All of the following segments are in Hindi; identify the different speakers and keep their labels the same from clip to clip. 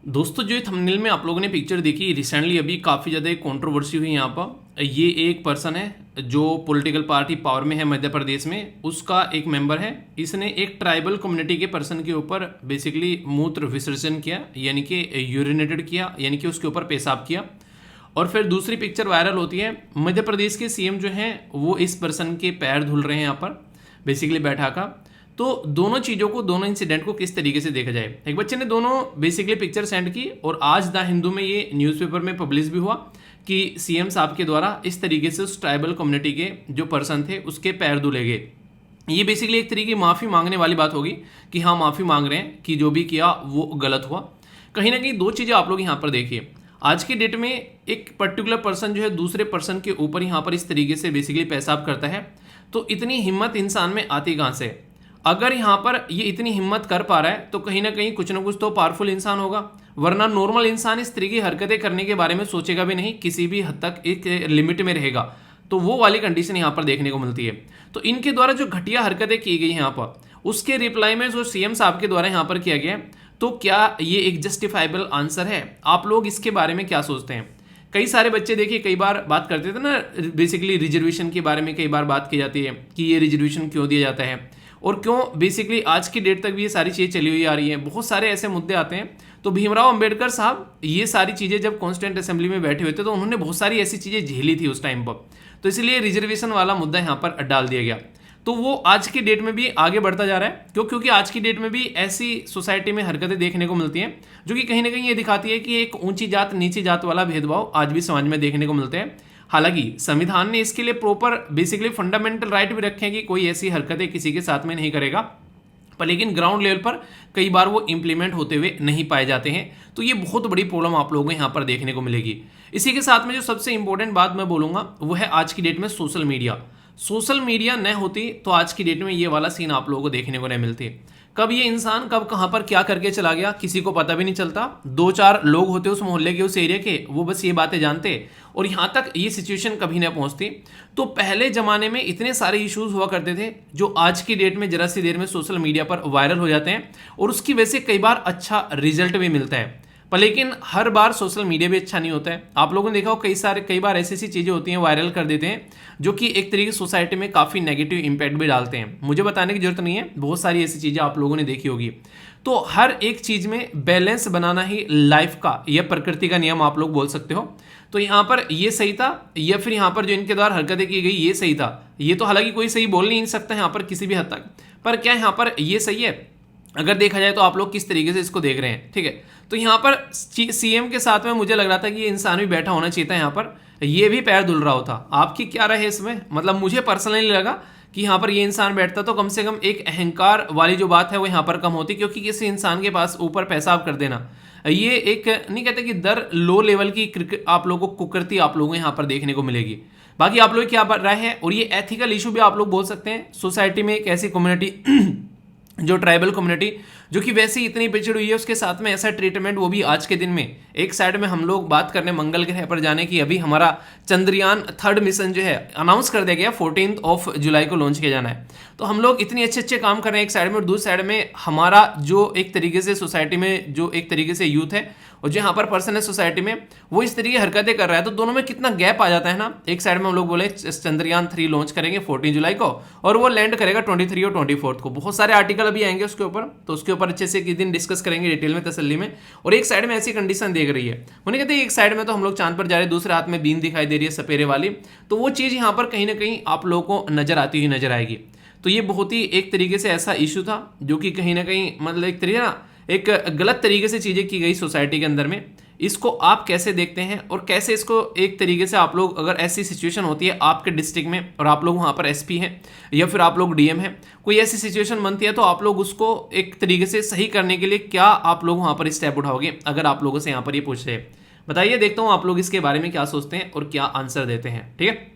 Speaker 1: दोस्तों जो थंबनेल में आप लोगों ने पिक्चर देखी रिसेंटली अभी काफ़ी ज़्यादा कंट्रोवर्सी हुई यहाँ पर। ये एक पर्सन है जो पॉलिटिकल पार्टी पावर में है मध्य प्रदेश में, उसका एक मेंबर है। इसने एक ट्राइबल कम्युनिटी के पर्सन के ऊपर बेसिकली मूत्र विसर्जन किया, यानी कि यूरिनेटेड किया, यानी कि उसके ऊपर पेशाब किया। और फिर दूसरी पिक्चर वायरल होती है, मध्य प्रदेश के सीएम जो हैं वो इस पर्सन के पैर धुल रहे हैं यहाँ पर बेसिकली बैठा का। तो दोनों चीज़ों को, दोनों इंसिडेंट को किस तरीके से देखा जाए। एक बच्चे ने दोनों बेसिकली पिक्चर सेंड की और आज द हिंदू में ये न्यूज़पेपर में पब्लिश भी हुआ कि सीएम साहब के द्वारा इस तरीके से उस ट्राइबल कम्युनिटी के जो पर्सन थे उसके पैर धुले गए। ये बेसिकली एक तरीके की माफ़ी मांगने वाली बात होगी कि हाँ माफ़ी मांग रहे हैं कि जो भी किया वो गलत हुआ। कहीं ना कहीं दो चीज़ें आप लोग यहाँ पर देखिए, आज की डेट में एक पर्टिकुलर पर्सन जो है दूसरे पर्सन के ऊपर यहाँ पर इस तरीके से बेसिकली पेशाब करता है, तो इतनी हिम्मत इंसान में आती कहाँ से। अगर यहाँ पर ये इतनी हिम्मत कर पा रहा है तो कहीं ना कहीं कुछ ना कुछ तो पावरफुल इंसान होगा, वरना नॉर्मल इंसान इस तरीके की हरकतें करने के बारे में सोचेगा भी नहीं, किसी भी हद तक एक लिमिट में रहेगा। तो वो वाली कंडीशन यहाँ पर देखने को मिलती है। तो इनके द्वारा जो घटिया हरकतें की गई यहाँ पर, उसके रिप्लाई में जो सीएम साहब के द्वारा यहाँ पर किया गया, तो क्या ये एक जस्टिफाइबल आंसर है? आप लोग इसके बारे में क्या सोचते हैं? कई सारे बच्चे देखिए कई बार बात करते थे ना, बेसिकली रिजर्वेशन के बारे में कई बार बात की जाती है कि ये रिजर्वेशन क्यों दिया जाता है और क्यों बेसिकली आज की डेट तक भी ये सारी चीज़ें चली हुई आ रही हैं। बहुत सारे ऐसे मुद्दे आते हैं। तो भीमराव अंबेडकर साहब ये सारी चीज़ें जब कॉन्स्टिट्यूंट असेंबली में बैठे हुए थे तो उन्होंने बहुत सारी ऐसी चीज़ें झेली थी उस टाइम पर, तो इसलिए रिजर्वेशन वाला मुद्दा यहाँ पर डाल दिया गया। तो वो आज की डेट में भी आगे बढ़ता जा रहा है, क्योंकि आज की डेट में भी ऐसी सोसाइटी में हरकतें देखने को मिलती हैं जो कि कहीं ना कहीं ये दिखाती है कि एक ऊंची जात नीची जात वाला भेदभाव आज भी समाज में देखने को मिलते हैं। हालांकि संविधान ने इसके लिए प्रॉपर बेसिकली फंडामेंटल राइट भी रखे हैं कि कोई ऐसी हरकतें किसी के साथ में नहीं करेगा, पर लेकिन ग्राउंड लेवल पर कई बार वो इंप्लीमेंट होते हुए नहीं पाए जाते हैं। तो ये बहुत बड़ी प्रॉब्लम आप लोगों को यहाँ पर देखने को मिलेगी। इसी के साथ में जो सबसे इंपॉर्टेंट बात मैं बोलूँगा वो है आज की डेट में सोशल मीडिया। सोशल मीडिया न होती तो आज की डेट में ये वाला सीन आप लोगों को देखने को नहीं मिलती। कब ये इंसान कब कहाँ पर क्या करके चला गया किसी को पता भी नहीं चलता। दो चार लोग होते उस मोहल्ले के, उस एरिया के, वो बस ये बातें जानते और यहाँ तक ये सिचुएशन कभी नहीं पहुँचती। तो पहले ज़माने में इतने सारे इश्यूज हुआ करते थे जो आज की डेट में जरा सी देर में सोशल मीडिया पर वायरल हो जाते हैं और उसकी वजह से कई बार अच्छा रिजल्ट भी मिलता है। पर लेकिन हर बार सोशल मीडिया भी अच्छा नहीं होता है। आप लोगों ने देखा हो कई बार ऐसी ऐसी चीज़ें होती हैं वायरल कर देते हैं जो कि एक तरीके से सोसाइटी में काफ़ी नेगेटिव इंपैक्ट भी डालते हैं। मुझे बताने की जरूरत नहीं है, बहुत सारी ऐसी चीज़ें आप लोगों ने देखी होगी। तो हर एक चीज़ में बैलेंस बनाना ही लाइफ का या प्रकृति का नियम आप लोग बोल सकते हो। तो यहाँ पर ये सही था या फिर यहाँ पर जो इनके द्वारा हरकतें की गई ये सही था? ये तो हालांकि कोई सही बोल नहीं सकता यहाँ पर किसी भी हद तक, पर क्या यहाँ पर ये सही है अगर देखा जाए तो? आप लोग किस तरीके से इसको देख रहे हैं, ठीक है। तो यहाँ पर सीएम के साथ में मुझे लग रहा था कि ये इंसान भी बैठा होना चाहिए था यहाँ पर, ये भी पैर धुल रहा होता। आपकी क्या राय है इसमें? मतलब मुझे पर्सनली लगा कि यहाँ पर ये इंसान बैठता तो कम से कम एक अहंकार वाली जो बात है वो यहाँ पर कम होती, क्योंकि किसी इंसान के पास ऊपर पेशाब कर देना ये एक नहीं कहते कि दर लो लेवल की आप लोगों को कुकृति आप लोगों को यहाँ पर देखने को मिलेगी। बाकी आप लोग क्या राय है? और ये एथिकल इशू भी आप लोग बोल सकते हैं। सोसाइटी में एक ऐसी कम्युनिटी जो ट्राइबल कम्युनिटी जो कि वैसे ही इतनी पिछड़ी हुई है, उसके साथ में ऐसा ट्रीटमेंट, वो भी आज के दिन में। एक साइड में हम लोग बात करने मंगल ग्रह पर जाने की, अभी हमारा चंद्रयान 3 मिशन जो है अनाउंस कर दिया गया, 14 जुलाई को लॉन्च किया जाना है। तो हम लोग इतने अच्छे अच्छे काम कर रहे हैं एक साइड में, और दूसरी साइड में हमारा जो एक तरीके से सोसाइटी में जो एक तरीके से यूथ है और जो यहाँ पर पर्सन है सोसाइटी में वो इस तरीके की हरकतें कर रहा है। तो दोनों में कितना गैप आ जाता है ना। एक साइड में हम लोग बोले चंद्रयान 3 लॉन्च करेंगे 14 जुलाई को और वो लैंड करेगा 23 और 24 को। बहुत सारे आर्टिकल अभी आएंगे उसके ऊपर, तो उसके ऊपर अच्छे से किस दिन डिस्कस करेंगे डिटेल में, तसल्ली में। और एक साइड में ऐसी कंडीशन देख रही है, उन्हें कहते हैं एक साइड में तो हम लोग चांद पर जा रहे हैं, दूसरे हाथ में बीन दिखाई दे रही है सपेरे वाली। तो वो चीज़ यहाँ पर कहीं ना कहीं आप लोगों को नजर आती हुई नजर आएगी। तो ये बहुत ही एक तरीके से ऐसा इशू था जो कि कहीं ना कहीं मतलब एक तरीके ना एक गलत तरीके से चीज़ें की गई सोसाइटी के अंदर में। इसको आप कैसे देखते हैं और कैसे इसको एक तरीके से आप लोग, अगर ऐसी सिचुएशन होती है आपके डिस्ट्रिक्ट में और आप लोग वहाँ पर एसपी हैं या फिर आप लोग डीएम हैं, कोई ऐसी सिचुएशन बनती है तो आप लोग उसको एक तरीके से सही करने के लिए क्या आप लोग वहाँ पर स्टेप उठाओगे? अगर आप लोगों से यहाँ पर ये पूछ रहे हैं, बताइए, देखता हूँ आप लोग इसके बारे में क्या सोचते हैं और क्या आंसर देते हैं। ठीक है,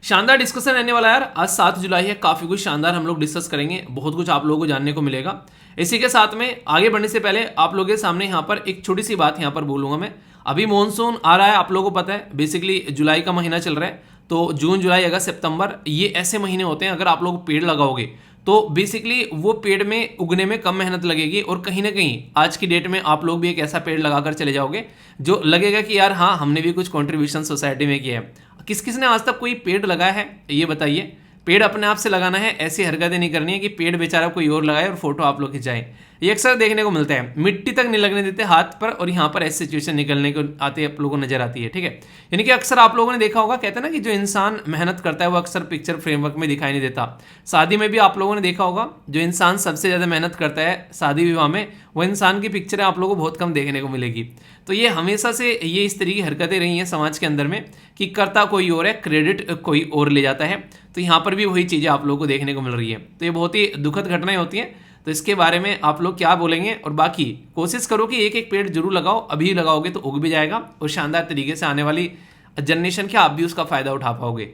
Speaker 1: शानदार डिस्कशन रहने वाला है यार। आज 7 जुलाई है, काफ़ी कुछ शानदार हम लोग डिस्कस करेंगे, बहुत कुछ आप लोगों को जानने को मिलेगा। इसी के साथ में आगे बढ़ने से पहले आप लोगों के सामने यहाँ पर एक छोटी सी बात यहाँ पर बोलूँगा मैं। अभी मॉनसून आ रहा है, आप लोगों को पता है, बेसिकली जुलाई का महीना चल रहा है। तो जून जुलाई अगस्त सितंबर ये ऐसे महीने होते हैं, अगर आप लोग पेड़ लगाओगे तो बेसिकली वो पेड़ में उगने में कम मेहनत लगेगी और कहीं ना कहीं आज की डेट में आप लोग भी एक ऐसा पेड़ लगाकर चले जाओगे जो लगेगा कि यार हाँ, हमने भी कुछ कंट्रीब्यूशन सोसाइटी में किया है। किस किस ने आज तक कोई पेड़ लगाया है ये बताइए। पेड़ अपने आप से लगाना है, ऐसी हरकतें नहीं करनी है कि पेड़ बेचारा कोई और लगाए और फोटो आप लोग खिंचाएं। ये अक्सर देखने को मिलता है, मिट्टी तक नहीं लगने देते हाथ पर, और यहाँ पर ऐसी सिचुएशन निकलने को आते आप लोगों को नजर आती है। ठीक है, यानी कि अक्सर आप लोगों ने देखा होगा, कहते हैं ना कि जो इंसान मेहनत करता है वो अक्सर पिक्चर फ्रेमवर्क में दिखाई नहीं देता। शादी में भी आप लोगों ने देखा होगा, जो इंसान सबसे ज़्यादा मेहनत करता है शादी विवाह में, वो इंसान की पिक्चरें आप लोगों को बहुत कम देखने को मिलेगी। तो ये हमेशा से ये इस तरीके की हरकतें रही हैं समाज के अंदर में कि करता कोई और है, क्रेडिट कोई और ले जाता है। तो यहाँ पर भी वही चीज़ें आप लोगों को देखने को मिल रही है। तो ये बहुत ही दुखद घटनाएं होती हैं। तो इसके बारे में आप लोग क्या बोलेंगे, और बाकी कोशिश करो कि एक एक पेड़ जरूर लगाओ, अभी लगाओगे तो उग भी जाएगा और शानदार तरीके से आने वाली जनरेशन के आप भी उसका फायदा उठा पाओगे।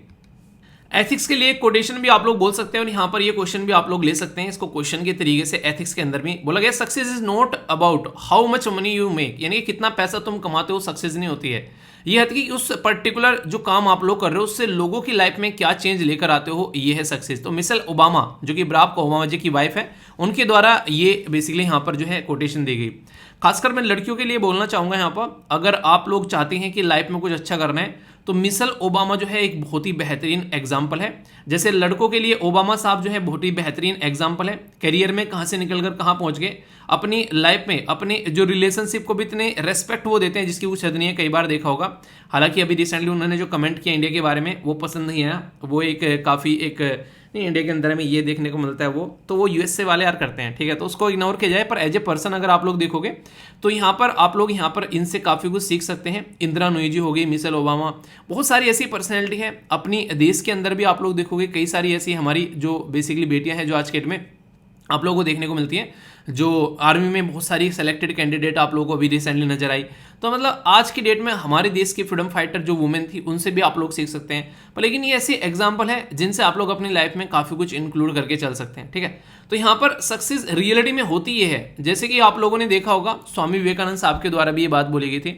Speaker 1: एथिक्स के लिए कोटेशन भी आप लोग बोल सकते हैं, और यहाँ पर ये क्वेश्चन भी आप लोग ले सकते हैं। इसको क्वेश्चन के तरीके से एथिक्स के अंदर भी बोला गया, success is not about how much money you make, यानी कितना पैसा तुम कमाते हो सक्सेस नहीं होती है। ये है कि उस पर्टिकुलर जो काम आप लोग कर रहे हो उससे लोगों की लाइफ में क्या चेंज लेकर आते हो, ये है सक्सेस। तो मिशेल ओबामा जो कि बराक ओबामा जी की वाइफ है, उनके द्वारा ये बेसिकली यहाँ पर जो है कोटेशन दी गई। खासकर मैं लड़कियों के लिए बोलना चाहूंगा यहाँ पर, अगर आप लोग चाहते हैं कि लाइफ में कुछ अच्छा करना है तो मिशेल ओबामा जो है एक बहुत ही बेहतरीन एग्जाम्पल है। जैसे लड़कों के लिए ओबामा साहब जो है बहुत ही बेहतरीन एग्जाम्पल है, करियर में कहाँ से निकलकर कहाँ पहुंच गए, अपनी लाइफ में अपने जो रिलेशनशिप को भी इतने रेस्पेक्ट वो देते हैं जिसकी कुछ हद नहीं है। कई बार देखा होगा, हालांकि अभी रिसेंटली उन्होंने जो कमेंट किया इंडिया के बारे में वो पसंद नहीं आया। वो एक काफ़ी एक नहीं, इंडिया के अंदर में ये देखने को मिलता है वो यूएसए वाले यार करते हैं। ठीक है, तो उसको इग्नोर किया जाए, पर एज ए पर्सन अगर आप लोग देखोगे तो यहाँ पर आप लोग यहाँ पर इनसे काफ़ी कुछ सीख सकते हैं। इंदिरा नूई जी हो गई, मिशेल ओबामा, बहुत सारी ऐसी पर्सनैलिटी है अपनी देश के अंदर भी आप लोग देखोगे। कई सारी ऐसी हमारी जो बेसिकली बेटियां हैं जो आज के डेट में आप लोगों को देखने को मिलती हैं, जो आर्मी में बहुत सारी सेलेक्टेड कैंडिडेट आप लोगों को अभी रिसेंटली नजर आई। तो मतलब आज की डेट में हमारे देश की फ्रीडम फाइटर जो वुमेन थी उनसे भी आप लोग सीख सकते हैं। पर लेकिन ये ऐसी एग्जांपल है जिनसे आप लोग अपनी लाइफ में काफ़ी कुछ इंक्लूड करके चल सकते हैं। ठीक है, तो यहाँ पर सक्सेस रियलिटी में होती ये है, जैसे कि आप लोगों ने देखा होगा स्वामी विवेकानंद साहब के द्वारा भी ये बात बोली गई थी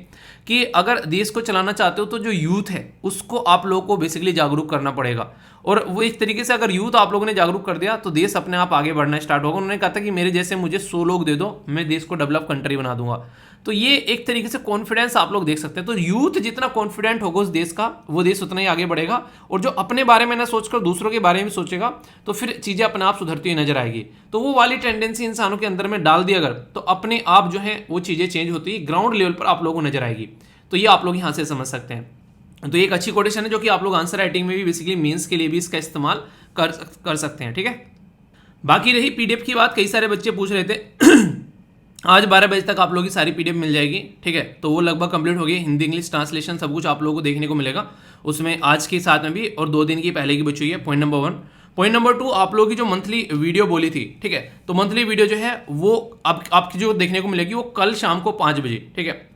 Speaker 1: कि अगर देश को चलाना चाहते हो तो जो यूथ है उसको आप लोगों को बेसिकली जागरूक करना पड़ेगा। और वो एक तरीके से अगर यूथ आप लोगों ने जागरूक कर दिया तो देश अपने आप आगे बढ़ना स्टार्ट होगा। उन्होंने कहा था कि मेरे जैसे मुझे 100 लोग दे दो, मैं देश को डेवलप कंट्री बना दूंगा। तो ये एक तरीके से कॉन्फिडेंस आप लोग देख सकते हैं। तो यूथ जितना कॉन्फिडेंट होगा उस देश का, वो देश उतना ही आगे बढ़ेगा। और जो अपने बारे में ना सोचकर दूसरों के बारे में सोचेगा तो फिर चीजें अपने आप सुधरती हुई नजर आएगी। तो वो वाली टेंडेंसी इंसानों के अंदर में डाल दी अगर, तो अपने आप जो है वो चीजें चेंज होती है, ग्राउंड लेवल पर आप लोगों को नजर आएगी। तो ये आप लोग यहाँ से समझ सकते हैं। तो एक अच्छी कोटेशन है जो कि आप लोग आंसर राइटिंग में भी बेसिकली मेंस के लिए भी इसका इस्तेमाल कर सकते हैं। ठीक है, बाकी रही पीडीएफ की बात, कई सारे बच्चे पूछ रहे थे आज 12 बजे तक आप लोगों की सारी पीडीएफ मिल जाएगी। ठीक है, तो वो लगभग कंप्लीट हो गई, हिंदी इंग्लिश ट्रांसलेशन सब कुछ आप लोगों को देखने को मिलेगा उसमें, आज के साथ में भी और 2 दिन की पहले की बची हुई है। Point number 1। पॉइंट नंबर 2, आप लोगों की जो मंथली वीडियो बोली थी, ठीक है, तो मंथली वीडियो जो है वो अब आपकी जो देखने को मिलेगी वो कल शाम को 5 बजे। ठीक है,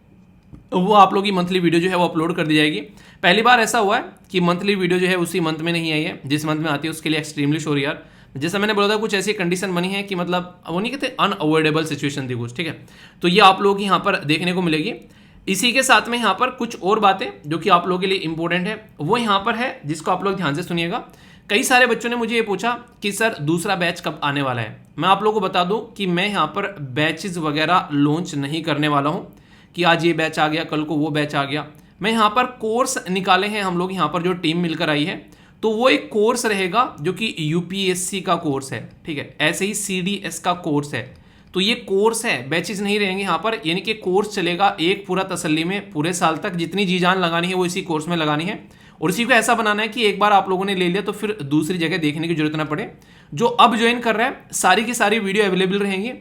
Speaker 1: वो आप लोगों की मंथली वीडियो जो है वो अपलोड कर दी जाएगी। पहली बार ऐसा हुआ है कि मंथली वीडियो जो है उसी मंथ में नहीं आई है, जिस मंथ में आती है उसके लिए एक्सट्रीमली सॉरी यार। जैसा मैंने बोला था कुछ ऐसी कंडीशन बनी है कि मतलब वो नहीं कहते अनअवॉइडेबल सिचुएशन थी कुछ। ठीक है, तो ये आप लोगों की यहाँ पर देखने को मिलेगी। इसी के साथ में यहाँ पर कुछ और बातें जो कि आप लोगों के लिए इंपॉर्टेंट है वो यहाँ पर है, जिसको आप लोग ध्यान से सुनिएगा। कई सारे बच्चों ने मुझे ये पूछा कि सर दूसरा बैच कब आने वाला है। मैं आप लोगों को बता दूं कि मैं यहाँ पर बैचेस वगैरह लॉन्च नहीं करने वाला हूँ कि आज ये बैच आ गया कल को वो बैच आ गया। मैं यहाँ पर कोर्स निकाले हैं हम लोग यहाँ पर जो टीम मिलकर आई है, तो वो एक कोर्स रहेगा जो कि यूपीएससी का कोर्स है। ठीक है, ऐसे ही सीडीएस का कोर्स है। तो ये कोर्स है, बैचेस नहीं रहेंगे यहाँ पर, यानी कि कोर्स चलेगा एक पूरा तसल्ली में पूरे साल तक। जितनी जी जान लगानी है वो इसी कोर्स में लगानी है, और इसी को ऐसा बनाना है कि एक बार आप लोगों ने ले लिया तो फिर दूसरी जगह देखने की जरूरत ना पड़े। जो अब ज्वाइन कर रहा है सारी की सारी वीडियो अवेलेबल रहेंगी,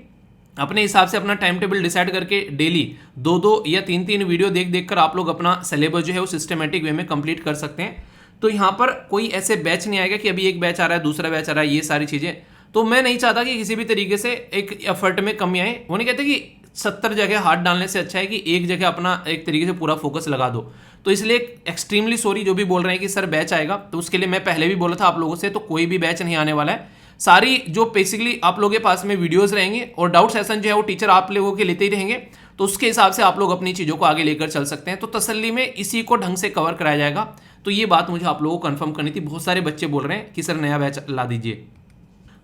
Speaker 1: अपने हिसाब से अपना टाइम टेबल डिसाइड करके डेली 2-2 या 3-3 वीडियो देख कर आप लोग अपना सिलेबस जो है वो सिस्टमेटिक वे में कंप्लीट कर सकते हैं। तो यहाँ पर कोई ऐसे बैच नहीं आएगा कि अभी एक बैच आ रहा है दूसरा बैच आ रहा है, ये सारी चीज़ें। तो मैं नहीं चाहता कि किसी भी तरीके से एक एफर्ट में कमी आए। वो नहीं कहते कि 70 जगह हाथ डालने से अच्छा है कि एक जगह अपना एक तरीके से पूरा फोकस लगा दो। तो इसलिए एक्सट्रीमली सॉरी जो भी बोल रहे हैं कि सर बैच आएगा, तो उसके लिए मैं पहले भी बोला था आप लोगों से, तो कोई भी बैच नहीं आने वाला है। सारी जो बेसिकली आप लोगों के पास में वीडियोस रहेंगे और डाउट सेशन जो है वो टीचर आप लोगों के लेते ही रहेंगे, तो उसके हिसाब से आप लोग अपनी चीज़ों को आगे लेकर चल सकते हैं। तो तसल्ली में इसी को ढंग से कवर कराया जाएगा। तो ये बात मुझे आप लोगों को कंफर्म करनी थी। बहुत सारे बच्चे बोल रहे हैं कि सर नया बैच ला दीजिए।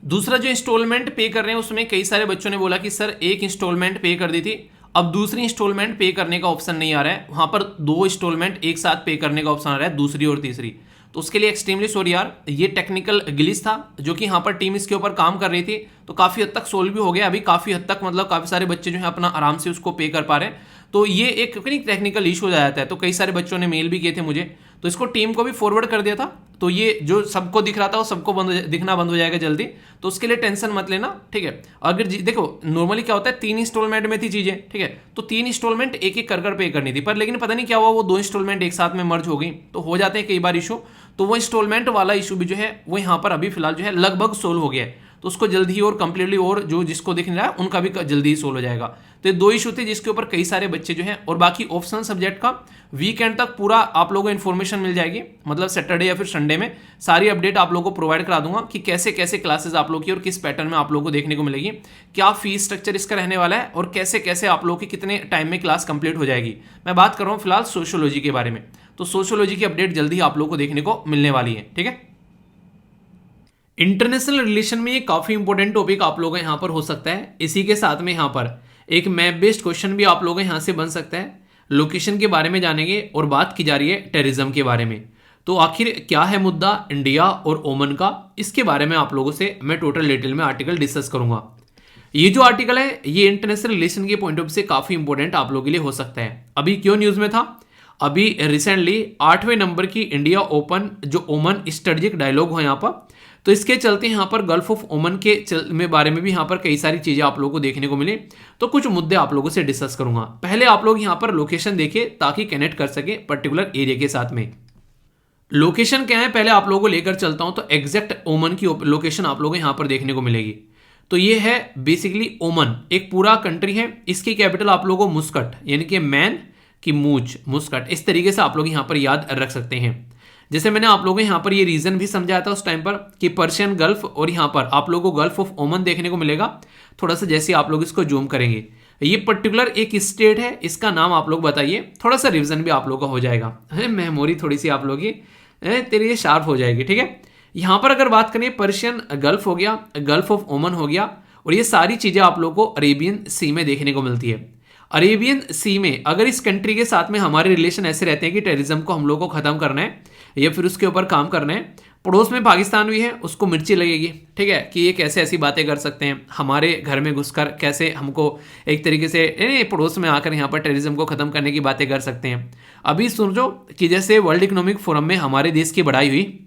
Speaker 1: दूसरा जो इंस्टॉलमेंट पे कर रहे हैं उसमें कई सारे बच्चों ने बोला कि सर एक इंस्टॉलमेंट पे कर दी थी, अब दूसरी इंस्टॉलमेंट पे करने का ऑप्शन नहीं आ रहा है, वहां पर 2 इंस्टॉलमेंट एक साथ पे करने का ऑप्शन आ रहा है, दूसरी और तीसरी। तो उसके लिए एक्सट्रीमली सॉरी यार, ये टेक्निकल ग्लिच था जो कि यहाँ पर टीम इसके ऊपर काम कर रही थी, तो काफ़ी हद तक सोल्व भी हो गया। अभी काफ़ी हद तक मतलब काफ़ी सारे बच्चे जो है अपना आराम से उसको पे कर पा रहे हैं। तो ये एक टेक्निकल इशू हो जाता है, तो कई सारे बच्चों ने मेल भी किए थे मुझे, तो इसको टीम को भी फॉरवर्ड कर दिया था। तो ये जो सबको दिख रहा था वो सबको दिखना बंद हो जाएगा जल्दी, तो उसके लिए टेंशन मत लेना, ठीक है। अगर देखो नॉर्मली क्या होता है, 3 इंस्टॉलमेंट में थी चीज़ें, ठीक है, तो 3 इंस्टॉलमेंट एक एक कर पे करनी थी, पर लेकिन पता नहीं क्या हुआ, वो 2 इंस्टॉलमेंट एक साथ में मर्ज हो गई, तो हो जाते हैं कई बार इशू। तो वो इंस्टॉलमेंट वाला इशू भी जो है वो यहाँ पर अभी फिलहाल जो है लगभग सोल्व हो गया है, तो उसको जल्दी ही और कंप्लीटली और जो जिसको दिख नहीं रहा है उनका भी जल्दी ही सोल्व हो जाएगा। तो ये 2 इशू थे जिसके ऊपर कई सारे बच्चे जो हैं, और बाकी ऑप्शनल सब्जेक्ट का वीकेंड तक पूरा आप लोगों को इन्फॉर्मेशन मिल जाएगी, मतलब सैटरडे या फिर संडे में सारी अपडेट आप लोगों को प्रोवाइड करा दूंगा कि कैसे कैसे क्लासेस आप लोग की और किस पैटर्न में आप लोगों को देखने को मिलेगी, क्या फीस स्ट्रक्चर इसका रहने वाला है, और कैसे कैसे आप लोगों की कितने टाइम में क्लास कंप्लीट हो जाएगी। मैं बात कर रहा हूँ फिलहाल सोशियोलॉजी के बारे में, तो सोशियोलॉजी की अपडेट जल्दी आप लोगों को देखने को मिलने वाली है, ठीक है। इंटरनेशनल रिलेशन में ये काफी इंपॉर्टेंट टॉपिक आप लोगों का यहाँ पर हो सकता है। इसी के साथ में यहाँ पर एक मैप बेस्ड क्वेश्चन भी आप लोगों को यहाँ से बन सकता है। लोकेशन के बारे में जानेंगे और बात की जा रही है टेररिज्म के बारे में। तो आखिर क्या है मुद्दा इंडिया और ओमन का, इसके बारे में आप लोगों से मैं टोटल डिटेल में आर्टिकल डिस्कस करूंगा। ये जो आर्टिकल है ये इंटरनेशनल रिलेशन के पॉइंट ऑफ व्यू से काफी इंपॉर्टेंट आप लोगों के लिए हो सकता है। अभी क्यों न्यूज में था, अभी रिसेंटली 8वें नंबर की इंडिया ओपन जो ओमन स्ट्रेटेजिक डायलॉग हो यहाँ पर, तो इसके चलते यहाँ पर गल्फ ऑफ ओमन के में बारे में भी यहाँ पर कई सारी चीजें आप लोगों को देखने को मिले, तो कुछ मुद्दे आप लोगों से डिस्कस करूंगा। पहले आप लोग यहाँ पर लोकेशन देखिए ताकि कनेक्ट कर सके पर्टिकुलर एरिया के साथ में। लोकेशन क्या है पहले आप लोगों को लेकर चलता हूं, तो एग्जैक्ट ओमन की लोकेशन आप लोगों को यहाँ पर देखने को मिलेगी। तो ये है बेसिकली ओमन, एक पूरा कंट्री है, इसकी कैपिटल आप लोगों को मुस्कट यानी कि मैन की मूंछ मुस्कट, इस तरीके से आप लोग यहाँ पर याद रख सकते हैं। जैसे मैंने आप लोगों को यहाँ पर ये रीजन भी समझाया था उस टाइम पर कि पर्शियन गल्फ, और यहाँ पर आप लोगों को गल्फ ऑफ ओमन देखने को मिलेगा। थोड़ा सा जैसे आप लोग इसको जूम करेंगे, ये पर्टिकुलर एक स्टेट है, इसका नाम आप लोग बताइए, थोड़ा सा रिविजन भी आप लोगों का हो जाएगा, मेमोरी थोड़ी सी आप लोग की तेरी ये शार्प हो जाएगी, ठीक है। यहाँ पर अगर बात करें पर्शियन गल्फ हो गया, गल्फ ऑफ ओमन हो गया, और ये सारी चीजें आप लोगों को अरेबियन सी में देखने को मिलती है। अरेबियन सी में अगर इस कंट्री के साथ में हमारे रिलेशन ऐसे रहते हैं कि टेररिज्म को हम लोग को खत्म करना है या फिर उसके ऊपर काम करना है, पड़ोस में पाकिस्तान भी है, उसको मिर्ची लगेगी, ठीक है, कि ये कैसे ऐसी बातें कर सकते हैं, हमारे घर में घुसकर कैसे हमको एक तरीके से पड़ोस में आकर यहाँ पर टेररिज्म को खत्म करने की बातें कर सकते हैं। अभी समझो कि जैसे वर्ल्ड इकोनॉमिक फोरम में हमारे देश की बढ़ाई हुई,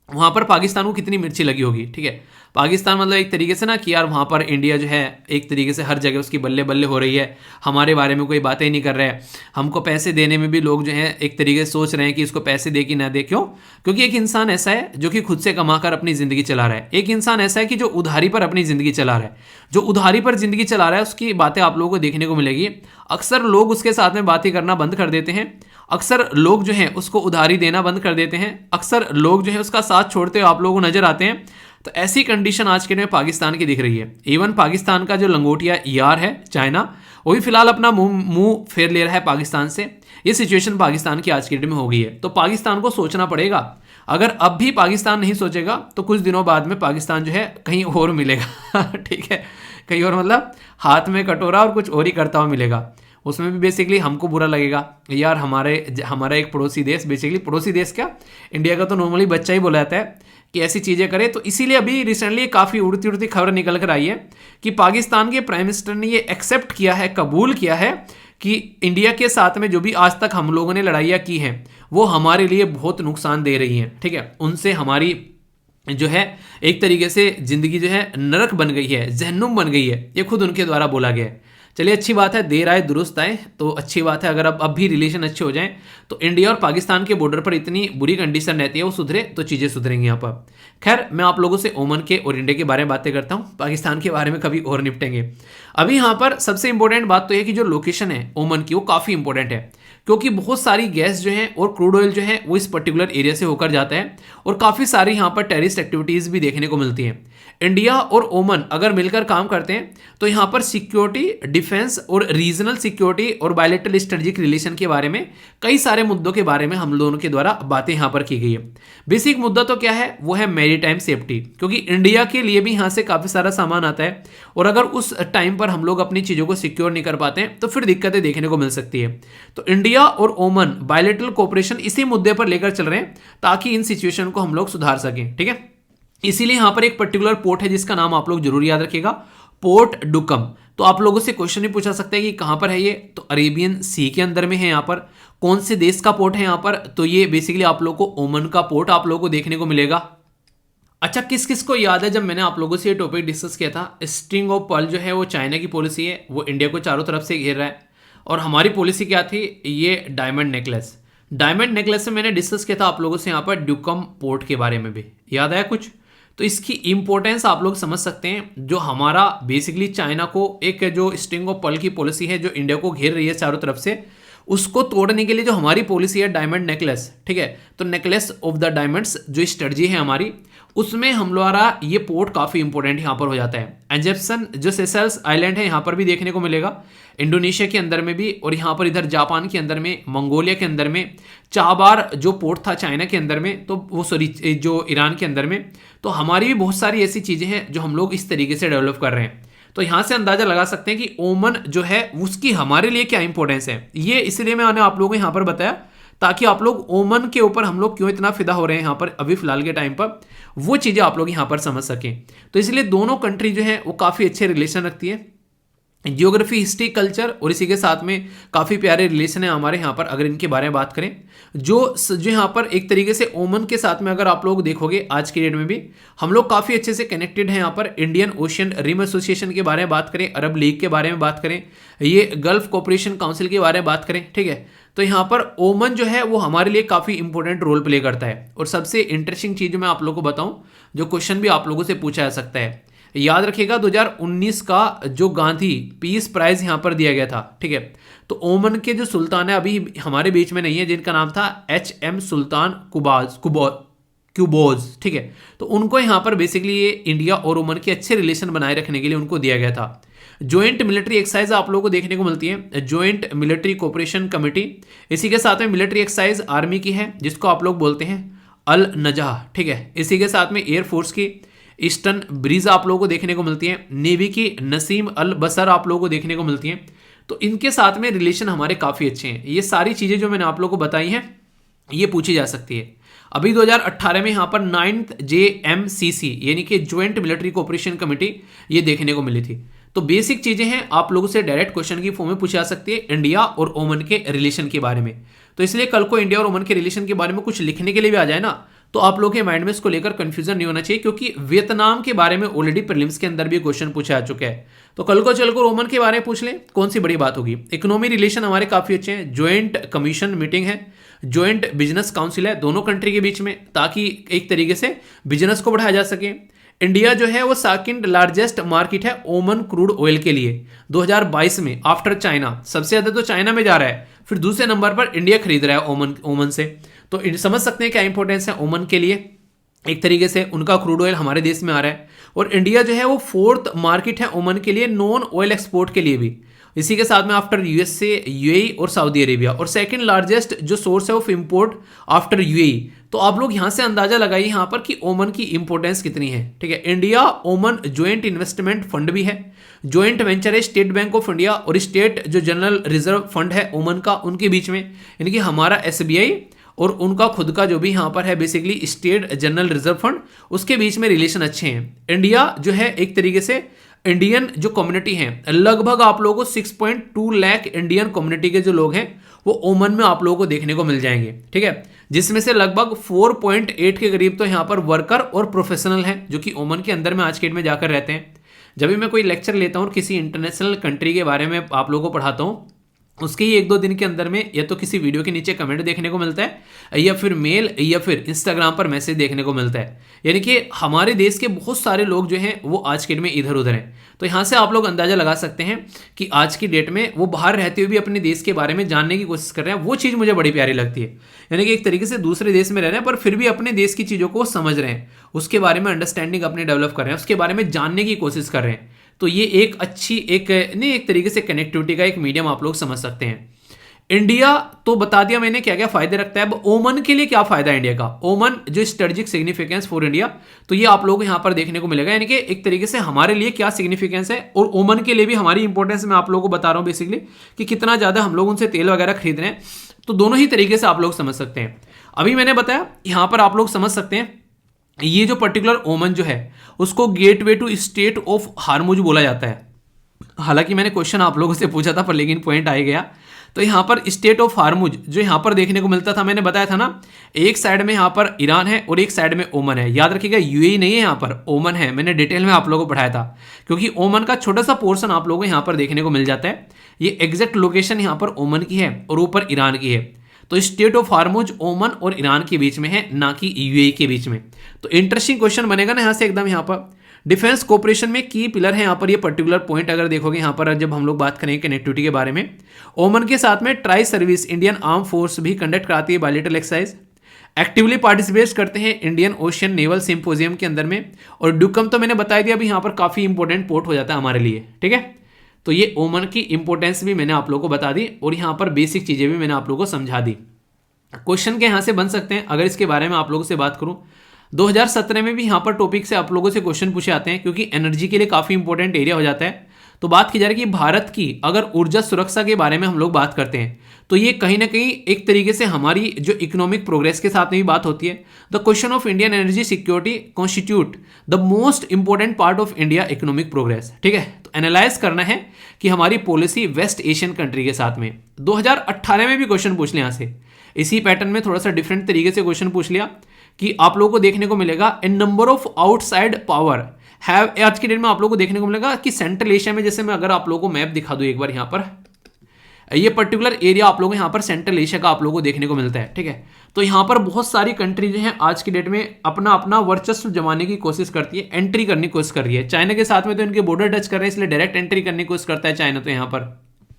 Speaker 1: वहां पर पाकिस्तान को कितनी मिर्ची लगी होगी, ठीक है। पाकिस्तान मतलब एक तरीके से ना कि यार वहां पर इंडिया जो है एक तरीके से हर जगह उसकी बल्ले बल्ले हो रही है, हमारे बारे में कोई बातें नहीं कर रहा है, हमको पैसे देने में भी लोग जो है एक तरीके से सोच रहे हैं कि इसको पैसे दे कि ना दे। क्यों? क्योंकि एक इंसान ऐसा है जो कि खुद से कमाकर अपनी जिंदगी चला रहा है, एक इंसान ऐसा है कि जो उधारी पर अपनी जिंदगी चला रहा है। जो उधारी पर जिंदगी चला रहा है उसकी बातें आप लोगों को देखने को मिलेगी। अक्सर लोग उसके साथ में बातें करना बंद कर देते हैं, अक्सर लोग जो है उसको उधारी देना बंद कर देते हैं, अक्सर लोग जो है उसका साथ छोड़ते हुए आप लोगों को नजर आते हैं। तो ऐसी कंडीशन आज के दिन में पाकिस्तान की दिख रही है। इवन पाकिस्तान का जो लंगोटिया यार है चाइना, वो भी फिलहाल अपना मुंह फेर ले रहा है पाकिस्तान से। ये सिचुएशन पाकिस्तान की आज के डेट में हो गई है, तो पाकिस्तान को सोचना पड़ेगा। अगर अब भी पाकिस्तान नहीं सोचेगा तो कुछ दिनों बाद में पाकिस्तान जो है कहीं और मिलेगा ठीक है, कहीं और मतलब हाथ में कटोरा और कुछ और ही करता हुआ मिलेगा। उसमें भी बेसिकली हमको बुरा लगेगा यार, हमारा एक पड़ोसी देश, बेसिकली पड़ोसी देश क्या, इंडिया का तो नॉर्मली बच्चा ही बोला जाता है कि ऐसी चीज़ें करे। तो इसीलिए अभी रिसेंटली काफ़ी उड़ती उड़ती खबर निकल कर आई है कि पाकिस्तान के प्राइम मिनिस्टर ने ये एक्सेप्ट किया है, कबूल किया है कि इंडिया के साथ में जो भी आज तक हम लोगों ने लड़ाइयाँ की हैं वो हमारे लिए बहुत नुकसान दे रही हैं, ठीक है। उनसे हमारी जो है एक तरीके से जिंदगी जो है नरक बन गई है, जहन्नुम बन गई है, ये खुद उनके द्वारा बोला गया है। चलिए अच्छी बात है, देर आए दुरुस्त आए, तो अच्छी बात है। अगर अब भी रिलेशन अच्छे हो जाएं तो इंडिया और पाकिस्तान के बॉर्डर पर इतनी बुरी कंडीशन रहती है वो सुधरे तो चीज़ें सुधरेंगी यहाँ पर। खैर मैं आप लोगों से ओमन के और इंडिया के बारे में बातें करता हूँ, पाकिस्तान के बारे में कभी और निपटेंगे। अभी यहाँ पर सबसे इंपॉर्टेंट बात तो है कि जो लोकेशन है ओमन की वो काफ़ी इंपॉर्टेंट है, क्योंकि बहुत सारी गैस जो है और क्रूड ऑयल जो है वो इस पर्टिकुलर एरिया से होकर जाता है, और काफ़ी सारी यहाँ पर टेररिस्ट एक्टिविटीज़ भी देखने को मिलती हैं। इंडिया और ओमान अगर मिलकर काम करते हैं तो यहाँ पर सिक्योरिटी, डिफेंस और रीजनल सिक्योरिटी और बायलैटरल स्ट्रेटेजिक रिलेशन के बारे में कई सारे मुद्दों के बारे में हम दोनों के द्वारा बातें यहाँ पर की गई है। बेसिक मुद्दा तो क्या है, वो है मैरीटाइम सेफ्टी, क्योंकि इंडिया के लिए भी यहाँ से काफ़ी सारा सामान आता है और अगर उस टाइम पर हम लोग अपनी चीज़ों को सिक्योर नहीं कर पाते हैं तो फिर दिक्कतें देखने को मिल सकती है। तो इंडिया और ओमान बायलैटरल कोऑपरेशन इसी मुद्दे पर लेकर चल रहे हैं ताकि इन सिचुएशन को हम लोग सुधार सकें। ठीक है, इसीलिए यहां पर एक पर्टिकुलर पोर्ट है जिसका नाम आप लोग जरूर याद रखिएगा, पोर्ट डुकम। तो आप लोगों से क्वेश्चन भी पूछा सकते हैं कि कहां पर है ये, तो अरेबियन सी के अंदर में है। यहां पर कौन से देश का पोर्ट है यहां पर, तो ये बेसिकली आप लोग को ओमान का पोर्ट आप लोगों को देखने को मिलेगा। अच्छा, किस किस को याद है जब मैंने आप लोगों से ये टॉपिक डिस्कस किया था, स्ट्रिंग ऑफ पर्ल जो है वो चाइना की पॉलिसी है, वो इंडिया को चारों तरफ से घेर रहा है और हमारी पॉलिसी क्या थी, ये डायमंड नेकलेस। डायमंड नेकलेस में मैंने डिस्कस किया था आप लोगों से यहाँ पर ड्यूकम पोर्ट के बारे में भी, याद आया कुछ। तो इसकी इंपॉर्टेंस आप लोग समझ सकते हैं। जो हमारा बेसिकली चाइना को एक जो स्ट्रिंग ऑफ पर्ल की पॉलिसी है जो इंडिया को घेर रही है चारों तरफ से, उसको तोड़ने के लिए जो हमारी पॉलिसी है डायमंड नेकलेस, ठीक है, तो नेकलेस ऑफ द डायमंड्स जो स्ट्रेटजी है हमारी, उसमें हम द्वारा ये पोर्ट काफ़ी इंपॉर्टेंट यहाँ पर हो जाता है। एजेप्सन जो सेशल्स आइलैंड है यहाँ पर भी देखने को मिलेगा, इंडोनेशिया के अंदर में भी, और यहाँ पर इधर जापान के अंदर में, मंगोलिया के अंदर में, चाबार जो पोर्ट था चाइना के अंदर में, तो वो सॉरी जो ईरान के अंदर में। तो हमारी भी बहुत सारी ऐसी चीज़ें हैं जो हम लोग इस तरीके से डेवलप कर रहे हैं। तो यहाँ से अंदाजा लगा सकते हैं कि ओमान जो है उसकी हमारे लिए क्या इंपॉर्टेंस है। ये इसलिए मैंने आप लोगों को यहाँ पर बताया ताकि आप लोग ओमान के ऊपर हम लोग क्यों इतना फिदा हो रहे हैं यहाँ पर अभी फिलहाल के टाइम पर, वो चीज़ें आप लोग यहाँ पर समझ सकें। तो इसलिए दोनों कंट्री जो है वो काफ़ी अच्छे रिलेशन रखती है, जियोग्राफी, हिस्ट्री, कल्चर, और इसी के साथ में काफ़ी प्यारे रिलेशन है हमारे यहाँ पर। अगर इनके बारे में बात करें, जो यहाँ पर एक तरीके से ओमान के साथ में अगर आप लोग देखोगे आज की डेट में भी हम लोग काफ़ी अच्छे से कनेक्टेड हैं यहाँ पर। इंडियन ओशियन रिम एसोसिएशन के बारे में बात करें, अरब लीग के बारे में बात करें, ये गल्फ कोऑपरेशन काउंसिल के बारे में बात करें, ठीक है, तो यहाँ पर ओमान जो है वो हमारे लिए काफ़ी इंपॉर्टेंट रोल प्ले करता है। और सबसे इंटरेस्टिंग चीज़ जो मैं आप लोगों को बताऊँ, जो क्वेश्चन भी आप लोगों से पूछा जा सकता है, याद रखिएगा 2019 का जो गांधी पीस प्राइज यहां पर दिया गया था, ठीक है, तो ओमान के जो सुल्तान है अभी हमारे बीच में नहीं है, जिनका नाम था HM सुल्तान क्यूबोज, ठीक है, तो उनको यहां पर बेसिकली ये इंडिया और ओमान के अच्छे रिलेशन बनाए रखने के लिए उनको दिया गया था। ज्वाइंट मिलिट्री एक्सरसाइज आप लोगों को देखने को मिलती है, ज्वाइंट मिलिट्री कोऑपरेशन कमेटी। इसी के साथ में मिलिट्री एक्सरसाइज आर्मी की है जिसको आप लोग बोलते हैं अल नजह, ठीक है। इसी के साथ में एयरफोर्स की ईस्टर्न ब्रीज आप लोगों को देखने को मिलती है, नेवी की नसीम अल बसर आप लोगों को देखने को मिलती हैं। तो इनके साथ में रिलेशन हमारे काफ़ी अच्छे हैं। ये सारी चीज़ें जो मैंने आप लोगों को बताई हैं ये पूछी जा सकती है। अभी 2018 में यहाँ पर 9th JMCC यानी कि ज्वाइंट मिलिट्री कोऑपरेशन कमेटी ये देखने को मिली थी। तो बेसिक चीज़ें हैं, आप लोगों से डायरेक्ट क्वेश्चन की फॉर्म में पूछी जा सकती है इंडिया और ओमान के रिलेशन के बारे में। तो इसलिए कल को इंडिया और ओमान के रिलेशन के बारे में कुछ लिखने के लिए भी आ जाए ना, तो आप लोगों के माइंड में इसको लेकर कंफ्यूजन नहीं होना चाहिए, क्योंकि वियतनाम के बारे में ऑलरेडी प्रीलिम्स के अंदर भी क्वेश्चन पूछा जा चुका है। तो कल को चलकर ओमान के बारे में पूछ लें, कौन सी बड़ी बात होगी। इकोनॉमी रिलेशन हमारे काफ़ी अच्छे हैं, ज्वाइंट कमीशन मीटिंग है, ज्वाइंट बिजनेस काउंसिल है दोनों कंट्री के बीच में, ताकि एक तरीके से बिजनेस को बढ़ाया जा सके। इंडिया जो है वो सेकंड लार्जेस्ट मार्केट है ओमान क्रूड ऑयल के लिए 2022 में, आफ्टर चाइना। सबसे ज़्यादा तो चाइना में जा रहा है, फिर दूसरे नंबर पर इंडिया खरीद रहा है ओमान से। तो समझ सकते हैं क्या इंपॉर्टेंस है ओमान के लिए। एक तरीके से उनका क्रूड ऑयल हमारे देश में आ रहा है, और इंडिया जो है वो 4th मार्केट है ओमान के लिए नॉन ऑयल एक्सपोर्ट के लिए भी। इसी के साथ में आफ्टर USA, UAE और सऊदी अरेबिया, और सेकंड लार्जेस्ट जो सोर्स है ऑफ इंपोर्ट आफ्टर UAE। तो आप लोग यहाँ से अंदाजा लगाइए यहाँ पर कि ओमान की इंपॉर्टेंस कितनी है, ठीक है। India Oman joint investment fund भी है, ज्वाइंट वेंचर है स्टेट बैंक ऑफ इंडिया और स्टेट जो जनरल रिजर्व फंड है ओमान का, उनके बीच में, यानी कि हमारा SBI और उनका खुद का जो भी यहाँ पर है basically state general reserve fund, उसके बीच में रिलेशन अच्छे हैं। इंडिया जो है एक तरीके से इंडियन जो कम्युनिटी है, लगभग आप लोगों को 6.2 लाख इंडियन कम्युनिटी के जो लोग हैं वो ओमान में आप लोगों को देखने को मिल जाएंगे, ठीक है, जिसमें से लगभग 4.8 के करीब तो यहाँ पर वर्कर और प्रोफेशनल हैं जो कि ओमान के अंदर में आज के डेट में जाकर रहते हैं। जब भी मैं कोई लेक्चर लेता हूँ किसी इंटरनेशनल कंट्री के बारे में आप लोगों को पढ़ाता हूँ, उसके ही 1-2 दिन के अंदर में या तो किसी वीडियो के नीचे कमेंट देखने को मिलता है या फिर मेल या फिर इंस्टाग्राम पर मैसेज देखने को मिलता है। यानी कि हमारे देश के बहुत सारे लोग जो हैं वो आज के डेट में इधर उधर हैं। तो यहाँ से आप लोग अंदाजा लगा सकते हैं कि आज की डेट में वो बाहर रहते हुए भी अपने देश के बारे में जानने की कोशिश कर रहे हैं। वो चीज़ मुझे बड़ी प्यारी लगती है। यानी कि एक तरीके से दूसरे देश में रह रहे हैं पर फिर भी अपने देश की चीज़ों को समझ रहे हैं, उसके बारे में अंडरस्टैंडिंग अपने डेवलप कर रहे हैं, उसके बारे में जानने की कोशिश कर रहे हैं। तो ये एक अच्छी एक तरीके से कनेक्टिविटी का एक मीडियम आप लोग समझ सकते हैं। इंडिया तो बता दिया मैंने क्या क्या फायदे रखता है। अब ओमन के लिए क्या फायदा है इंडिया का? ओमन जो स्ट्रेटेजिक सिग्निफिकेंस फॉर इंडिया, तो ये आप लोगों को यहां पर देखने को मिलेगा। यानी कि एक तरीके से हमारे लिए क्या सिग्निफिकेंस है और ओमन के लिए भी हमारी इंपॉर्टेंस मैं आप लोगों को बता रहा हूं बेसिकली कि कितना ज्यादा हम लोग उनसे तेल वगैरह खरीद रहे हैं। तो दोनों ही तरीके से आप लोग समझ सकते हैं। अभी मैंने बताया यहां पर आप लोग समझ सकते हैं ये जो पर्टिकुलर ओमन जो है उसको gateway to state of Hormuz बोला जाता है। हालांकि मैंने क्वेश्चन आप लोगों से पूछा था पर लेकिन पॉइंट आ गया। तो यहाँ पर स्टेट ऑफ हार्मुज जो यहाँ पर देखने को मिलता था, मैंने बताया था ना, एक साइड में यहाँ पर ईरान है और एक साइड में ओमन है। याद रखिएगा यूएई नहीं है, यहाँ पर ओमन है। मैंने डिटेल में आप लोगों को पढ़ाया था क्योंकि ओमन का छोटा सा पोर्शन आप लोगों को यहाँ पर देखने को मिल जाता है। ये एग्जैक्ट लोकेशन यहाँ पर ओमन की है और ऊपर ईरान की है। तो स्टेट ऑफ हार्मुज ओमन और ईरान के बीच में है, ना कि यूएई के बीच में। तो इंटरेस्टिंग क्वेश्चन बनेगा ना यहाँ से एकदम। यहाँ पर डिफेंस कोऑपरेशन में की पिलर है यहाँ पर ये पर्टिकुलर पॉइंट। अगर देखोगे यहाँ पर जब हम लोग बात करेंगे कनेक्टिविटी के बारे में, ओमन के साथ में tri service Indian arm force भी कंडक्ट कराती है बायलैटरल एक्सरसाइज। एक्टिवली पार्टिसिपेट करते हैं इंडियन ओशियन नेवल सिंपोजियम के अंदर में। और डुकम तो मैंने बता दिया अभी यहाँ पर काफी इंपॉर्टेंट पोर्ट हो जाता है हमारे लिए, ठीक है। तो ये ओमन की इंपॉर्टेंस भी मैंने आप लोगों को बता दी और यहाँ पर बेसिक चीजें भी मैंने आप लोगों को समझा दी। क्वेश्चन के यहाँ से बन सकते हैं अगर इसके बारे में आप लोगों से बात करूं। 2017 में भी यहाँ पर टॉपिक से आप लोगों से क्वेश्चन पूछे आते हैं क्योंकि एनर्जी के लिए काफी इंपॉर्टेंट एरिया हो जाता है। तो बात की जा रही है कि भारत की अगर ऊर्जा सुरक्षा के बारे में हम लोग बात करते हैं तो ये कहीं ना कहीं एक तरीके से हमारी जो इकोनॉमिक प्रोग्रेस के साथ में भी बात होती है। The question of Indian energy security constitute the most important part of India economic progress, ठीक है। तो एनालाइज करना है कि हमारी पॉलिसी वेस्ट एशियन कंट्री के साथ में। 2018 में भी क्वेश्चन पूछ लिया यहाँ से, इसी पैटर्न में थोड़ा सा डिफरेंट तरीके से क्वेश्चन पूछ लिया कि आप लोगों को देखने को मिलेगा a number of outside power have, आज की डेट में आप लोगों को देखने को मिलेगा कि सेंट्रल एशिया में, जैसे मैं अगर आप लोगों को मैप दिखा दूं एक बार, यहाँ पर ये पर्टिकुलर एरिया आप लोगों को यहाँ पर सेंट्रल एशिया का आप लोगों को देखने को मिलता है, ठीक है। तो यहाँ पर बहुत सारी कंट्री जो है आज की डेट में अपना अपना वर्चस्व जमाने की कोशिश करती है, एंट्री करने की कोशिश कर रही है। चाइना के साथ में तो इनके बॉर्डर टच कर रहे हैं, इसलिए डायरेक्ट एंट्री करने की कोशिश करता है चाइना। तो यहाँ पर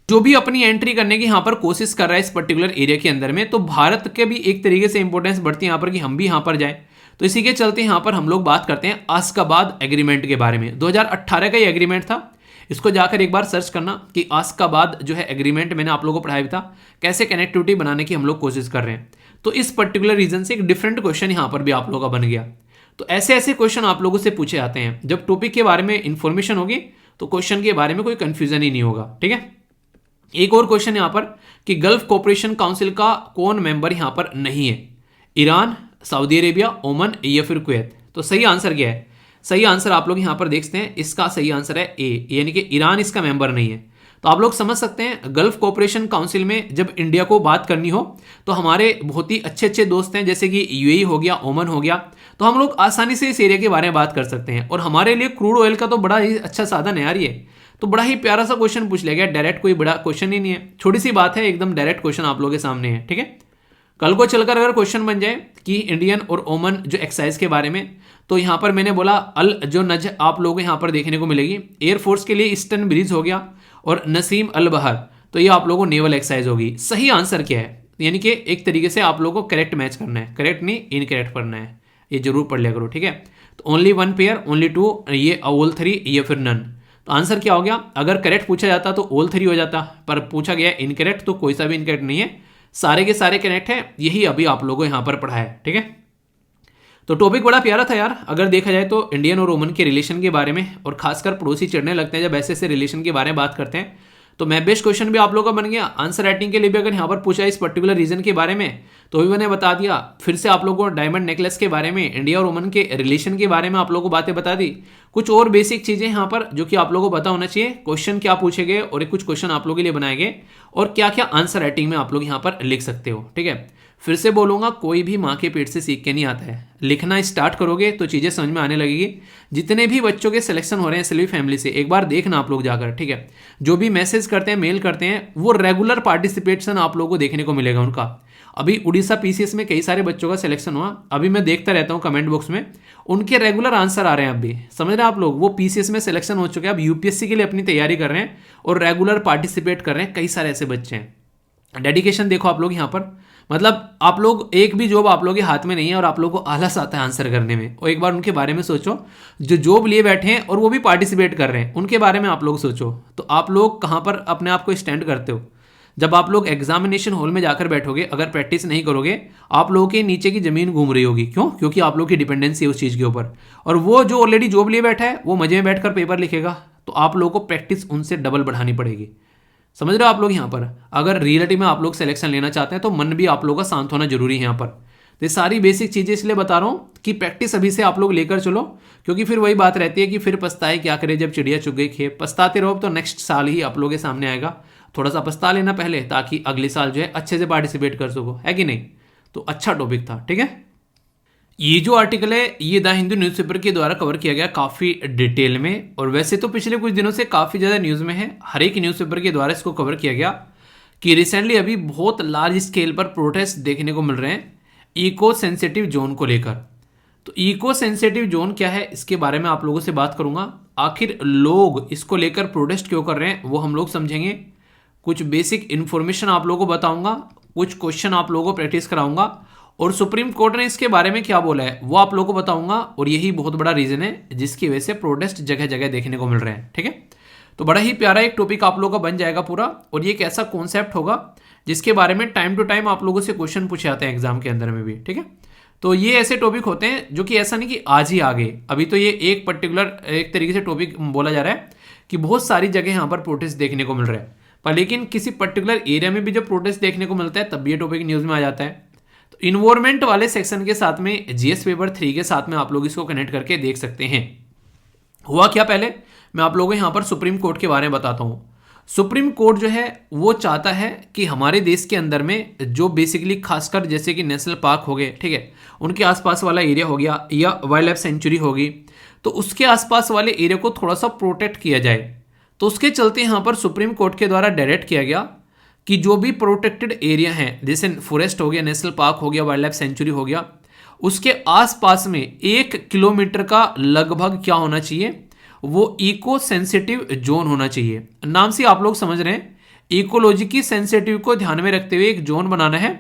Speaker 1: जो भी अपनी एंट्री करने की यहाँ पर कोशिश कर रहा है इस पर्टिकुलर एरिया के अंदर में, तो भारत के भी एक तरीके से इंपॉर्टेंस बढ़ती है यहाँ पर कि हम भी यहाँ पर जाए। तो इसी के चलते यहाँ पर हम लोग बात करते हैं आस्काबाद एग्रीमेंट के बारे में। 2018 का ये एग्रीमेंट था, इसको जाकर एक बार सर्च करना कि आस्काबाद जो है एग्रीमेंट, मैंने आप लोगों को पढ़ाया भी था कैसे कनेक्टिविटी बनाने की हम लोग कोशिश कर रहे हैं। तो इस पर्टिकुलर रीजन से एक डिफरेंट क्वेश्चन यहाँ पर भी आप लोगों का बन गया। तो ऐसे ऐसे क्वेश्चन आप लोगों से पूछे जाते हैं। जब टॉपिक के बारे में इंफॉर्मेशन होगी तो क्वेश्चन के बारे में कोई कंफ्यूजन ही नहीं होगा, ठीक है। एक और क्वेश्चन यहाँ पर कि गल्फ कोऑपरेशन काउंसिल का कौन मेंबर यहाँ पर नहीं है? ईरान, सऊदी अरेबिया, ओमन या फिर कुवैत? तो सही आंसर क्या है? सही आंसर आप लोग यहाँ पर देखते हैं, इसका सही आंसर है ए, यानी कि ईरान इसका मेंबर नहीं है। तो आप लोग समझ सकते हैं गल्फ कोऑपरेशन काउंसिल में जब इंडिया को बात करनी हो तो हमारे बहुत ही अच्छे अच्छे दोस्त हैं, जैसे कि यूएई हो गया, ओमन हो गया, तो हम लोग आसानी से इस एरिया के बारे में बात कर सकते हैं। और हमारे लिए क्रूड ऑयल का तो बड़ा ही अच्छा साधन है यार ये। तो बड़ा ही प्यारा सा क्वेश्चन पूछ लिया गया, डायरेक्ट कोई बड़ा क्वेश्चन ही नहीं है, छोटी सी बात है, एकदम डायरेक्ट क्वेश्चन आप लोगों के सामने है, ठीक है। कल को चलकर अगर क्वेश्चन बन जाए कि इंडियन और ओमन जो एक्सरसाइज के बारे में, तो यहाँ पर मैंने बोला अल जो नज आप लोगों को यहाँ पर देखने को मिलेगी। एयरफोर्स के लिए ईस्टर्न ब्रिज हो गया और नसीम अल बहर, तो ये आप लोगों को नेवल एक्सरसाइज होगी। सही आंसर क्या है? यानी कि एक तरीके से आप लोगों को करेक्ट मैच करना है, करेक्ट नहीं इनकरेक्ट करना है, ये जरूर पढ़ लिया करो, ठीक है। तो only one pair, only two, ये ऑल थ्री या फिर नन। तो आंसर क्या हो गया? अगर करेक्ट पूछा जाता तो ऑल थ्री हो जाता, पर पूछा गया इनकरेक्ट, तो कोई सा भी इनकरेक्ट नहीं है, सारे के सारे कनेक्ट है। यही अभी आप लोगों को यहाँ पर पढ़ा है, ठीक है। तो टॉपिक बड़ा प्यारा था यार, अगर देखा जाए तो इंडियन और ओमन के रिलेशन के बारे में, और खासकर पड़ोसी चढ़ने लगते हैं जब ऐसे ऐसे रिलेशन के बारे में बात करते हैं। तो मैप बेस्ड क्वेश्चन भी आप लोगों का बन गया। आंसर राइटिंग के लिए भी अगर यहाँ पर पूछा इस पर्टिकुलर रीजन के बारे में तो भी मैंने बता दिया। फिर से आप लोगों को डायमंड नेकलेस के बारे में, इंडिया और ओमन के रिलेशन के बारे में आप लोगों को बातें बता दी। कुछ और बेसिक चीज़ें यहाँ पर जो कि आप लोगों को पता होना चाहिए, क्वेश्चन क्या पूछे गए और कुछ क्वेश्चन आप लोगों के लिए बनाए गए और क्या क्या आंसर राइटिंग में आप लोग यहाँ पर लिख सकते हो। ठीक है, फिर से बोलूँगा, कोई भी माँ के पेट से सीख के नहीं आता है। लिखना स्टार्ट करोगे तो चीज़ें समझ में आने लगेगी। जितने भी बच्चों के सिलेक्शन हो रहे हैं एसएलवी फैमिली से, एक बार देखना आप लोग जाकर। ठीक है, जो भी मैसेज करते हैं, मेल करते हैं, वो रेगुलर पार्टिसिपेशन आप लोगों को देखने को मिलेगा उनका। अभी उड़ीसा पीसीएस में कई सारे बच्चों का सिलेक्शन हुआ, अभी मैं देखता रहता हूँ कमेंट बॉक्स में, उनके रेगुलर आंसर आ रहे हैं। अभी समझ रहे हैं आप लोग, वो पीसीएस में सिलेक्शन हो चुके हैं, अब यूपीएससी के लिए अपनी तैयारी कर रहे हैं और रेगुलर पार्टिसिपेट कर रहे हैं। कई सारे ऐसे बच्चे हैं। डेडिकेशन देखो आप लोग यहाँ पर, मतलब आप लोग एक भी जॉब आप लोगों के हाथ में नहीं है और आप लोगों को आलस आता है आंसर करने में। और एक बार उनके बारे में सोचो जो जॉब लिए बैठे हैं और वो भी पार्टिसिपेट कर रहे हैं, उनके बारे में आप लोग सोचो। तो आप लोग कहाँ पर अपने आप को स्टैंड करते हो। जब आप लोग एग्जामिनेशन हॉल में जाकर बैठोगे, अगर प्रैक्टिस नहीं करोगे, आप लोगों के नीचे की जमीन घूम रही होगी। क्यों? क्योंकि आप लोगों की डिपेंडेंसी है उस चीज़ के ऊपर। और वो जो ऑलरेडी जॉब लिए बैठा है वो मजे में बैठकर पेपर लिखेगा, तो आप लोगों को प्रैक्टिस उनसे डबल बढ़ानी पड़ेगी। समझ रहे हो आप लोग यहाँ पर? अगर रियलिटी में आप लोग सिलेक्शन लेना चाहते हैं तो मन भी आप लोगों का शांत होना जरूरी है यहाँ पर। तो ये सारी बेसिक चीज़ें इसलिए बता रहा हूँ कि प्रैक्टिस अभी से आप लोग लेकर चलो, क्योंकि फिर वही बात रहती है कि फिर पछताए क्या करे जब चिड़िया चुग गई खेत। पछताते रहो तो नेक्स्ट साल ही आप लोगों के सामने आएगा। थोड़ा सा पछता लेना पहले, ताकि अगले साल जो है अच्छे से पार्टिसिपेट कर सको, है कि नहीं? तो अच्छा टॉपिक था। ठीक है, ये जो आर्टिकल है ये द हिंदू न्यूज़पेपर के द्वारा कवर किया गया काफ़ी डिटेल में, और वैसे तो पिछले कुछ दिनों से काफ़ी ज़्यादा न्यूज़ में है। हर एक न्यूज़पेपर के द्वारा इसको कवर किया गया कि रिसेंटली अभी बहुत लार्ज स्केल पर प्रोटेस्ट देखने को मिल रहे हैं इको सेंसिटिव जोन को लेकर। तो इको सेंसिटिव जोन क्या है, इसके बारे में आप लोगों से बात करूंगा। आखिर लोग इसको लेकर प्रोटेस्ट क्यों कर रहे हैं वो हम लोग समझेंगे। कुछ बेसिक इन्फॉर्मेशन आप लोगों को बताऊंगा, कुछ क्वेश्चन आप लोगों को प्रैक्टिस कराऊंगा, और सुप्रीम कोर्ट ने इसके बारे में क्या बोला है वो आप लोगों को बताऊंगा। और यही बहुत बड़ा रीजन है जिसकी वजह से प्रोटेस्ट जगह जगह देखने को मिल रहे हैं। ठीक है, तो बड़ा ही प्यारा एक टॉपिक आप लोगों का बन जाएगा पूरा, और ये एक ऐसा कॉन्सेप्ट होगा जिसके बारे में टाइम टू टाइम आप लोगों से क्वेश्चन पूछे जाते हैं एग्जाम के अंदर में भी। ठीक है, तो ये ऐसे टॉपिक होते हैं जो कि ऐसा नहीं कि आज ही आ गए, अभी तो ये एक पर्टिकुलर एक तरीके से टॉपिक बोला जा रहा है कि बहुत सारी जगह यहाँ पर प्रोटेस्ट देखने को मिल रहा है, पर लेकिन किसी पर्टिकुलर एरिया में भी जब प्रोटेस्ट देखने को मिलता है तब ये टॉपिक न्यूज़ में आ जाता है। तो इन्वायरमेंट वाले सेक्शन के साथ में जीएस पेपर 3 के साथ में आप लोग इसको कनेक्ट करके देख सकते हैं। हुआ क्या, पहले मैं आप लोगों को यहाँ पर सुप्रीम कोर्ट के बारे में बताता हूँ। सुप्रीम कोर्ट जो है वो चाहता है कि हमारे देश के अंदर में जो बेसिकली खासकर जैसे कि नेशनल पार्क हो गए, ठीक है, उनके आसपास वाला एरिया हो गया, या वाइल्ड लाइफ सेंचुरी होगी, तो उसके आसपास वाले एरिया को थोड़ा सा प्रोटेक्ट किया जाए। तो उसके चलते यहाँ पर सुप्रीम कोर्ट के द्वारा डायरेक्ट किया गया कि जो भी प्रोटेक्टेड एरिया हैं, जैसे फॉरेस्ट हो गया, नेशनल पार्क हो गया, वाइल्ड लाइफ सेंचुरी हो गया, उसके आसपास में 1 किलोमीटर का लगभग क्या होना चाहिए, वो इको सेंसिटिव जोन होना चाहिए। नाम से आप लोग समझ रहे हैं, इकोलॉजी की सेंसिटिव को ध्यान में रखते हुए एक जोन बनाना है,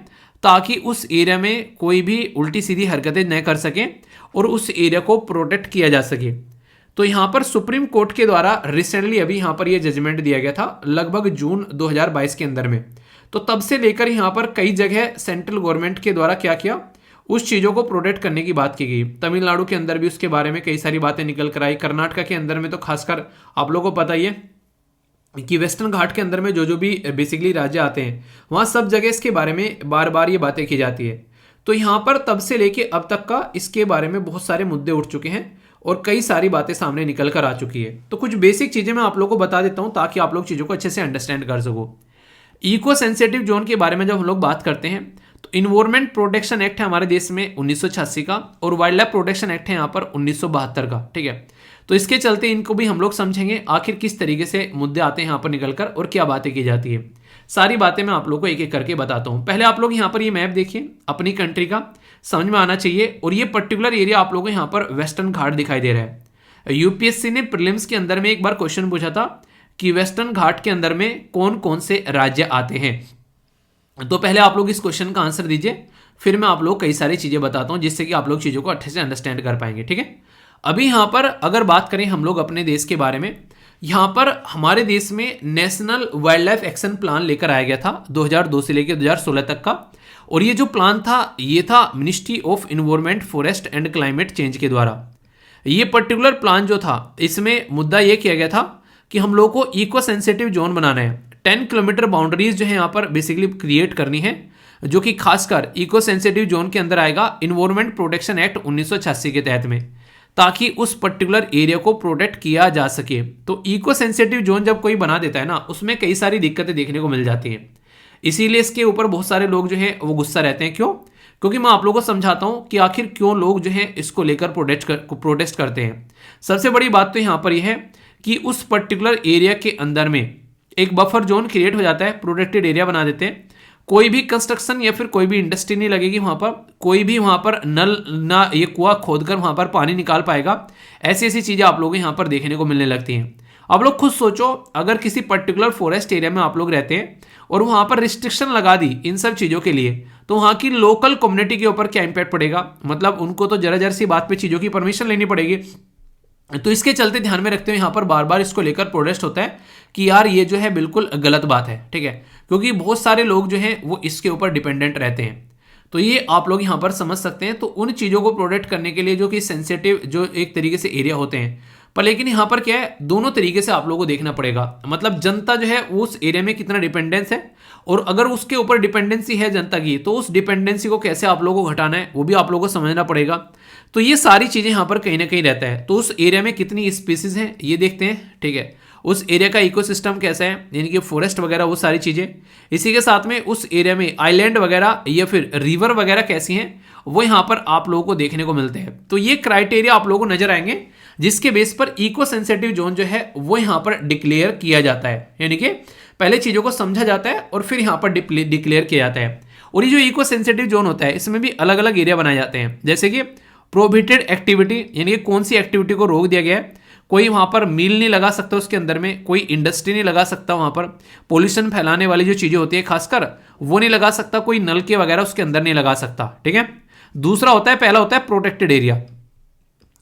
Speaker 1: ताकि उस एरिया में कोई भी उल्टी सीधी हरकतें न कर सकें और उस एरिया को प्रोटेक्ट किया जा सके। तो यहाँ पर सुप्रीम कोर्ट के द्वारा रिसेंटली अभी यहाँ पर ये जजमेंट दिया गया था, लगभग जून 2022 के अंदर में। तो तब से लेकर यहाँ पर कई जगह सेंट्रल गवर्नमेंट के द्वारा क्या किया, उस चीज़ों को प्रोटेक्ट करने की बात की गई। तमिलनाडु के अंदर भी उसके बारे में कई सारी बातें निकल कर आई। कर्नाटका के अंदर में तो खासकर आप लोगों को पता ही है कि वेस्टर्न घाट के अंदर में जो जो भी बेसिकली राज्य आते हैं, वहाँ सब जगह इसके बारे में बार बार ये बातें की जाती है। तो यहाँ पर तब से लेके अब तक का इसके बारे में बहुत सारे मुद्दे उठ चुके हैं और कई सारी बातें सामने निकल कर आ चुकी है। तो कुछ बेसिक चीज़ें मैं आप लोगों को बता देता हूँ ताकि आप लोग चीज़ों को अच्छे से अंडरस्टैंड कर सको। इको सेंसिटिव जोन के बारे में जब हम लोग बात करते हैं तो इन्वायरमेंट प्रोटेक्शन एक्ट है हमारे देश में 1986 का, और वाइल्ड लाइफ प्रोटेक्शन एक्ट है यहाँ पर 1972 का। ठीक है, तो इसके चलते इनको भी हम लोग समझेंगे आखिर किस तरीके से मुद्दे आते हैं यहाँ पर निकल कर और क्या बातें की जाती है। सारी बातें मैं आप लोग को एक एक करके बताता हूँ। पहले आप लोग यहाँ पर ये मैप देखिए, अपनी कंट्री का समझ में आना चाहिए। और ये पर्टिकुलर एरिया आप लोगों को यहाँ पर वेस्टर्न घाट दिखाई दे रहा है। यूपीएससी ने प्रीलिम्स के अंदर में एक बार क्वेश्चन पूछा था कि वेस्टर्न घाट के अंदर में कौन कौन से राज्य आते हैं। तो पहले आप लोग इस क्वेश्चन का आंसर दीजिए, फिर मैं आप लोग कई सारी चीज़ें बताता हूँ जिससे कि आप लोग चीज़ों को अच्छे से अंडरस्टैंड कर पाएंगे। ठीक है, अभी यहाँ पर अगर बात करें हम लोग अपने देश के बारे में, यहाँ पर हमारे देश में national wild life action plan लेकर आया गया था 2002 से लेकर 2016 तक का। और ये जो प्लान था ये था ministry of environment, forest and climate change के द्वारा। ये पर्टिकुलर प्लान जो था इसमें मुद्दा ये किया गया था कि हम लोग को इको सेंसिटिव जोन बनाना है। 10 किलोमीटर बाउंड्रीज जो है यहाँ पर बेसिकली क्रिएट करनी है, जो कि खासकर इको सेंसिटिव जोन के अंदर आएगा इन्वायरमेंट प्रोटेक्शन एक्ट 1986 के तहत में। ताकि उस पर्टिकुलर एरिया को प्रोटेक्ट किया जा सके। तो इको सेंसिटिव जोन जब कोई बना देता है ना, उसमें कई सारी दिक्कतें देखने को मिल जाती हैं। इसीलिए इसके ऊपर बहुत सारे लोग जो है वो गुस्सा रहते हैं। क्यों? क्योंकि मैं आप लोगों को समझाता हूं कि आखिर क्यों लोग जो है इसको लेकर प्रोटेस्ट करते हैं। सबसे बड़ी बात तो यहां पर यह है कि उस पर्टिकुलर एरिया के अंदर में एक बफर जोन क्रिएट हो जाता है, प्रोटेक्टेड एरिया बना देते हैं। कोई भी कंस्ट्रक्शन या फिर कोई भी इंडस्ट्री नहीं लगेगी वहां पर, कोई भी वहां पर नल ना ये कुआं खोदकर वहां पर पानी निकाल पाएगा। ऐसी ऐसी चीजें आप लोग यहां पर देखने को मिलने लगती हैं। आप लोग खुद सोचो, अगर किसी पर्टिकुलर फॉरेस्ट एरिया में आप लोग रहते हैं और वहां पर रिस्ट्रिक्शन लगा दी इन सब चीजों के लिए, तो वहां की लोकल कम्युनिटी के ऊपर क्या इंपैक्ट पड़ेगा? मतलब उनको तो जरा जरा सी बात पे चीजों की परमिशन लेनी पड़ेगी। तो इसके चलते ध्यान में रखते हुए यहां पर बार बार इसको लेकर प्रोटेस्ट होता है कि यार ये जो है बिल्कुल गलत बात है, ठीक है, क्योंकि बहुत सारे लोग जो हैं वो इसके ऊपर डिपेंडेंट रहते हैं। तो ये आप लोग यहां पर समझ सकते हैं। तो उन चीजों को प्रोटेक्ट करने के लिए जो कि सेंसिटिव जो एक तरीके से एरिया होते हैं, पर लेकिन यहां पर क्या है, दोनों तरीके से आप लोगों को देखना पड़ेगा। मतलब जनता जो है उस एरिया में कितना डिपेंडेंस है, और अगर उसके ऊपर डिपेंडेंसी है जनता की, तो उस डिपेंडेंसी को कैसे आप लोगों को घटाना है वो भी आप लोगों को समझना पड़ेगा। तो ये सारी चीजें यहां पर कहीं ना कहीं रहता है। तो उस एरिया में कितनी स्पीसीज हैं ये देखते हैं, ठीक है, उस एरिया का इकोसिस्टम कैसा है, यानी कि फॉरेस्ट वगैरह वो सारी चीजें। इसी के साथ में उस एरिया में आइलैंड वगैरह या फिर रिवर वगैरह कैसी हैं वो यहां पर आप लोगों को देखने को मिलते हैं। तो ये क्राइटेरिया आप लोगों को नजर आएंगे, जिसके बेस पर इको सेंसिटिव जोन जो है वो यहां पर डिक्लेयर किया जाता है। यानी कि पहले चीजों को समझा जाता है और फिर यहां पर डिक्लेयर किया जाता है। और ये जो इको सेंसिटिव जोन होता है, इसमें भी अलग अलग एरिया बनाए जाते हैं। जैसे कि प्रोहिबिटेड एक्टिविटी, यानी कि कौन सी एक्टिविटी को रोक दिया गया है, कोई वहां पर मिल नहीं लगा सकता उसके अंदर में, कोई इंडस्ट्री नहीं लगा सकता वहां पर, पोल्यूशन फैलाने वाली जो चीजें होती है खासकर वो नहीं लगा सकता, कोई नलके वगैरह उसके अंदर नहीं लगा सकता, ठीक है। दूसरा होता है, पहला होता है प्रोटेक्टेड एरिया,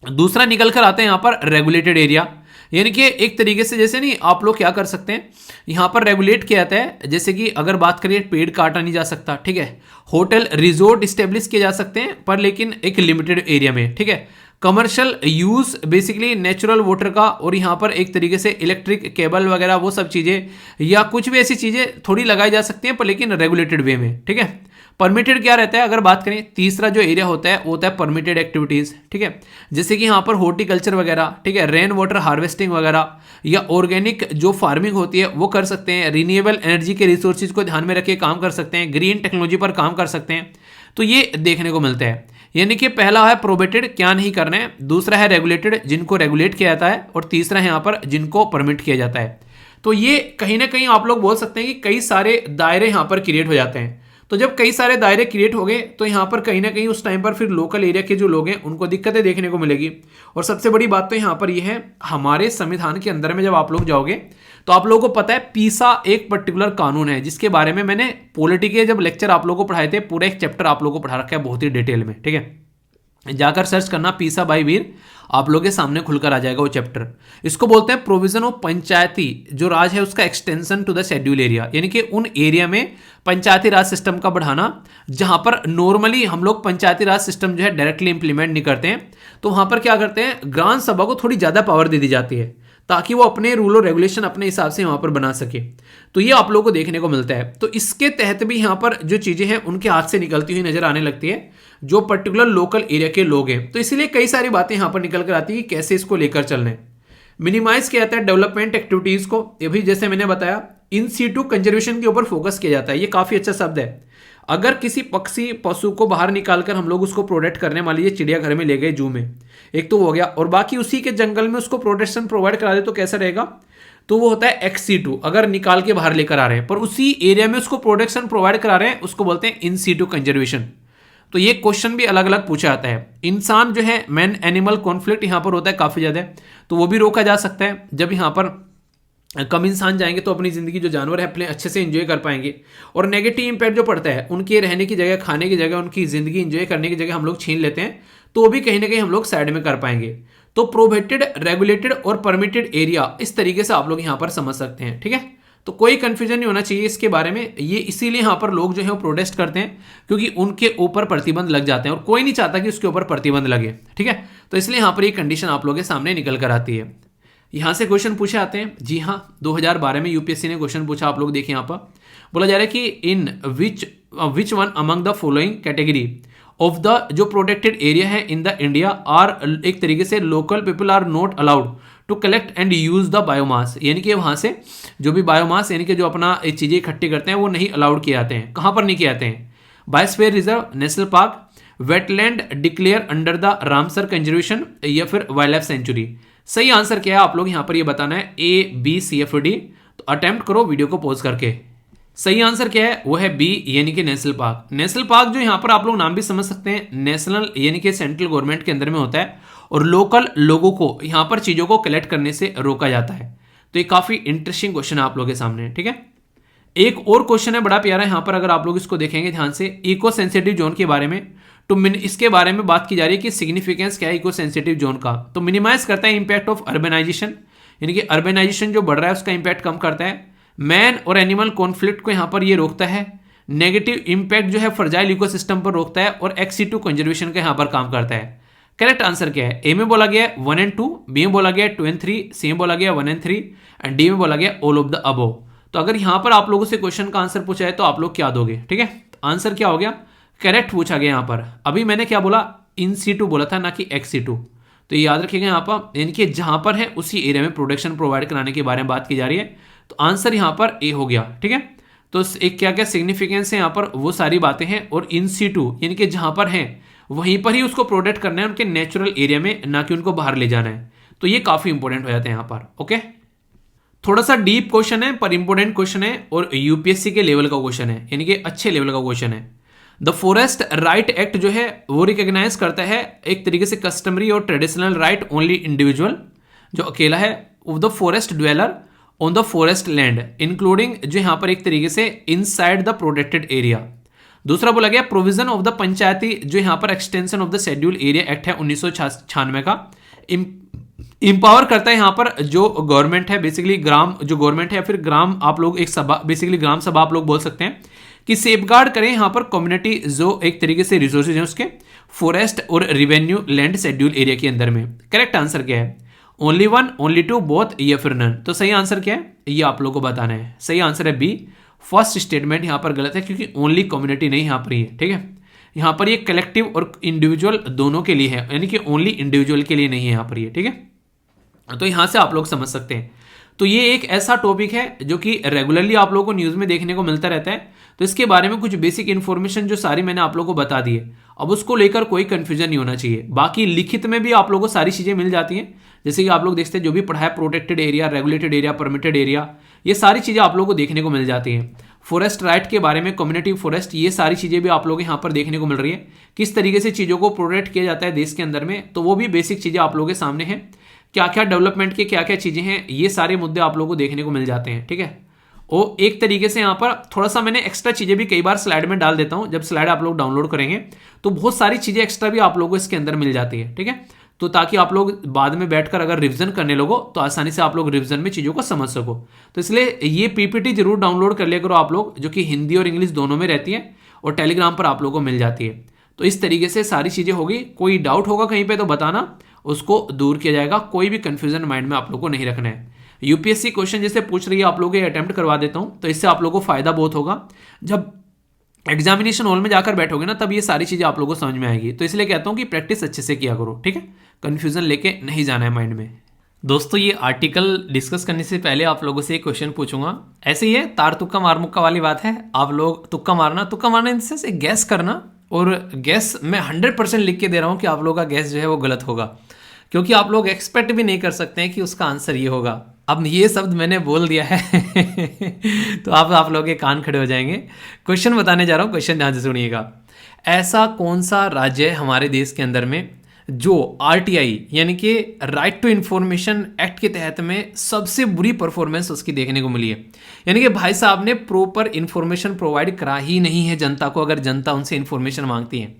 Speaker 1: दूसरा निकल कर आता है यहां पर रेगुलेटेड एरिया। यानी कि एक तरीके से जैसे नहीं आप लोग क्या कर सकते हैं, यहां पर रेगुलेट किया जाता है। जैसे कि अगर बात करें, पेड़ काटा नहीं जा सकता, ठीक है, होटल रिजोर्ट स्टेब्लिश किए जा सकते हैं पर लेकिन एक लिमिटेड एरिया में, ठीक है। Commercial use basically natural water का, और यहां पर एक तरीके से इलेक्ट्रिक केबल वगैरह वो सब चीजें या कुछ भी ऐसी चीजें थोड़ी लगाई जा सकती हैं पर लेकिन रेगुलेटेड वे में, ठीक है। परमिटेड क्या रहता है, अगर बात करें तीसरा जो एरिया होता है वो होता है परमिटेड एक्टिविटीज, ठीक है, जैसे कि यहाँ पर हॉर्टिकल्चर वगैरह, ठीक है, रेन वाटर हार्वेस्टिंग वगैरह या ऑर्गेनिक जो फार्मिंग होती है वो कर सकते हैं, रिन्यूएबल एनर्जी के रिसोर्सेज को ध्यान में रख के काम कर सकते हैं, ग्रीन टेक्नोलॉजी पर काम कर सकते हैं। तो ये देखने को मिलता है। यानी कि पहला है प्रोहिबिटेड, क्या नहीं करना है, दूसरा है रेगुलेटेड, जिनको रेगुलेट किया जाता है, और तीसरा है यहाँ पर जिनको परमिट किया जाता है। तो ये कहीं ना कहीं आप लोग बोल सकते हैं कि कई सारे दायरे यहाँ पर क्रिएट हो जाते हैं। तो जब कई सारे दायरे क्रिएट हो गए तो यहाँ पर कहीं ना कहीं उस टाइम पर फिर लोकल एरिया के जो लोग हैं उनको दिक्कतें देखने को मिलेगी। और सबसे बड़ी बात तो यहाँ पर यह है, हमारे संविधान के अंदर में जब आप लोग जाओगे तो आप लोगों को पता है पीसा एक पर्टिकुलर कानून है, जिसके बारे में मैंने पॉलिटी के जब लेक्चर आप लोगों को पढ़ाए थे, पूरा एक चैप्टर आप लोगों को पढ़ा रखा है बहुत ही डिटेल में, ठीक है। जाकर सर्च करना पीसा बाई वीर, आप लोगों के सामने खुलकर आ जाएगा वो चैप्टर। इसको बोलते हैं प्रोविजन ऑफ पंचायती जो राज है उसका extension to the schedule area, यानी कि उन एरिया में पंचायती राज सिस्टम का बढ़ाना जहां पर नॉर्मली हम लोग पंचायती राज सिस्टम जो है डायरेक्टली इंप्लीमेंट नहीं करते हैं। तो वहां पर क्या करते हैं, ग्राम सभा को थोड़ी ज्यादा पावर दे दी जाती है ताकि वो अपने रूल और रेगुलेशन अपने हिसाब से वहां पर बना सके। तो ये आप लोगों को देखने को मिलता है। तो इसके तहत भी यहाँ पर जो चीजें हैं उनके हाथ से निकलती हुई नजर आने लगती है जो पर्टिकुलर लोकल एरिया के लोग हैं। तो इसीलिए कई सारी बातें यहाँ पर निकल कर आती है कि कैसे इसको लेकर चलना है। मिनिमाइज किया जाता है डेवलपमेंट एक्टिविटीज को, ये भी जैसे मैंने बताया इन सीटू कंजर्वेशन के ऊपर फोकस किया जाता है। ये काफी अच्छा शब्द है। अगर किसी पक्षी पशु को बाहर निकालकर हम लोग उसको प्रोटेक्ट करने, मान लीजिए चिड़ियाघर में ले गए, जू में, एक तो वो हो गया, और बाकी उसी के जंगल में उसको प्रोटेक्शन प्रोवाइड करा दे तो कैसा रहेगा, तो वो होता है एक्स-सीटू। अगर निकाल के बाहर लेकर आ रहे हैं पर उसी एरिया में उसको प्रोटेक्शन प्रोवाइड करा रहे हैं, उसको बोलते हैं इन सीटू कंजर्वेशन। तो ये क्वेश्चन भी अलग अलग पूछा जाता है। इंसान जो है मैन एनिमल कॉन्फ्लिक्ट यहाँ पर होता है काफी ज्यादा, तो वो भी रोका जा सकता है। जब यहाँ पर कम इंसान जाएंगे तो अपनी जिंदगी जो जानवर है अपने अच्छे से एंजॉय कर पाएंगे। और नेगेटिव इंपैक्ट जो पड़ता है, उनके रहने की जगह, खाने की जगह, उनकी जिंदगी एंजॉय करने की जगह हम लोग छीन लेते हैं, तो वो भी कहीं ना कहीं हम लोग साइड में कर पाएंगे। तो प्रोहिबिटेड, रेगुलेटेड और परमिटेड एरिया, इस तरीके से आप लोग यहाँ पर समझ सकते हैं, ठीक है। तो कोई कंफ्यूजन नहीं होना चाहिए इसके बारे में। ये इसीलिए यहाँ पर लोग जो है वो प्रोटेस्ट करते हैं क्योंकि उनके ऊपर प्रतिबंध लग जाते हैं और कोई नहीं चाहता कि उसके ऊपर प्रतिबंध लगे, ठीक है। तो इसलिए यहाँ पर ये कंडीशन आप लोगों के सामने निकल कर आती है। यहां से क्वेश्चन पूछे आते हैं। जी हाँ, 2012 में यूपीएससी ने क्वेश्चन पूछा, आप लोग देखिए यहाँ पर बोला जा रहा है कि in which one among the following category of the जो प्रोटेक्टेड एरिया है इन द इंडिया आर, एक तरीके से local people are not allowed to collect and use the biomass, यानी कि वहाँ से जो भी बायोमास यानी कि जो अपना चीज़ें इकट्ठी करते हैं वो नहीं अलाउड किए जाते हैं। कहाँ पर नहीं किए जाते हैं? Biosphere reserve, national park, wetland declare under the Ramsar conservation या फिर वाइल्ड लाइफ सेंचुरी। सही आंसर क्या है आप लोग यहाँ पर ये बताना है, A B C F D. तो अटेम्प्ट करो वीडियो को पॉज करके। सही आंसर क्या है? वो है बी, यानी कि नेशनल पार्क। नेशनल पार्क जो यहाँ पर आप लोग नाम भी समझ सकते हैं, नेशनल यानी कि सेंट्रल गवर्नमेंट के अंदर में होता है और लोकल लोगों को यहाँ पर चीज़ों को कलेक्ट करने से रोका जाता है। तो ये काफ़ी इंटरेस्टिंग क्वेश्चन है आप लोगों के सामने, ठीक है। एक और क्वेश्चन है बड़ा प्यारा यहाँ पर, अगर आप लोग इसको देखेंगे ध्यान से, इको सेंसिटिव जोन के बारे में। तो इसके बारे में बात की जा रही है कि सिग्निफिकेंस क्या है इको सेंसिटिव जोन का। तो मिनिमाइज करता है इंपैक्ट ऑफ अर्बनाइजेशन, यानी कि अर्बनाइजेशन जो बढ़ रहा है उसका इंपैक्ट कम करता है। मैन और एनिमल कॉन्फ्लिक्ट को यहाँ पर ये रोकता है। नेगेटिव इंपैक्ट जो है फ्रजाइल इकोसिस्टम पर रोकता है और एक्सीटू कंजर्वेशन का यहाँ पर काम करता है। करेक्ट आंसर क्या है? ए में बोला गया 1 and 2, बी में बोला गया 2 and 3, सी में बोला गया 1 and 3 एंड डी में बोला गया ऑल ऑफ द अबव। तो अगर यहाँ पर आप लोगों से क्वेश्चन का आंसर पूछा है तो आप लोग क्या दोगे? ठीक है, आंसर क्या हो गया? करेक्ट पूछा गया यहाँ पर। अभी मैंने क्या बोला? इन सीटू बोला था, ना कि एक्स सीटू। तो ये याद रखिएगा यहाँ पर, यानी कि जहाँ पर है उसी एरिया में प्रोटेक्शन प्रोवाइड कराने के बारे में बात की जा रही है। तो आंसर यहाँ पर ए हो गया, ठीक है। तो एक क्या क्या सिग्निफिकेंस है यहाँ पर, वो सारी बातें हैं। और इन सीटू यानी कि जहाँ पर है वहीं पर ही उसको प्रोटेक्ट करना है, उनके नेचुरल एरिया में, ना कि उनको बाहर ले जाना है। तो ये काफी इंपॉर्टेंट हो जाते हैं यहाँ पर। ओके, थोड़ा सा डीप क्वेश्चन है पर इंपॉर्टेंट क्वेश्चन है और यूपीएससी के लेवल का क्वेश्चन है, यानी कि अच्छे लेवल का क्वेश्चन है। द फॉरेस्ट राइट एक्ट जो है वो रिकॉग्नाइज करता है एक तरीके से कस्टमरी और ट्रेडिशनल राइट ओनली इंडिविजुअल जो अकेला है of the forest dweller on the forest land including जो यहाँ पर एक तरीके से इनसाइड द प्रोटेक्टेड एरिया। दूसरा बोला गया प्रोविजन ऑफ द पंचायती जो यहाँ पर extension of the schedule area act है 1996 का, इंपावर करता है यहाँ पर जो गवर्नमेंट है, बेसिकली ग्राम जो गवर्नमेंट है या फिर ग्राम आप लोग एक सभा, बेसिकली ग्राम सभा आप लोग बोल सकते हैं, कि सेफगार्ड करें यहाँ पर कम्युनिटी जो एक तरीके से रिसोर्सेज हैं उसके फॉरेस्ट और रिवेन्यू लैंड शेड्यूल एरिया के अंदर में। करेक्ट आंसर क्या है? ओनली 1, ओनली 2, बोथ या फिर नन। तो सही आंसर क्या है ये आप लोगों को बताना है। सही आंसर है बी, फर्स्ट स्टेटमेंट यहाँ पर गलत है क्योंकि ओनली कम्युनिटी नहीं यहाँ पर ही है, ठीक है। यहाँ पर ये कलेक्टिव और इंडिविजुअल दोनों के लिए है, यानी कि ओनली इंडिविजुअल के लिए नहीं है यहाँ पर ये, ठीक है। तो यहाँ से आप लोग समझ सकते हैं। तो ये एक ऐसा टॉपिक है जो कि रेगुलरली आप लोगों को न्यूज़ में देखने को मिलता रहता है। तो इसके बारे में कुछ बेसिक इन्फॉर्मेशन जो सारी मैंने आप लोगों को बता दी है, अब उसको लेकर कोई कंफ्यूजन नहीं होना चाहिए। बाकी लिखित में भी आप लोगों को सारी चीज़ें मिल जाती हैं, जैसे कि आप लोग देखते हैं जो भी पढ़ा है protected area, regulated area, permitted area, ये सारी चीज़ें आप लोगों को देखने को मिल जाती हैं। फॉरेस्ट राइट के बारे में, कम्युनिटी फॉरेस्ट, ये सारी चीज़ें भी आप लोग यहाँ पर देखने को मिल रही है, किस तरीके से चीज़ों को प्रोटेक्ट किया जाता है देश के अंदर में। तो वो भी बेसिक चीज़ें आप लोगों के सामने हैं, क्या क्या डेवलपमेंट के क्या क्या चीज़ें हैं, ये सारे मुद्दे आप लोगों को देखने को मिल जाते हैं, ठीक है। और एक तरीके से यहाँ पर थोड़ा सा मैंने एक्स्ट्रा चीज़ें भी कई बार स्लाइड में डाल देता हूँ, जब स्लाइड आप लोग डाउनलोड करेंगे तो बहुत सारी चीज़ें एक्स्ट्रा भी आप लोगों को इसके अंदर मिल जाती है, ठीक है। तो ताकि आप लोग बाद में बैठकर अगर रिवीजन करने लगो तो आसानी से आप लोग रिवीजन में चीज़ों को समझ सको। तो इसलिए ये पीपीटी जरूर डाउनलोड कर लिया करो आप लोग, जो कि हिंदी और इंग्लिश दोनों में रहती है और टेलीग्राम पर आप लोगों को मिल जाती है। तो इस तरीके से सारी चीज़ें होगी। कोई डाउट होगा कहीं पे तो बताना, उसको दूर किया जाएगा। कोई भी कंफ्यूजन माइंड में आप लोगों को नहीं रखना है। यूपीएससी क्वेश्चन जैसे पूछ रही है आप लोगों को अटेम्प्ट करवा देता हूँ, तो इससे आप लोगों को फायदा बहुत होगा। जब एग्जामिनेशन हॉल में जाकर बैठोगे ना तब ये सारी चीज़ें आप लोगों को समझ में आएगी। तो इसलिए कहता हूँ कि प्रैक्टिस अच्छे से किया करो, ठीक है। कंफ्यूजन लेके नहीं जाना है माइंड में। दोस्तों ये आर्टिकल डिस्कस करने से पहले आप लोगों से एक क्वेश्चन पूछूंगा। ऐसे ही है, तार तुक्का मार मुक्का वाली बात है। आप लोग तुक्का मारना इन से गैस करना, और गैस मैं 100% लिख के दे रहा हूँ कि आप लोगों का गैस जो है वो गलत होगा, क्योंकि आप लोग एक्सपेक्ट भी नहीं कर सकते हैं कि उसका आंसर ये होगा। अब ये शब्द मैंने बोल दिया है तो आप लोगों के कान खड़े हो जाएंगे। क्वेश्चन बताने जा रहा हूँ, क्वेश्चन ध्यान से सुनिएगा। ऐसा कौन सा राज्य है हमारे देश के अंदर में जो आरटीआई यानी कि राइट टू इंफॉर्मेशन एक्ट के तहत में सबसे बुरी परफॉर्मेंस उसकी देखने को मिली है? यानी कि भाई साहब ने प्रॉपर इंफॉर्मेशन प्रोवाइड करा ही नहीं है जनता को, अगर जनता उनसे इंफॉर्मेशन मांगती है।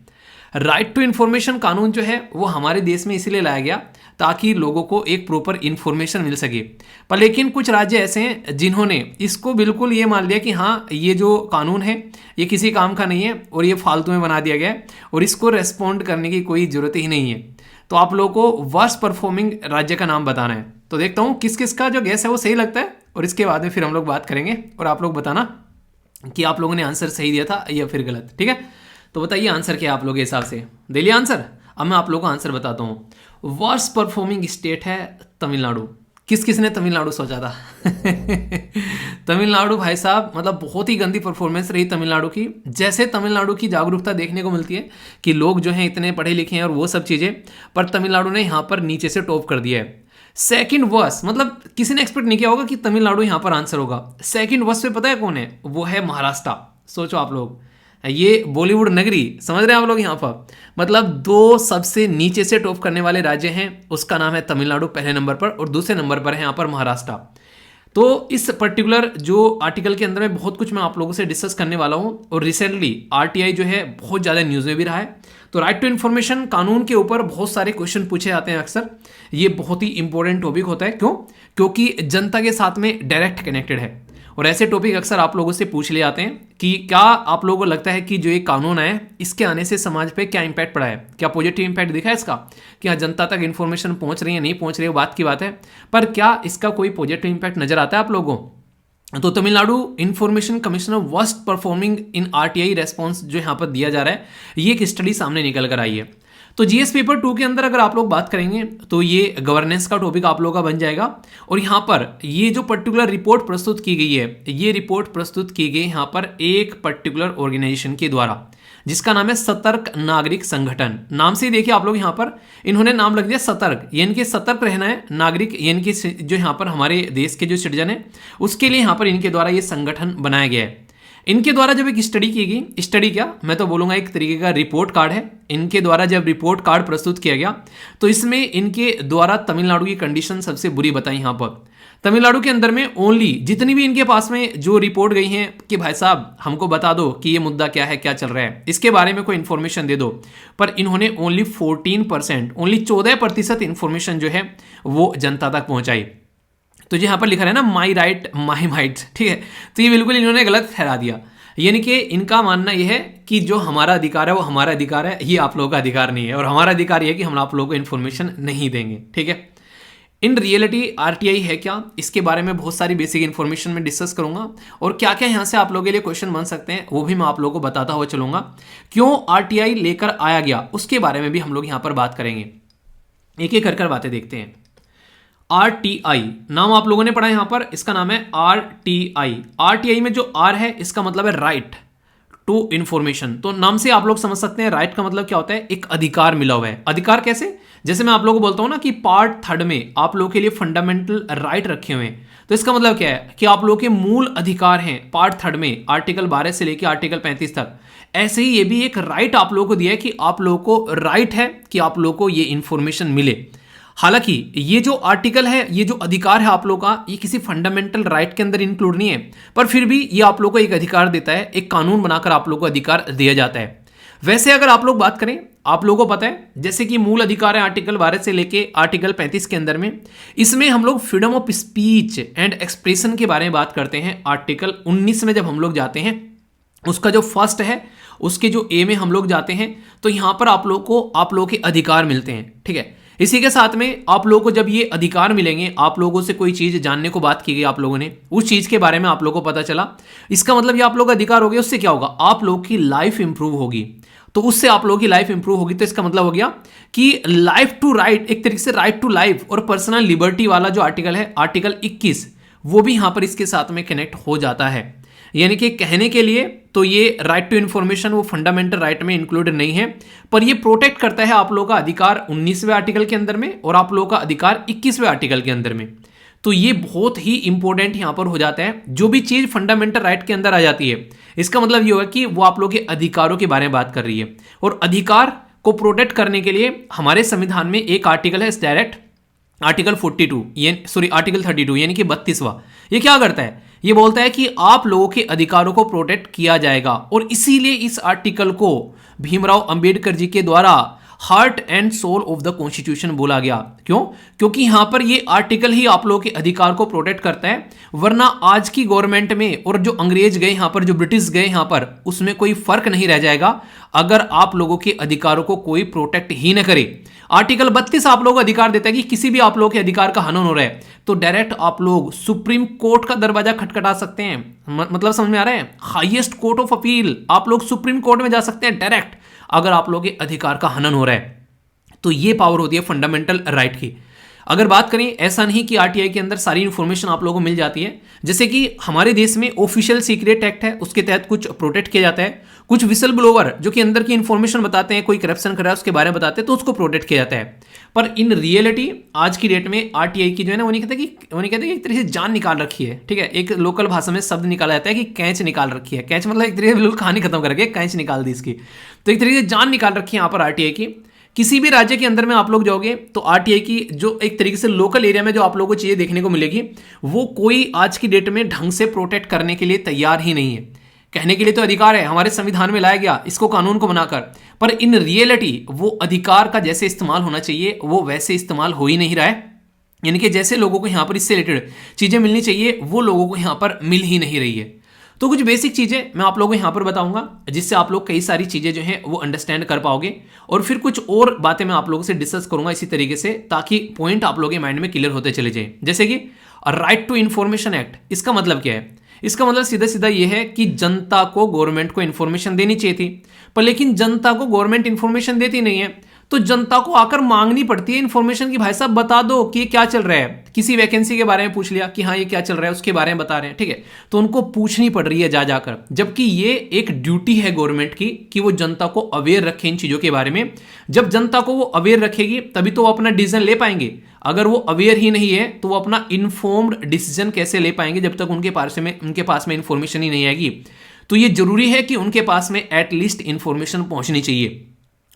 Speaker 1: राइट टू इन्फॉर्मेशन कानून जो है वो हमारे देश में इसीलिए लाया गया ताकि लोगों को एक प्रॉपर इन्फॉर्मेशन मिल सके। पर लेकिन कुछ राज्य ऐसे हैं जिन्होंने इसको बिल्कुल ये मान लिया कि हाँ ये जो कानून है ये किसी काम का नहीं है और ये फालतू में बना दिया गया है और इसको रेस्पॉन्ड करने की कोई ज़रूरत ही नहीं है। तो आप लोगों को वर्स्ट परफॉर्मिंग राज्य का नाम बताना है। तो देखता हूँ किस किस का जो गैस है वो सही लगता है, और इसके बाद में फिर हम लोग बात करेंगे और आप लोग बताना कि आप लोगों ने आंसर सही दिया था या फिर गलत, ठीक है। तो बताइए आंसर क्या है आप लोगों के हिसाब से, दे लिया आंसर। अब मैं आप लोगों को आंसर बताता हूँ। वर्स्ट परफॉर्मिंग स्टेट है तमिलनाडु। किस किस ने तमिलनाडु सोचा था? तमिलनाडु भाई साहब, मतलब बहुत ही गंदी परफॉर्मेंस रही तमिलनाडु की। जैसे तमिलनाडु की जागरूकता देखने को मिलती है कि लोग जो हैं इतने पढ़े लिखे हैं और वो सब चीज़ें, पर तमिलनाडु ने यहाँ पर नीचे से टॉप कर दिया है। सेकंड वर्स, मतलब किसी ने एक्सपेक्ट नहीं किया होगा कि तमिलनाडु यहाँ पर आंसर होगा। सेकंड वर्स पे पता है कौन है? वो है महाराष्ट्र। सोचो आप लोग, ये बॉलीवुड नगरी, समझ रहे हैं आप लोग यहाँ पर, मतलब दो सबसे नीचे से टॉप करने वाले राज्य हैं, उसका नाम है तमिलनाडु पहले नंबर पर, और दूसरे नंबर पर है यहाँ पर महाराष्ट्र। तो इस पर्टिकुलर जो आर्टिकल के अंदर में बहुत कुछ मैं आप लोगों से डिस्कस करने वाला हूँ, और रिसेंटली आरटीआई जो है बहुत ज़्यादा न्यूज़ में भी रहा है। तो राइट टू इन्फॉर्मेशन कानून के ऊपर बहुत सारे क्वेश्चन पूछे जाते हैं अक्सर। ये बहुत ही इंपॉर्टेंट टॉपिक होता है। क्यों? क्योंकि जनता के साथ में डायरेक्ट कनेक्टेड है, और ऐसे टॉपिक अक्सर आप लोगों से पूछ लिए जाते हैं कि क्या आप लोगों को लगता है कि जो ये कानून है इसके आने से समाज पे क्या इंपैक्ट पड़ा है, क्या पॉजिटिव इंपैक्ट दिखा है इसका, क्या जनता तक इन्फॉर्मेशन पहुंच रही है नहीं पहुंच रही है, बात की बात है, पर क्या इसका कोई पॉजिटिव इंपैक्ट नजर आता है आप लोगों को? तो Tamil Nadu information commissioner worst performing in RTI response जो यहाँ पर दिया जा रहा है, ये एक स्टडी सामने निकल कर आई है। तो जीएस पेपर 2 के अंदर अगर आप लोग बात करेंगे तो ये गवर्नेंस का टॉपिक आप लोगों का बन जाएगा। और यहाँ पर ये जो पर्टिकुलर रिपोर्ट प्रस्तुत की गई है, ये रिपोर्ट प्रस्तुत की गई यहाँ पर एक पर्टिकुलर ऑर्गेनाइजेशन के द्वारा, जिसका नाम है सतर्क नागरिक संगठन। नाम से ही देखिए आप लोग, यहाँ पर इन्होंने नाम लग दिया सतर्क, यानी कि सतर्क रहना है नागरिक, यानी कि जो यहाँ पर हमारे देश के जो सिटीजन है उसके लिए यहाँ पर इनके द्वारा ये संगठन बनाया गया है। इनके द्वारा जब एक स्टडी की गई, स्टडी क्या मैं तो बोलूँगा एक तरीके का रिपोर्ट कार्ड है, इनके द्वारा जब रिपोर्ट कार्ड प्रस्तुत किया गया तो इसमें इनके द्वारा तमिलनाडु की कंडीशन सबसे बुरी बताई। यहाँ पर तमिलनाडु के अंदर में ओनली जितनी भी इनके पास में जो रिपोर्ट गई हैं कि भाई साहब हमको बता दो कि ये मुद्दा क्या है, क्या चल रहा है, इसके बारे में कोई इन्फॉर्मेशन दे दो, पर इन्होंने ओनली 14%, ओनली 14% इन्फॉर्मेशन जो है वो जनता तक पहुंचाई। तो यहाँ पर लिखा है ना माई राइट माई माइट, ठीक है, तो ये बिल्कुल इन्होंने गलत ठहरा दिया। यानी कि इनका मानना यह है कि जो हमारा अधिकार है वो हमारा अधिकार है, ये आप लोगों का अधिकार नहीं है, और हमारा अधिकार यह है कि हम आप लोगों को इन्फॉर्मेशन नहीं देंगे। ठीक है, इन रियलिटी आरटीआई है क्या, इसके बारे में बहुत सारी बेसिक इन्फॉर्मेशन में डिस्कस करूंगा, और क्या क्या यहाँ से आप लोगों के लिए क्वेश्चन बन सकते हैं वो भी मैं आप लोगों को बताता हुआ चलूंगा। क्यों आरटीआई लेकर आया गया उसके बारे में भी हम लोग यहाँ पर बात करेंगे। एक एक कर बातें देखते हैं। आरटीआई नाम आप लोगों ने पढ़ा यहाँ पर, इसका नाम है आरटीआई। आरटीआई में जो आर है इसका मतलब है राइट टू इंफॉर्मेशन। तो नाम से आप लोग समझ सकते हैं राइट का मतलब क्या होता है, एक अधिकार मिला हुआ है। अधिकार कैसे? जैसे मैं आप लोगों को बोलता हूं ना कि पार्ट 3 में आप लोगों के लिए फंडामेंटल राइट रखे हुए हैं, तो इसका मतलब क्या है कि आप लोगों के मूल अधिकार हैं पार्ट 3 में, आर्टिकल 12 से लेकर आर्टिकल 35 तक। ऐसे ही ये भी एक राइट आप लोगों को दिया है कि आप लोगों को राइट है कि आप लोगों को ये इंफॉर्मेशन मिले। हालांकि ये जो आर्टिकल है, ये जो अधिकार है आप लोगों का, ये किसी फंडामेंटल राइट के अंदर इंक्लूड नहीं है, पर फिर भी ये आप लोगों को एक अधिकार देता है, एक कानून बनाकर आप लोगों को अधिकार दिया जाता है। वैसे अगर आप लोग बात करें, आप लोगों को पता है जैसे कि मूल अधिकार है आर्टिकल 12 से लेके आर्टिकल 35 के अंदर में, इसमें हम लोग freedom of speech and expression के बारे में बात करते हैं। आर्टिकल 19 में जब हम लोग जाते हैं, उसका जो फर्स्ट है उसके जो ए में हम लोग जाते हैं, तो यहां पर आप लोगों के अधिकार मिलते हैं। ठीक है, इसी के साथ में आप लोगों को जब ये अधिकार मिलेंगे, आप लोगों से कोई चीज जानने को बात की गई, आप लोगों ने उस चीज के बारे में आप लोगों को पता चला, इसका मतलब ये आप लोगों का अधिकार हो गया। उससे क्या होगा, आप लोगों की लाइफ इंप्रूव होगी। तो उससे आप लोगों की लाइफ इंप्रूव होगी, तो इसका मतलब हो गया कि लाइफ टू राइट, एक तरीके से राइट टू लाइफ और पर्सनल लिबर्टी वाला जो आर्टिकल है, आर्टिकल 21, वो भी यहां पर इसके साथ में कनेक्ट हो जाता है। यानी कि कहने के लिए तो ये राइट टू इन्फॉर्मेशन वो फंडामेंटल राइट में इंक्लूड नहीं है, पर ये प्रोटेक्ट करता है आप लोगों का अधिकार 19वें आर्टिकल के अंदर में और आप लोगों का अधिकार 21वें आर्टिकल के अंदर में। तो ये बहुत ही इंपॉर्टेंट यहां पर हो जाता है। जो भी चीज फंडामेंटल राइट के अंदर आ जाती है, इसका मतलब ये होगा कि वो आप लोगों के अधिकारों के बारे में बात कर रही है, और अधिकार को प्रोटेक्ट करने के लिए हमारे संविधान में एक आर्टिकल है डायरेक्ट, आर्टिकल 42 आर्टिकल 32 यानी कि 32वां। ये क्या करता है, ये बोलता है कि आप लोगों के अधिकारों को प्रोटेक्ट किया जाएगा, और इसीलिए इस आर्टिकल को भीमराव अंबेडकर जी के द्वारा heart and soul of the constitution बोला गया। क्यों? क्योंकि यहां पर ये आर्टिकल ही आप लोगों के अधिकार को प्रोटेक्ट करता है, वरना आज की गवर्नमेंट में और जो अंग्रेज गए यहां पर, जो ब्रिटिश गए यहां पर, उसमें कोई फर्क नहीं रह जाएगा अगर आप लोगों के अधिकारों को कोई प्रोटेक्ट ही न करे। आर्टिकल 32 आप लोगों को अधिकार देता है कि किसी भी आप लोगों के अधिकार का हनन हो रहा है तो डायरेक्ट आप लोग सुप्रीम कोर्ट का दरवाजा खटखटा सकते हैं। मतलब समझ में आ रहा है? हाईएस्ट कोर्ट ऑफ अपील, आप लोग सुप्रीम कोर्ट में जा सकते हैं डायरेक्ट, अगर आप लोगों के अधिकार का हनन हो रहा है। तो ये पावर होती है फंडामेंटल राइट की। अगर बात करें, ऐसा नहीं कि आरटीआई के अंदर सारी इंफॉर्मेशन आप लोगों को मिल जाती है। जैसे कि हमारे देश में ऑफिशियल सीक्रेट एक्ट है, उसके तहत कुछ प्रोटेक्ट किया जाता है। कुछ विसल ब्लोअर जो कि अंदर की इंफॉर्मेशन बताते हैं, कोई करप्शन कर रहा है उसके बारे में बताते हैं, तो उसको प्रोटेक्ट किया जाता है। पर इन रियलिटी आज की डेट में आरटीआई की जो है ना, वो नहीं कहते कि एक तरह से जान निकाल रखी है। ठीक है, एक लोकल भाषा में शब्द निकाला जाता है कि कैच निकाल रखी है। कैच मतलब एक तरह से बिल्कुल कहानी खत्म करके कैच निकाल दी इसकी। तो एक तरीके से जान निकाल रखी है यहाँ पर आरटीआई की। किसी भी राज्य के अंदर में आप लोग जाओगे तो आरटीआई की जो एक तरीके से लोकल एरिया में जो आप लोगों को चीजें देखने को मिलेगी, वो कोई आज की डेट में ढंग से प्रोटेक्ट करने के लिए तैयार ही नहीं है। कहने के लिए तो अधिकार है, हमारे संविधान में लाया गया इसको, कानून को बनाकर, पर इन रियलिटी वो अधिकार का जैसे इस्तेमाल होना चाहिए वो वैसे इस्तेमाल हो ही नहीं रहा है। यानी कि जैसे लोगों को यहाँ पर इससे रिलेटेड चीजें मिलनी चाहिए वो लोगों को यहाँ पर मिल ही नहीं रही है। तो कुछ बेसिक चीजें मैं आप लोगों को यहाँ पर बताऊंगा जिससे आप लोग कई सारी चीजें जो हैं वो अंडरस्टैंड कर पाओगे, और फिर कुछ और बातें मैं आप लोगों से डिस्कस करूंगा इसी तरीके से, ताकि पॉइंट आप लोगों के माइंड में क्लियर होते चले जाए। जैसे कि राइट टू इंफॉर्मेशन एक्ट, इसका मतलब क्या है? इसका मतलब सीधा सीधा ये है कि जनता को गवर्नमेंट को इंफॉर्मेशन देनी चाहिए थी, पर लेकिन जनता को गवर्नमेंट इंफॉर्मेशन देती नहीं है, तो जनता को आकर मांगनी पड़ती है इंफॉर्मेशन की, भाई साहब बता दो कि ये क्या चल रहा है। किसी वैकेंसी के बारे में पूछ लिया कि हाँ ये क्या चल रहा है, उसके बारे में बता रहे हैं, ठीक है, तो उनको पूछनी पड़ रही है जा जाकर, जबकि ये एक ड्यूटी है गवर्नमेंट की कि वो जनता को अवेयर रखे इन चीजों के बारे में। जब जनता को वो अवेयर रखेगी तभी तो वो अपना डिसीजन ले पाएंगे। अगर वो अवेयर ही नहीं है तो वो अपना इन्फॉर्म्ड डिसीजन कैसे ले पाएंगे जब तक उनके पास में इंफॉर्मेशन ही नहीं आएगी। तो ये जरूरी है कि उनके पास में एटलीस्ट इंफॉर्मेशन पहुंचनी चाहिए।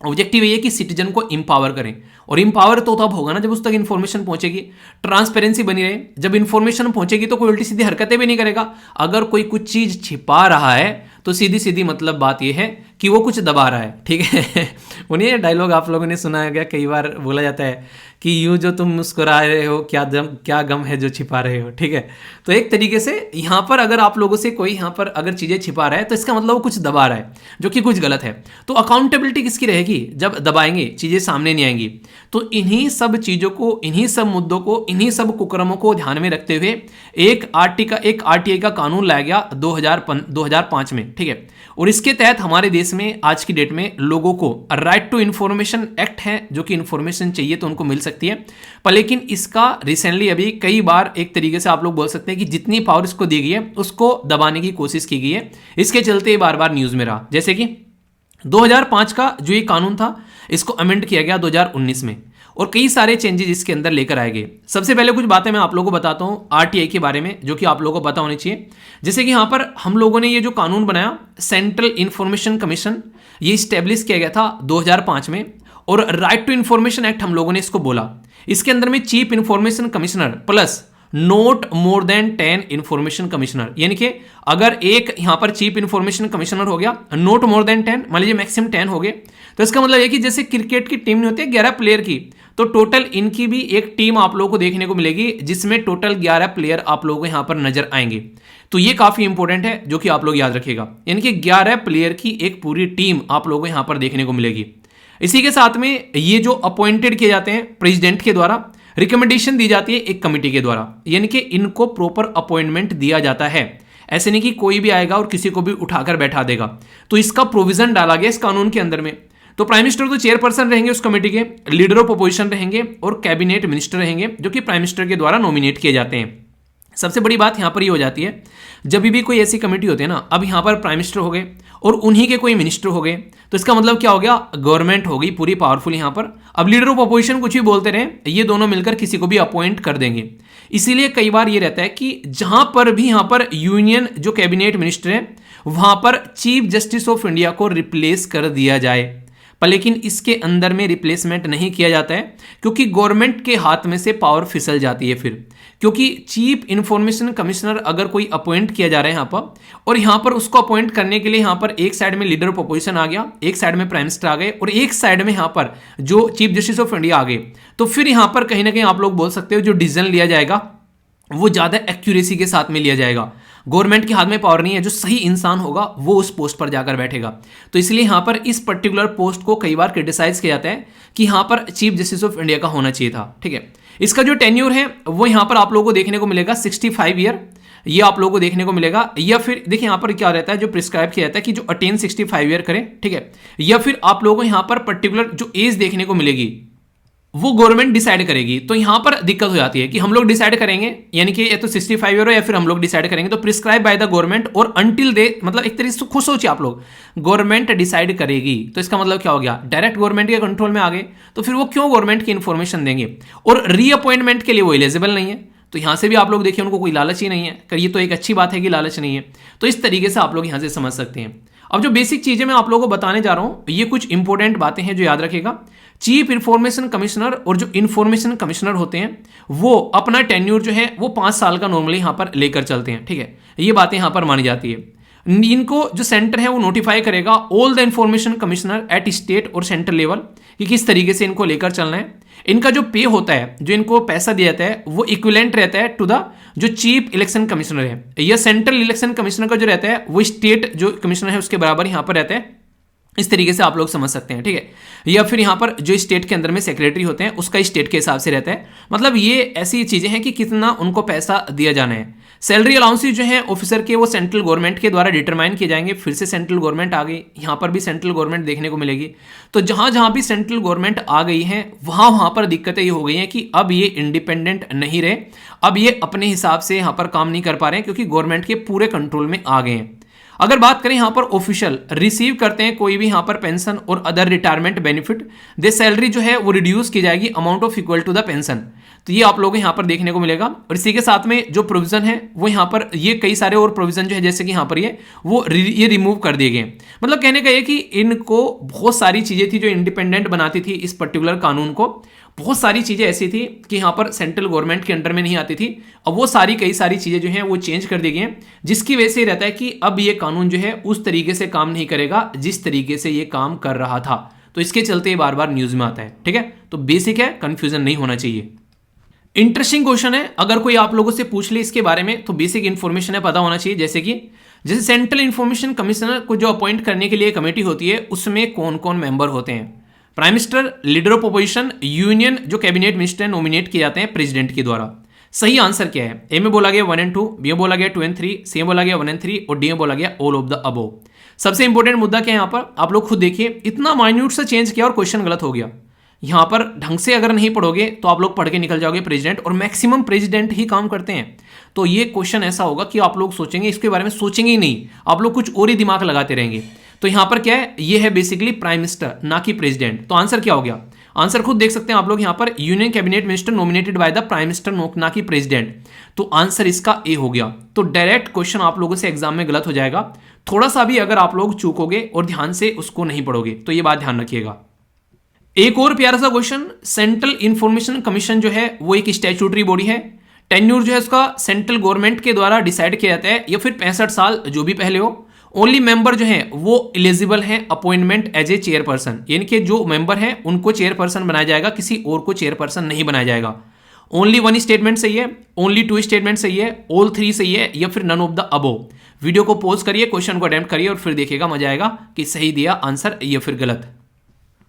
Speaker 1: ऑब्जेक्टिव ये है कि सिटीजन को इंपावर करें, और इंपावर तो तब होगा ना जब उस तक इन्फॉर्मेशन पहुंचेगी, ट्रांसपेरेंसी बनी रहे। जब इन्फॉर्मेशन पहुंचेगी तो कोई उल्टी सीधी हरकतें भी नहीं करेगा। अगर कोई कुछ चीज छिपा रहा है तो सीधी सीधी मतलब बात यह है कि वो कुछ दबा रहा है, ठीक है। उन्हें डायलॉग आप लोगों ने सुना गया, कई बार बोला जाता है कि यूं जो तुम मुस्कुरा रहे हो क्या गम है जो छिपा रहे हो, ठीक है। तो एक तरीके से यहाँ पर अगर आप लोगों से कोई यहाँ पर अगर चीजें छिपा रहा है तो इसका मतलब वो कुछ दबा रहा है, जो कि कुछ गलत है। तो अकाउंटेबिलिटी किसकी रहेगी? जब दबाएंगे चीजें सामने नहीं आएंगी। तो इन्हीं सब चीजों को, इन्हीं सब मुद्दों को, इन्हीं सब कुकर्मों को ध्यान में रखते हुए एक आरटीआई का कानून लाया गया 2005 में, ठीक है। और इसके तहत हमारे देश में आज की डेट में लोगों को राइट टू इंफॉर्मेशन एक्ट है, जो कि इंफॉर्मेशन चाहिए तो उनको मिल सकती है। पर लेकिन इसका रिसेंटली अभी कई बार एक तरीके से आप लोग बोल सकते हैं कि जितनी पावर इसको दी गई है उसको दबाने की कोशिश की गई है। इसके चलते बार बार न्यूज में रहा। जैसे कि 2005 का जो ये कानून था इसको अमेंड किया गया 2019 में, और कई सारे चेंजेस इसके अंदर लेकर आए गए। सबसे पहले कुछ बातें मैं आप लोगों को बताता हूं आरटीआई के बारे में, जो कि आप लोगों को पता होनी चाहिए। जैसे कि यहां पर हम लोगों ने ये जो कानून बनाया, सेंट्रल इंफॉर्मेशन कमीशन, ये स्टैब्लिश किया गया था 2005 में, और राइट टू इंफॉर्मेशन एक्ट हम लोगों ने इसको बोला। इसके अंदर में chief information commissioner plus note more than 10 information commissioner, यानी कि अगर एक यहां पर चीफ इंफॉर्मेशन कमिश्नर हो गया, नोट मोर देन 10, मान लीजिए मैक्सिमम 10 हो गए, तो इसका मतलब है कि जैसे क्रिकेट की टीम नहीं होती है 11 प्लेयर की, तो टोटल इनकी भी एक टीम आप लोगों को देखने को मिलेगी जिसमें टोटल 11 प्लेयर आप लोगों को यहां पर नजर आएंगे। तो ये काफी इंपॉर्टेंट है, जो कि आप लोग याद रखिएगा, यानी कि 11 प्लेयर की एक पूरी टीम आप लोगों को यहां पर देखने को मिलेगी। इसी के साथ में ये जो अपॉइंटेड किए जाते हैं प्रेसिडेंट के द्वारा, रिकमेंडेशन दी जाती है एक कमेटी के द्वारा, यानी कि इनको प्रॉपर अपॉइंटमेंट दिया जाता है। ऐसे नहीं कि कोई भी आएगा और किसी को भी उठाकर बैठा देगा। तो इसका प्रोविजन डाला गया इस कानून के अंदर में। तो प्राइम मिनिस्टर तो चेयरपर्सन रहेंगे उस कमेटी के, लीडर ऑफ अपोजिशन रहेंगे, और कैबिनेट मिनिस्टर रहेंगे, जो कि प्राइम मिनिस्टर के द्वारा नॉमिनेट किए जाते हैं। सबसे बड़ी बात यहां पर ये हो जाती है, जब भी कोई ऐसी कमेटी होती है ना, अब यहां पर प्राइम मिनिस्टर हो गए और उन्हीं के कोई मिनिस्टर हो गए, तो इसका मतलब क्या हो गया? गवर्नमेंट हो गई पूरी पावरफुल यहां पर। अब लीडर ऑफ अपोजिशन कुछ भी बोलते रहे, ये दोनों मिलकर किसी को भी अपॉइंट कर देंगे। इसीलिए कई बार ये रहता है कि जहां पर भी यहां पर यूनियन जो कैबिनेट मिनिस्टर है, वहां पर चीफ जस्टिस ऑफ इंडिया को रिप्लेस कर दिया जाए। पर लेकिन इसके अंदर में रिप्लेसमेंट नहीं किया जाता है, क्योंकि गवर्नमेंट के हाथ में से पावर फिसल जाती है फिर। क्योंकि चीफ इंफॉर्मेशन कमिश्नर अगर कोई अपॉइंट किया जा रहा है यहाँ पर, और यहाँ पर उसको अपॉइंट करने के लिए यहाँ पर एक साइड में लीडर ऑफ अपोजिशन आ गया, एक साइड में प्राइम मिनिस्टर आ गए, और एक साइड में यहाँ पर जो चीफ जस्टिस ऑफ इंडिया आ गए, तो फिर यहाँ पर कहीं ना कहीं आप लोग बोल सकते हो जो डिसीजन लिया जाएगा वो ज्यादा एक्यूरेसी के साथ में लिया जाएगा। गवर्नमेंट के हाथ में पावर नहीं है, जो सही इंसान होगा वो उस पोस्ट पर जाकर बैठेगा। तो इसलिए यहां पर इस पर्टिकुलर पोस्ट को कई बार क्रिटिसाइज किया जाता है कि यहां पर चीफ जस्टिस ऑफ इंडिया का होना चाहिए था। ठीक है, इसका जो टेन्योर है वो यहां पर आप लोगों को देखने को मिलेगा 65 ईयर, ये आप लोगों को देखने को मिलेगा। या फिर देखिए यहां पर क्या रहता है, जो प्रिस्क्राइब किया जाता है कि जो अटेन 65 ईयर करें। ठीक है, या फिर आप लोगों को यहां पर पर्टिकुलर जो एज देखने को मिलेगी वो गवर्नमेंट डिसाइड करेगी। तो यहां पर दिक्कत हो जाती है कि हम लोग डिसाइड करेंगे, यानी कि या तो 65 ईयर हो या फिर हम लोग डिसाइड करेंगे, तो प्रिस्क्राइब बाय द गवर्नमेंट और अंटिल दे, मतलब एक तरीके से खुद सोचिए आप लोग, गवर्नमेंट डिसाइड करेगी। तो इसका मतलब क्या हो गया, डायरेक्ट गवर्नमेंट के कंट्रोल में आ गए, तो फिर वो क्यों गवर्नमेंट की इंफॉर्मेशन देंगे। और रीअपॉइंटमेंट के लिए वो एलिजिबल नहीं है, तो यहां से भी आप लोग देखिए उनको कोई लालच ही नहीं है। कर ये तो एक अच्छी बात है कि लालच नहीं है। तो इस तरीके से आप लोग यहां से समझ सकते हैं। अब जो बेसिक चीजें मैं आप लोगों को बताने जा रहा हूं, ये कुछ इंपॉर्टेंट बातें हैं जो याद रखेगा। चीफ इंफॉर्मेशन कमिश्नर और जो इंफॉर्मेशन कमिश्नर होते हैं वो अपना टेन्यूर जो है वो 5 साल का नॉर्मली यहां पर लेकर चलते हैं। ठीक है, ये बातें यहां पर मानी जाती है। इनको जो सेंटर है वो नोटिफाई करेगा all the information commissioner at state और सेंट्रल लेवल कि किस तरीके से इनको लेकर चलना है। इनका जो पे होता है, जो इनको पैसा दिया जाता है, वो इक्विवेलेंट रहता है टू द जो चीफ इलेक्शन कमिश्नर है, या सेंट्रल इलेक्शन कमिश्नर का जो रहता है वो स्टेट जो कमिश्नर है उसके बराबर यहां पर रहता है। इस तरीके से आप लोग समझ सकते हैं। ठीक है, या फिर यहां पर जो स्टेट के अंदर में सेक्रेटरी होते हैं उसका स्टेट के हिसाब से रहता है। मतलब ये ऐसी चीजें हैं कि कितना उनको पैसा दिया जाना है। सैलरी अलाउंसेस जो है ऑफिसर के वो सेंट्रल गवर्नमेंट के द्वारा डिटरमाइन किए जाएंगे। फिर से सेंट्रल गवर्नमेंट आ गई, यहां पर भी सेंट्रल गवर्नमेंट देखने को मिलेगी। तो जहां जहां भी सेंट्रल गवर्नमेंट आ गई है वहां वहां पर दिक्कतें ये हो गई हैं कि अब ये इंडिपेंडेंट नहीं रहे, अब ये अपने हिसाब से यहां पर काम नहीं कर पा रहे हैं क्योंकि गवर्नमेंट के पूरे कंट्रोल में आ गए हैं। अगर बात करें यहां पर ऑफिशियल रिसीव करते हैं कोई भी यहां पर पेंशन और other retirement benefit, the salary जो है वो रिड्यूस की जाएगी amount of equal to the pension. तो ये आप लोगों को यहां पर देखने को मिलेगा। और इसी के साथ में जो प्रोविजन है वो यहां पर ये कई सारे और प्रोविजन जो है जैसे कि यहां पर ये रिमूव कर दिए गए। मतलब कहने का ये कि इनको बहुत सारी चीजें थी जो इंडिपेंडेंट बनाती थी इस पर्टिकुलर कानून को। बहुत सारी चीजें ऐसी थी कि यहां पर सेंट्रल गवर्नमेंट के अंडर में नहीं आती थी। अब वो सारी कई सारी चीजें जो हैं वो चेंज कर दी गई हैं, जिसकी वजह से रहता है कि अब ये कानून जो है उस तरीके से काम नहीं करेगा जिस तरीके से ये काम कर रहा था। तो इसके चलते बार बार न्यूज में आता है। ठीक है, तो बेसिक है, कंफ्यूजन नहीं होना चाहिए। इंटरेस्टिंग क्वेश्चन है, अगर कोई आप लोगों से पूछ ले इसके बारे में तो बेसिक इंफॉर्मेशन है पता होना चाहिए। जैसे सेंट्रल इंफॉर्मेशन कमिश्नर को जो अपॉइंट करने के लिए कमेटी होती है उसमें कौन कौन मेंबर होते हैं। Prime minister, leader of opposition, union जो कैबिनेट मिनिस्टर नॉमिनेट किए जाते हैं प्रेसिडेंट के द्वारा। सही आंसर क्या है, ए में बोला गया 1 and 2, बी में बोला गया 2 and 3, सी में बोला गया 1 and 3 और डी में बोला गया ऑल ऑफ द अबोव। सबसे इंपॉर्टेंट मुद्दा क्या है यहां पर, आप लोग खुद देखिए, इतना माइन्यूट सा चेंज किया और क्वेश्चन गलत हो गया। यहां पर ढंग से अगर नहीं पढ़ोगे तो आप लोग पढ़ के निकल जाओगे प्रेसिडेंट, और मैक्सिमम प्रेसिडेंट ही काम करते हैं। तो ये क्वेश्चन ऐसा होगा कि आप लोग सोचेंगे, इसके बारे में सोचेंगे ही नहीं, आप लोग कुछ और ही दिमाग लगाते रहेंगे। तो यहां पर क्या है, ये है बेसिकली प्राइम मिनिस्टर ना कि प्रेसिडेंट। तो आंसर क्या हो गया, आंसर खुद देख सकते हैं आप लोग यहां पर, union cabinet minister nominated by the prime minister ना कि प्रेसिडेंट। तो आंसर इसका ए हो गया। तो डायरेक्ट क्वेश्चन आप लोगों से एग्जाम में गलत हो जाएगा, थोड़ा सा भी अगर आप लोग चूकोगे और ध्यान से उसको नहीं पढ़ोगे तो ये बात ध्यान रखिएगा। एक और प्यारा सा क्वेश्चन, सेंट्रल इंफॉर्मेशन कमीशन जो है वो एक स्टैट्यूटरी बॉडी है। टेन्यूर जो है उसका सेंट्रल गवर्नमेंट के द्वारा डिसाइड किया जाता है, या फिर 65 साल जो भी पहले हो। ओनली मेंबर जो है वो एलिजिबल है अपॉइंटमेंट एज ए चेयरपर्सन, यानी कि जो मेंबर है उनको चेयरपर्सन बनाया जाएगा, किसी और को चेयरपर्सन नहीं बनाया जाएगा। ओनली 1 स्टेटमेंट सही है, ओनली 2 स्टेटमेंट सही है, ऑल 3 सही है, या फिर none of the above. Video को पॉज करिए, क्वेश्चन को अटेम्प्ट करिए और फिर देखिएगा, मजा आएगा कि सही दिया आंसर या फिर गलत।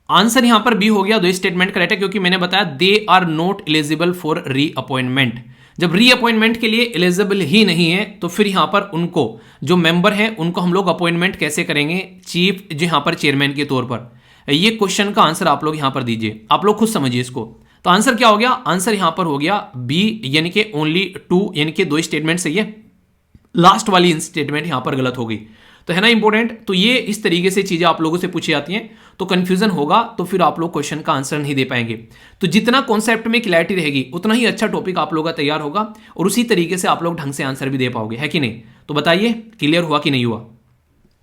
Speaker 1: आंसर यहां पर बी हो गया, 2 स्टेटमेंट करेक्ट है, क्योंकि मैंने बताया they are not eligible for reappointment. जब रीअपॉइंटमेंट के लिए एलिजिबल ही नहीं है तो फिर यहां पर उनको जो मेंबर है उनको हम लोग अपॉइंटमेंट कैसे करेंगे, चीफ जो यहां पर चेयरमैन के तौर पर। ये क्वेश्चन का आंसर आप लोग यहां पर दीजिए, आप लोग खुद समझिए इसको। तो आंसर क्या हो गया, आंसर यहां पर हो गया बी, यानी कि ओनली 2, यानी कि 2 स्टेटमेंट सही है, लास्ट वाली स्टेटमेंट यहां पर गलत हो गई। तो है ना इंपॉर्टेंट। तो ये इस तरीके से चीजें आप लोगों से पूछी जाती हैं, तो कंफ्यूजन होगा तो फिर आप लोग क्वेश्चन का आंसर नहीं दे पाएंगे। तो जितना कॉन्सेप्ट में क्लैरिटी रहेगी उतना ही अच्छा टॉपिक आप लोगों का तैयार होगा, और उसी तरीके से आप लोग ढंग से आंसर भी दे पाओगे, है कि नहीं। तो बताइए क्लियर हुआ कि नहीं हुआ।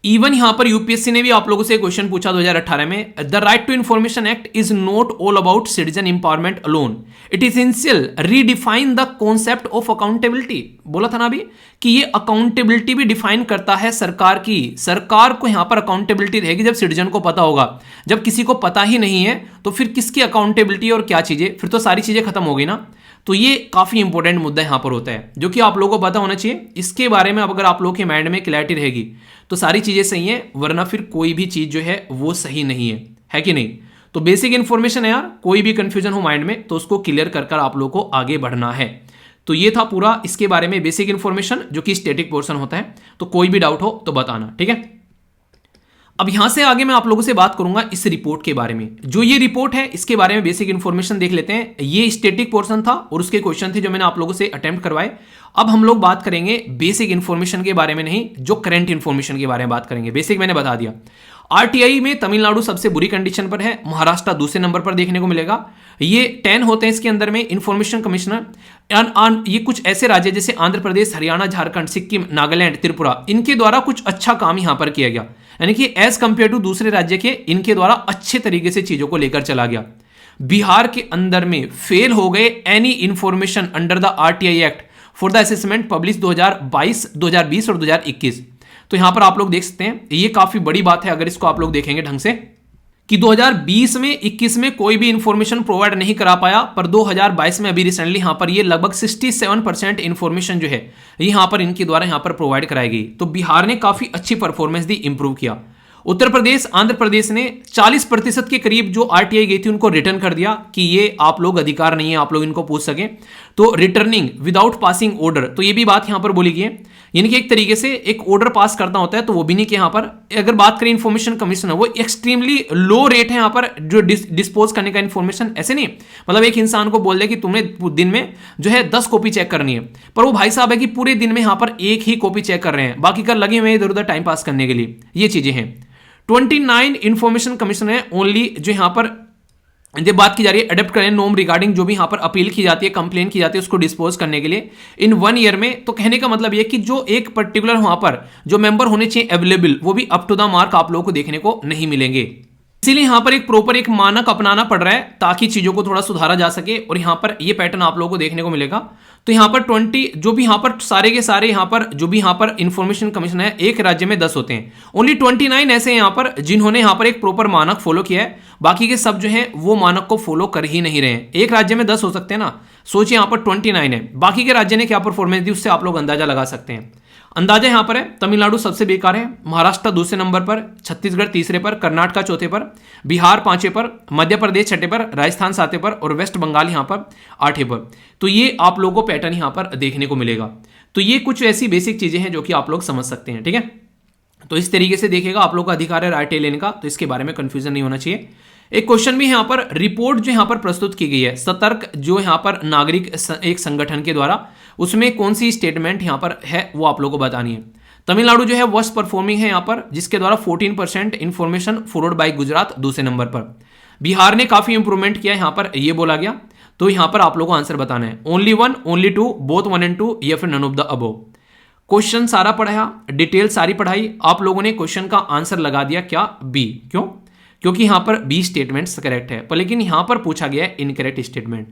Speaker 1: इवन यहां पर यूपीएससी ने भी आप लोगों से क्वेश्चन पूछा 2018 में, the right to information act is not all about citizen empowerment alone, it is essential redefine the concept of accountability. बोला था ना अभी कि ये अकाउंटेबिलिटी भी डिफाइन करता है सरकार की। सरकार को यहां पर अकाउंटेबिलिटी रहेगी जब सिटीजन को पता होगा, जब किसी को पता ही नहीं है तो फिर किसकी अकाउंटेबिलिटी और क्या चीजें, फिर तो सारी चीजें खत्म हो गई ना। तो ये काफी इंपॉर्टेंट मुद्दा यहाँ पर होता है जो कि आप लोगों को पता होना चाहिए। इसके बारे में अब अगर आप लोगों के माइंड में क्लैरिटी रहेगी तो सारी चीजें सही है, वरना फिर कोई भी चीज जो है वो सही नहीं है कि नहीं। तो बेसिक इंफॉर्मेशन है यार, कोई भी कंफ्यूजन हो माइंड में तो उसको क्लियर कर आप लोगों को आगे बढ़ना है। तो ये था पूरा इसके बारे में बेसिक इंफॉर्मेशन जो कि स्टैटिक पोर्शन होता है। तो कोई भी डाउट हो तो बताना, ठीक है। अब यहां से आगे मैं आप लोगों से बात करूंगा इस रिपोर्ट के बारे में। जो ये रिपोर्ट है इसके बारे में बेसिक इंफॉर्मेशन देख लेते हैं। ये स्टैटिक पोर्शन था और उसके क्वेश्चन थे जो मैंने आप लोगों से अटेम्प्ट करवाए। अब हम लोग बात करेंगे बेसिक इंफॉर्मेशन के बारे में, नहीं जो करंट इंफॉर्मेशन के बारे में बात करेंगे। बेसिक मैंने बता दिया। आरटीआई में तमिलनाडु सबसे बुरी कंडीशन पर है, महाराष्ट्र दूसरे नंबर पर देखने को मिलेगा। ये 10 होते हैं इसके अंदर में इंफॉर्मेशन कमिश्नर। ये कुछ ऐसे राज्य जैसे आंध्र प्रदेश, हरियाणा, झारखंड, सिक्किम, नागालैंड, त्रिपुरा, इनके द्वारा कुछ अच्छा काम यहां पर किया गया, यानी कि एज कंपेयर टू दूसरे राज्य के इनके द्वारा अच्छे तरीके से चीजों को लेकर चला गया। बिहार के अंदर में फेल हो गए any information under the RTI act for the assessment publish 2022, 2020 और 2021। तो यहां पर आप लोग देख सकते हैं ये काफी बड़ी बात है अगर इसको आप लोग देखेंगे ढंग से कि 2020 में 21 में कोई भी इंफॉर्मेशन प्रोवाइड नहीं करा पाया, पर 2022 में अभी रिसेंटली यहां पर ये लगभग 67% इंफॉर्मेशन जो है यहां पर इनके द्वारा यहां पर प्रोवाइड कराई गई। तो बिहार ने काफी अच्छी परफॉर्मेंस दी, इंप्रूव किया। उत्तर प्रदेश, आंध्र प्रदेश ने 40% के करीब जो आरटीआई गई थी उनको रिटर्न कर दिया कि ये आप लोग अधिकार नहीं है आप लोग इनको पूछ सके। तो रिटर्निंग विदाउट पासिंग ऑर्डर, तो ये भी बात यहां पर बोली गई है, यानी कि एक तरीके से एक ऑर्डर पास करना होता है तो वो भी नहीं कि यहां पर अगर बात करें इंफॉर्मेशन कमिश्नर वो एक्सट्रीमली लो रेट है यहां पर जो डिस्पोज करने का इंफॉर्मेशन। ऐसे नहीं मतलब एक इंसान को बोल दे कि तुमने दिन में जो है 10 कॉपी चेक करनी है, पर वो भाई साहब है कि पूरे दिन में यहां पर एक ही कॉपी चेक कर रहे हैं, बाकी कर लगे हुए इधर उधर टाइम पास करने के लिए। ये चीजें हैं। 29 इंफॉर्मेशन कमिश्नर है ओनली जो यहां पर जब बात की जा रही है अडेप्ट करें नॉर्म रिगार्डिंग जो भी यहां पर अपील की जाती है, कंप्लेन की जाती है उसको डिस्पोज करने के लिए इन 1 ईयर में। तो कहने का मतलब यह कि जो एक पर्टिकुलर वहां पर जो मेंबर होने चाहिए अवेलेबल वो भी अप टू द मार्क आप लोगों को देखने को नहीं मिलेंगे। इसीलिए यहां पर एक प्रॉपर एक मानक अपनाना पड़ रहा है ताकि चीजों को थोड़ा सुधारा जा सके और यहां पर ये पैटर्न आप लोगों को देखने को मिलेगा। तो यहां पर 20 जो भी यहां पर सारे के सारे यहां पर जो भी यहां पर इंफॉर्मेशन कमिश्नर है एक राज्य में 10 होते हैं, ओनली 29 ऐसे यहां पर जिन्होंने यहां पर एक प्रॉपर मानक फॉलो किया है, बाकी के सब जो है वो मानक को फॉलो कर ही नहीं रहे हैं। एक राज्य में 10 हो सकते हैं ना, सोचिए यहां पर 29 है, बाकी के राज्य ने क्या परफॉर्मेंस दी उससे आप लोग अंदाजा लगा सकते हैं। अंदाजा यहां पर है तमिलनाडु सबसे बेकार है, महाराष्ट्र दूसरे नंबर पर, छत्तीसगढ़ तीसरे पर, कर्नाटक चौथे पर, बिहार पांचवें पर, मध्य प्रदेश छठे पर, राजस्थान सातवें पर और वेस्ट बंगाल यहां पर आठवें पर। तो ये आप लोगों को पैटर्न यहां पर देखने को मिलेगा। तो ये कुछ ऐसी बेसिक चीजें हैं जो कि आप लोग समझ सकते हैं, ठीक है। तो इस तरीके से देखिएगा आप लोग का अधिकार है आरटीआई लेने का, तो इसके बारे में कंफ्यूजन नहीं होना चाहिए। एक क्वेश्चन भी यहां पर रिपोर्ट जो यहां पर प्रस्तुत की गई है सतर्क जो यहां पर नागरिक एक संगठन के द्वारा, उसमें कौन सी स्टेटमेंट यहां पर है वो आप लोगों को बतानी है। तमिलनाडु जो है वर्स्ट परफॉर्मिंग है यहां पर, जिसके द्वारा 14% इंफॉर्मेशन फॉलोड बाय गुजरात दूसरे नंबर पर। बिहार ने काफी इंप्रूवमेंट किया यहां पर, यह बोला गया। तो यहां पर आप लोगों को आंसर बताना है ओनली 1, ओनली 2, बोथ 1 and 2 या फिर none of the above. Question सारा पढ़ाया, डिटेल सारी पढ़ाई, आप लोगों ने क्वेश्चन का आंसर लगा दिया क्या बी। क्यों? क्योंकि यहां पर बी स्टेटमेंट्स करेक्ट है, पर लेकिन यहां पर पूछा गया है इनकरेक्ट स्टेटमेंट।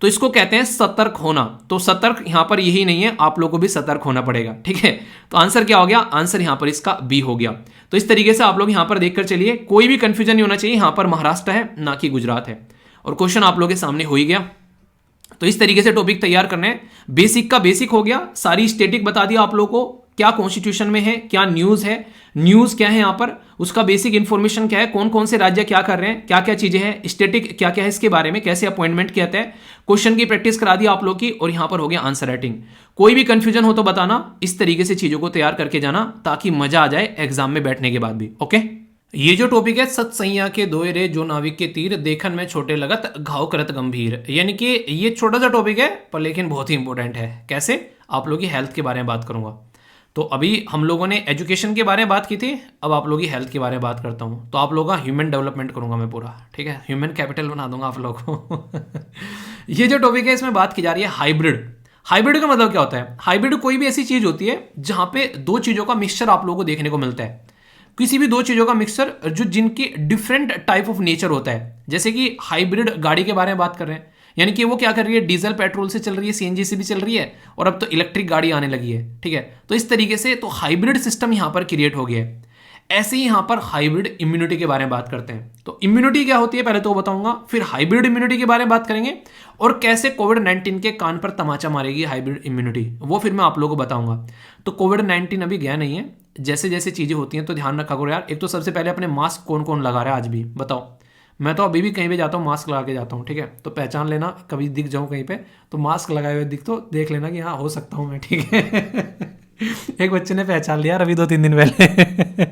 Speaker 1: तो इसको कहते हैं सतर्क होना। तो सतर्क यहां पर यही नहीं है, आप लोगों को भी सतर्क होना पड़ेगा, ठीक है। तो आंसर क्या हो गया? आंसर यहां पर इसका बी हो गया। तो इस तरीके से आप लोग यहां पर देखकर चलिए, कोई भी कंफ्यूजन नहीं होना चाहिए, यहां पर महाराष्ट्र है ना कि गुजरात है। और क्वेश्चन आप लोगों के सामने हो ही गया। तो इस तरीके से टॉपिक तैयार करने हैं। बेसिक का बेसिक हो गया, सारी स्टेटिक बता दिया आप लोगों को, क्या कॉन्स्टिट्यूशन में है, क्या न्यूज है, न्यूज क्या है यहां पर, उसका बेसिक इंफॉर्मेशन क्या है, कौन कौन से राज्य क्या कर रहे हैं, क्या क्या चीजें हैं, स्टेटिक क्या क्या है इसके बारे में, कैसे अपॉइंटमेंट किया जाता है, क्वेश्चन की प्रैक्टिस करा दी आप लोग की, और यहां पर हो गया आंसर राइटिंग। कोई भी कंफ्यूजन हो तो बताना, इस तरीके से चीजों को तैयार करके जाना ताकि मजा आ जाए एग्जाम में बैठने के बाद भी। ओके, ये जो टॉपिक है सत सैया के दोए रे जो नाविक के तीर देखन में छोटे लगत घाव करत गंभीर, यानी कि ये छोटा सा टॉपिक है पर लेकिन बहुत ही इंपॉर्टेंट है। कैसे? आप लोगों की हेल्थ के बारे में बात करूंगा। तो अभी हम लोगों ने एजुकेशन के बारे में बात की थी, अब आप लोगों की हेल्थ के बारे में बात करता हूँ। तो आप लोगों का ह्यूमन डेवलपमेंट करूंगा मैं पूरा, ठीक है, ह्यूमन कैपिटल बना दूंगा आप लोगों को। ये जो टॉपिक है इसमें बात की जा रही है हाइब्रिड। हाइब्रिड का मतलब क्या होता है? हाइब्रिड कोई भी ऐसी चीज होती है जहां पे दो चीजों का मिक्सचर आप लोगों को देखने को मिलता है। किसी भी दो चीजों का मिक्सचर जो जिनकी डिफरेंट टाइप ऑफ नेचर होता है। जैसे कि हाइब्रिड गाड़ी के बारे में बात कर रहे हैं, यानी कि वो क्या कर रही है, डीजल पेट्रोल से चल रही है, सीएनजी से भी चल रही है, और अब तो इलेक्ट्रिक गाड़ी आने लगी है, ठीक है। तो इस तरीके से तो हाइब्रिड सिस्टम यहां पर क्रिएट हो गया है। ऐसे ही यहाँ पर हाइब्रिड इम्यूनिटी के बारे में बात करते हैं। तो इम्यूनिटी क्या होती है पहले तो बताऊंगा, फिर हाइब्रिड इम्यूनिटी के बारे में बात करेंगे, और कैसे कोविड-19 के कान पर तमाचा मारेगी हाइब्रिड इम्यूनिटी, वो फिर मैं आप लोगों को बताऊंगा। तो कोविड-19 अभी गया नहीं है, जैसे जैसे चीजें होती हैं तो ध्यान रखा करो यार। एक तो सबसे पहले अपने मास्क कौन कौन लगा रहा है आज भी बताओ। मैं तो अभी भी कहीं पे जाता हूँ मास्क लगा के जाता हूँ, ठीक है। तो पहचान लेना, कभी दिख जाऊँ कहीं पे तो मास्क लगाए हुए दिख तो देख लेना कि हाँ हो सकता हूँ मैं, ठीक है। एक बच्चे ने पहचान लिया अभी 2-3 दिन पहले।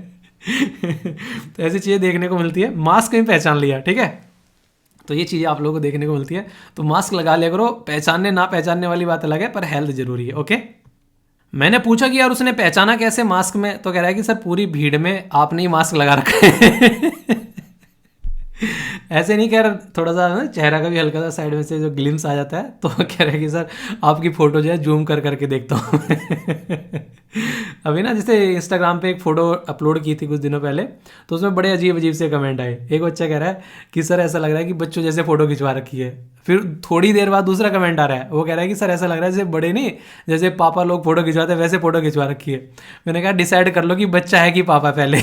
Speaker 1: तो ऐसी चीज़ें देखने को मिलती है, मास्क में पहचान लिया, ठीक है। तो ये चीज़ें आप लोगों को देखने को मिलती है, तो मास्क लगा लिया करो। पहचानने ना पहचानने वाली बात अलग है, पर हेल्थ जरूरी है, ओके। मैंने पूछा कि यार उसने पहचाना कैसे मास्क में, तो कह रहा है कि सर पूरी भीड़ में आपने ही मास्क लगा रखा है। ऐसे नहीं कह रहा, थोड़ा सा ना चेहरा का भी हल्का सा साइड में से जो ग्लिम्स आ जाता है, तो कह रहा है कि सर आपकी फ़ोटो जो है जूम कर करके देखता हूँ। अभी ना जैसे इंस्टाग्राम पे एक फ़ोटो अपलोड की थी कुछ दिनों पहले, तो उसमें बड़े अजीब अजीब से कमेंट आए। एक बच्चा कह रहा है कि सर ऐसा लग रहा है कि बच्चों जैसे फ़ोटो खिंचवा रखी है। फिर थोड़ी देर बाद दूसरा कमेंट आ रहा है, वो कह रहा है कि सर ऐसा लग रहा है जैसे बड़े नहीं, जैसे पापा लोग फ़ोटो खिंचवाते हैं वैसे फ़ोटो खिंचवा रखी है। मैंने कहा डिसाइड कर लो कि बच्चा है कि पापा पहले।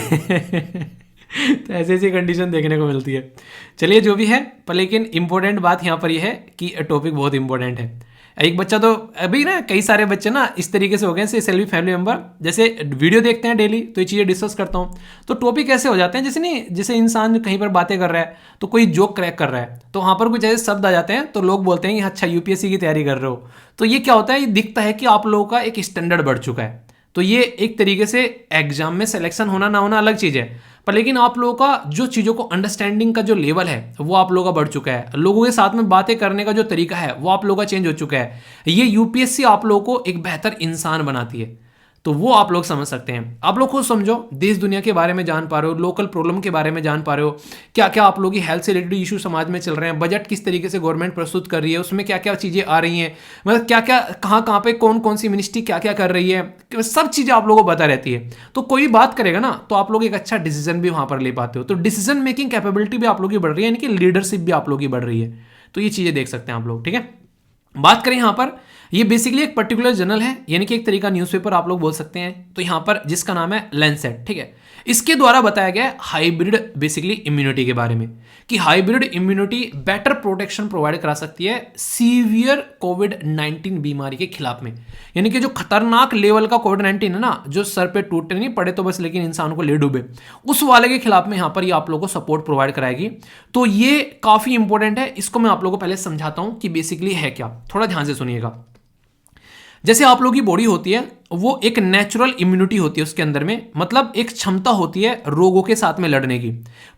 Speaker 1: तो ऐसी ऐसी कंडीशन देखने को मिलती है। चलिए जो भी है, पर लेकिन इंपॉर्टेंट बात यहाँ पर यह है कि टॉपिक बहुत इंपॉर्टेंट है। एक बच्चा तो अभी ना, कई सारे बच्चे ना इस तरीके से हो गए, सेल्फी फैमिली मेंबर जैसे वीडियो देखते हैं डेली, तो ये चीज़ें डिस्कस करता हूँ तो टॉपिक ऐसे हो जाते हैं जैसे नहीं, जैसे इंसान कहीं पर बातें कर रहा है तो कोई जोक क्रैक कर रहा है, तो वहाँ पर कुछ ऐसे शब्द आ जाते हैं तो लोग बोलते हैं कि अच्छा यूपीएससी की तैयारी कर रहे हो। तो ये क्या होता है, ये दिखता है कि आप लोगों का एक स्टैंडर्ड बढ़ चुका है। तो ये एक तरीके से एग्जाम में सिलेक्शन होना ना होना अलग चीज़ है, पर लेकिन आप लोगों का जो चीज़ों को अंडरस्टैंडिंग का जो लेवल है वो आप लोगों का बढ़ चुका है। लोगों के साथ में बातें करने का जो तरीका है वो आप लोगों का चेंज हो चुका है। ये यूपीएससी आप लोगों को एक बेहतर इंसान बनाती है, तो वो आप लोग समझ सकते हैं। आप लोग खुद समझो, देश दुनिया के बारे में जान पा रहे हो, लोकल प्रॉब्लम के बारे में जान पा रहे हो, क्या क्या आप लोगों की हेल्थ से रिलेटेड इशू समाज में चल रहे हैं, बजट किस तरीके से गवर्नमेंट प्रस्तुत कर रही है, उसमें क्या क्या चीज़ें आ रही हैं, मतलब क्या क्या कहाँ पे कौन कौन सी मिनिस्ट्री क्या क्या कर रही है, सब चीज़ें आप लोगों को पता रहती है। तो कोई बात करेगा ना तो आप लोग एक अच्छा डिसीजन भी वहाँ पर ले पाते हो। तो डिसीजन मेकिंग कैपेबिलिटी भी आप लोगों की बढ़ रही है, यानी कि लीडरशिप भी आप लोगों की बढ़ रही है। तो ये चीज़ें देख सकते हैं आप लोग, ठीक है। बात करें यहाँ पर, ये बेसिकली एक पर्टिकुलर जर्नल है, यानी कि एक तरीका न्यूज़पेपर आप लोग बोल सकते हैं। तो यहाँ पर जिसका नाम है लैंसेट, ठीक है, इसके द्वारा बताया गया है हाइब्रिड बेसिकली इम्यूनिटी के बारे में, कि hybrid immunity better protection provide करा सकती है सीवियर कोविड-19 बीमारी के खिलाफ में। यानी कि जो खतरनाक लेवल का कोविड-19 है ना, जो सर पे टूटते नहीं पड़े तो बस लेकिन इंसान को ले डूबे, उस वाले के खिलाफ में यहाँ पर ये आप लोगों को सपोर्ट प्रोवाइड कराएगी। तो ये काफ़ी इंपॉर्टेंट है, इसको मैं आप लोगों को पहले समझाता हूँ कि बेसिकली है क्या, थोड़ा ध्यान से सुनिएगा। जैसे आप लोगों की बॉडी होती है, वो एक नेचुरल इम्यूनिटी होती है उसके अंदर में, मतलब एक क्षमता होती है रोगों के साथ में लड़ने की।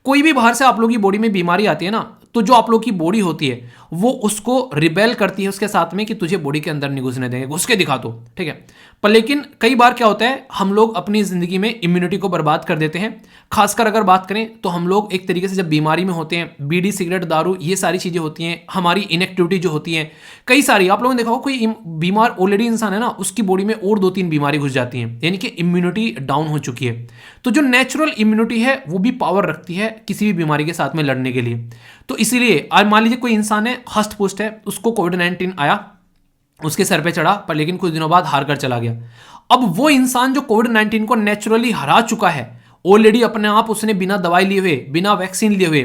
Speaker 1: कोई भी बाहर से आप लोगों की बॉडी में बीमारी आती है ना, तो जो आप लोग की बॉडी होती है वो उसको रिबेल करती है उसके साथ में कि तुझे बॉडी के अंदर नहीं घुसने देंगे, घुस के दिखा दो, ठीक है। पर लेकिन कई बार क्या होता है, हम लोग अपनी जिंदगी में इम्यूनिटी को बर्बाद कर देते हैं। खासकर अगर बात करें तो हम लोग एक तरीके से जब बीमारी में होते हैं, बीड़ी सिगरेट दारू ये सारी चीजें होती हैं, हमारी इनएक्टिविटी जो होती है कई सारी, आप लोगों ने देखा हो कोई बीमार ऑलरेडी इंसान है ना, उसकी बॉडी में और 2-3 बीमारी घुस जाती हैं, यानी कि इम्यूनिटी डाउन हो चुकी है। तो जो नेचुरल इम्यूनिटी है वो भी पावर रखती है किसी भी बीमारी के साथ में लड़ने के लिए। तो इसीलिए आज मान लीजिए कोई इंसान है, हष्ट पुष्ट है, उसको कोविड-19 आया, उसके सर पे चढ़ा, पर लेकिन कुछ दिनों बाद हार कर चला गया। अब वो इंसान जो कोविड-19 को नेचुरली हरा चुका है ऑलरेडी अपने आप, उसने बिना दवाई लिए हुए, बिना वैक्सीन लिए हुए,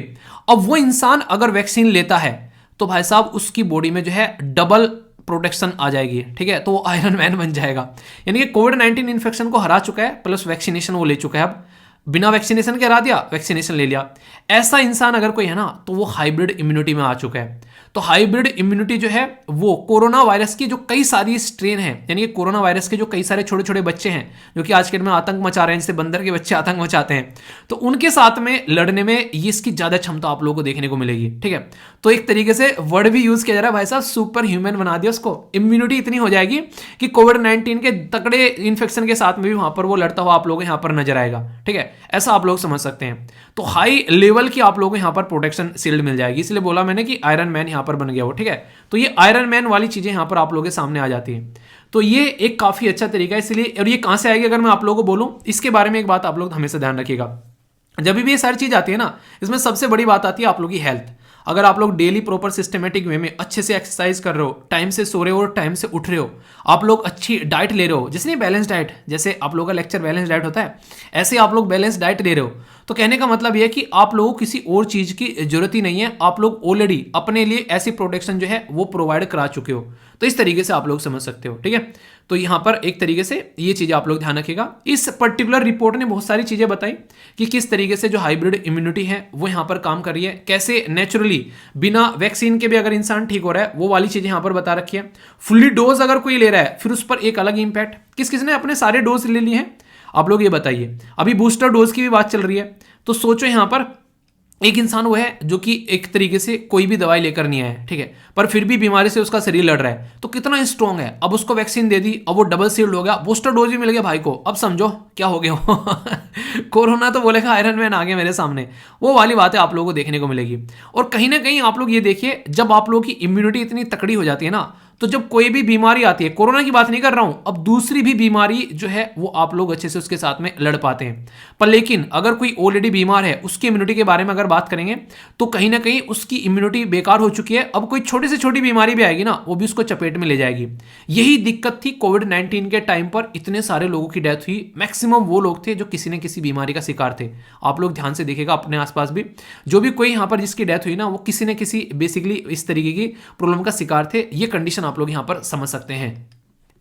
Speaker 1: अब वो इंसान अगर वैक्सीन लेता है तो भाई साहब उसकी बॉडी में जो है डबल प्रोटेक्शन आ जाएगी, ठीक है। तो वो आयरन मैन बन जाएगा, यानी कि कोविड-19 इन्फेक्शन को हरा चुका है, प्लस वैक्सीनेशन वो ले चुका है। अब बिना वैक्सीनेशन के हरा दिया, वैक्सीनेशन ले लिया। ऐसा इंसान अगर कोई है ना, तो वो हाइब्रिड इम्यूनिटी में आ चुका है। तो हाइब्रिड इम्यूनिटी जो है वो कोरोना वायरस की जो कई सारी स्ट्रेन है, यानी कि कोरोना वायरस के जो कई सारे छोटे छोटे बच्चे हैं जो कि आज के दिन में आतंक मचा रहे हैं, जैसे बंदर के बच्चे आतंक मचाते हैं, तो उनके साथ में लड़ने में ये इसकी ज्यादा क्षमता आप लोगों को देखने को मिलेगी, ठीक है। तो एक तरीके से वर्ड भी यूज किया जा रहा है, भाई साहब सुपर ह्यूमन बना दिया उसको। इम्यूनिटी इतनी हो जाएगी कि कोविड-19 के तगड़े इन्फेक्शन के साथ में भी वहां पर वो लड़ता हुआ आप लोगों को यहाँ पर नजर आएगा, ठीक है। ऐसा आप लोग समझ सकते हैं। तो हाई लेवल की आप लोगों को यहाँ पर प्रोटेक्शन शील्ड मिल जाएगी, इसलिए बोला मैंने कि आयरन मैन यहाँ पर बन गया वो, ठीक है। तो ये आयरन मैन वाली चीजें यहाँ पर आप लोगों के सामने आ जाती हैं। तो ये एक काफी अच्छा तरीका है, इसलिए। और ये कहां से आएगी अगर मैं आप लोगों को बोलूं, इसके बारे में एक बात आप लोग हमेशा ध्यान रखिएगा। जब भी ये सारी चीज आती है ना, इसमें सबसे बड़ी बात आती है आप लोगों की हेल्थ। अगर आप लोग डेली प्रॉपर सिस्टमेटिक वे में अच्छे से एक्सरसाइज कर रहे हो, टाइम से सो रहे हो और टाइम से उठ रहे हो, आप लोग अच्छी डाइट ले रहे हो, जैसे नहीं बैलेंस डाइट, जैसे आप लोगों का लेक्चर बैलेंस डाइट होता है, ऐसे आप लोग बैलेंस डाइट ले रहे हो, तो कहने का मतलब यह है कि आप लोगों को किसी और चीज की जरूरत ही नहीं है, आप लोग ऑलरेडी अपने लिए ऐसी प्रोटेक्शन जो है वो प्रोवाइड करा चुके हो। तो इस तरीके से आप लोग समझ सकते हो, ठीक है। तो यहां पर एक तरीके से ये चीज आप लोग ध्यान रखिएगा। इस पर्टिकुलर रिपोर्ट ने बहुत सारी चीजें बताई कि किस तरीके से जो हाइब्रिड इम्यूनिटी है वो यहां पर काम कर रही है, कैसे नेचुरली बिना वैक्सीन के भी अगर इंसान ठीक हो रहा है, वो वाली चीज यहां पर बता रखी है। फुल्ली डोज अगर कोई ले रहा है फिर उस पर एक अलग इंपैक्ट, किस किस ने अपने सारे डोज ले लिए हैं आप लोग ये बताइए। अभी बूस्टर डोज की भी बात चल रही है, तो सोचो यहां पर एक इंसान वो है जो कि एक तरीके से कोई भी दवाई लेकर नहीं आया, ठीक है, पर फिर भी बीमारी से उसका शरीर लड़ रहा है, तो कितना स्ट्रांग है। अब उसको वैक्सीन दे दी, अब वो डबल शील्ड हो गया, बूस्टर डोज भी मिल गया भाई को, अब समझो क्या हो गया हो कोरोना तो बोलेगा आयरन मैन आ गया मेरे सामने, वो वाली बातें आप लोगों को देखने को मिलेगी। और कहीं ना कहीं आप लोग ये देखिए, जब आप लोगों की इम्यूनिटी इतनी तकड़ी हो जाती है ना, तो जब कोई भी बीमारी आती है, कोरोना की बात नहीं कर रहा हूं, अब दूसरी भी बीमारी जो है वो आप लोग अच्छे से उसके साथ में लड़ पाते हैं। पर लेकिन अगर कोई ऑलरेडी बीमार है, उसकी इम्यूनिटी के बारे में अगर बात करेंगे तो कहीं ना कहीं उसकी इम्यूनिटी बेकार हो चुकी है, अब कोई छोटी से छोटी बीमारी भी आएगी ना, वो भी उसको चपेट में ले जाएगी। यही दिक्कत थी कोविड-19 के टाइम पर, इतने सारे लोगों की डेथ हुई, मैक्सिमम वो लोग थे जो किसी न किसी बीमारी का शिकार थे। आप लोग ध्यान से देखिएगा अपने आसपास भी, जो भी कोई यहां पर जिसकी डेथ हुई ना, वो किसी न किसी बेसिकली इस तरीके की प्रॉब्लम का शिकार थे। ये कंडीशन आप लोग यहां पर समझ सकते हैं।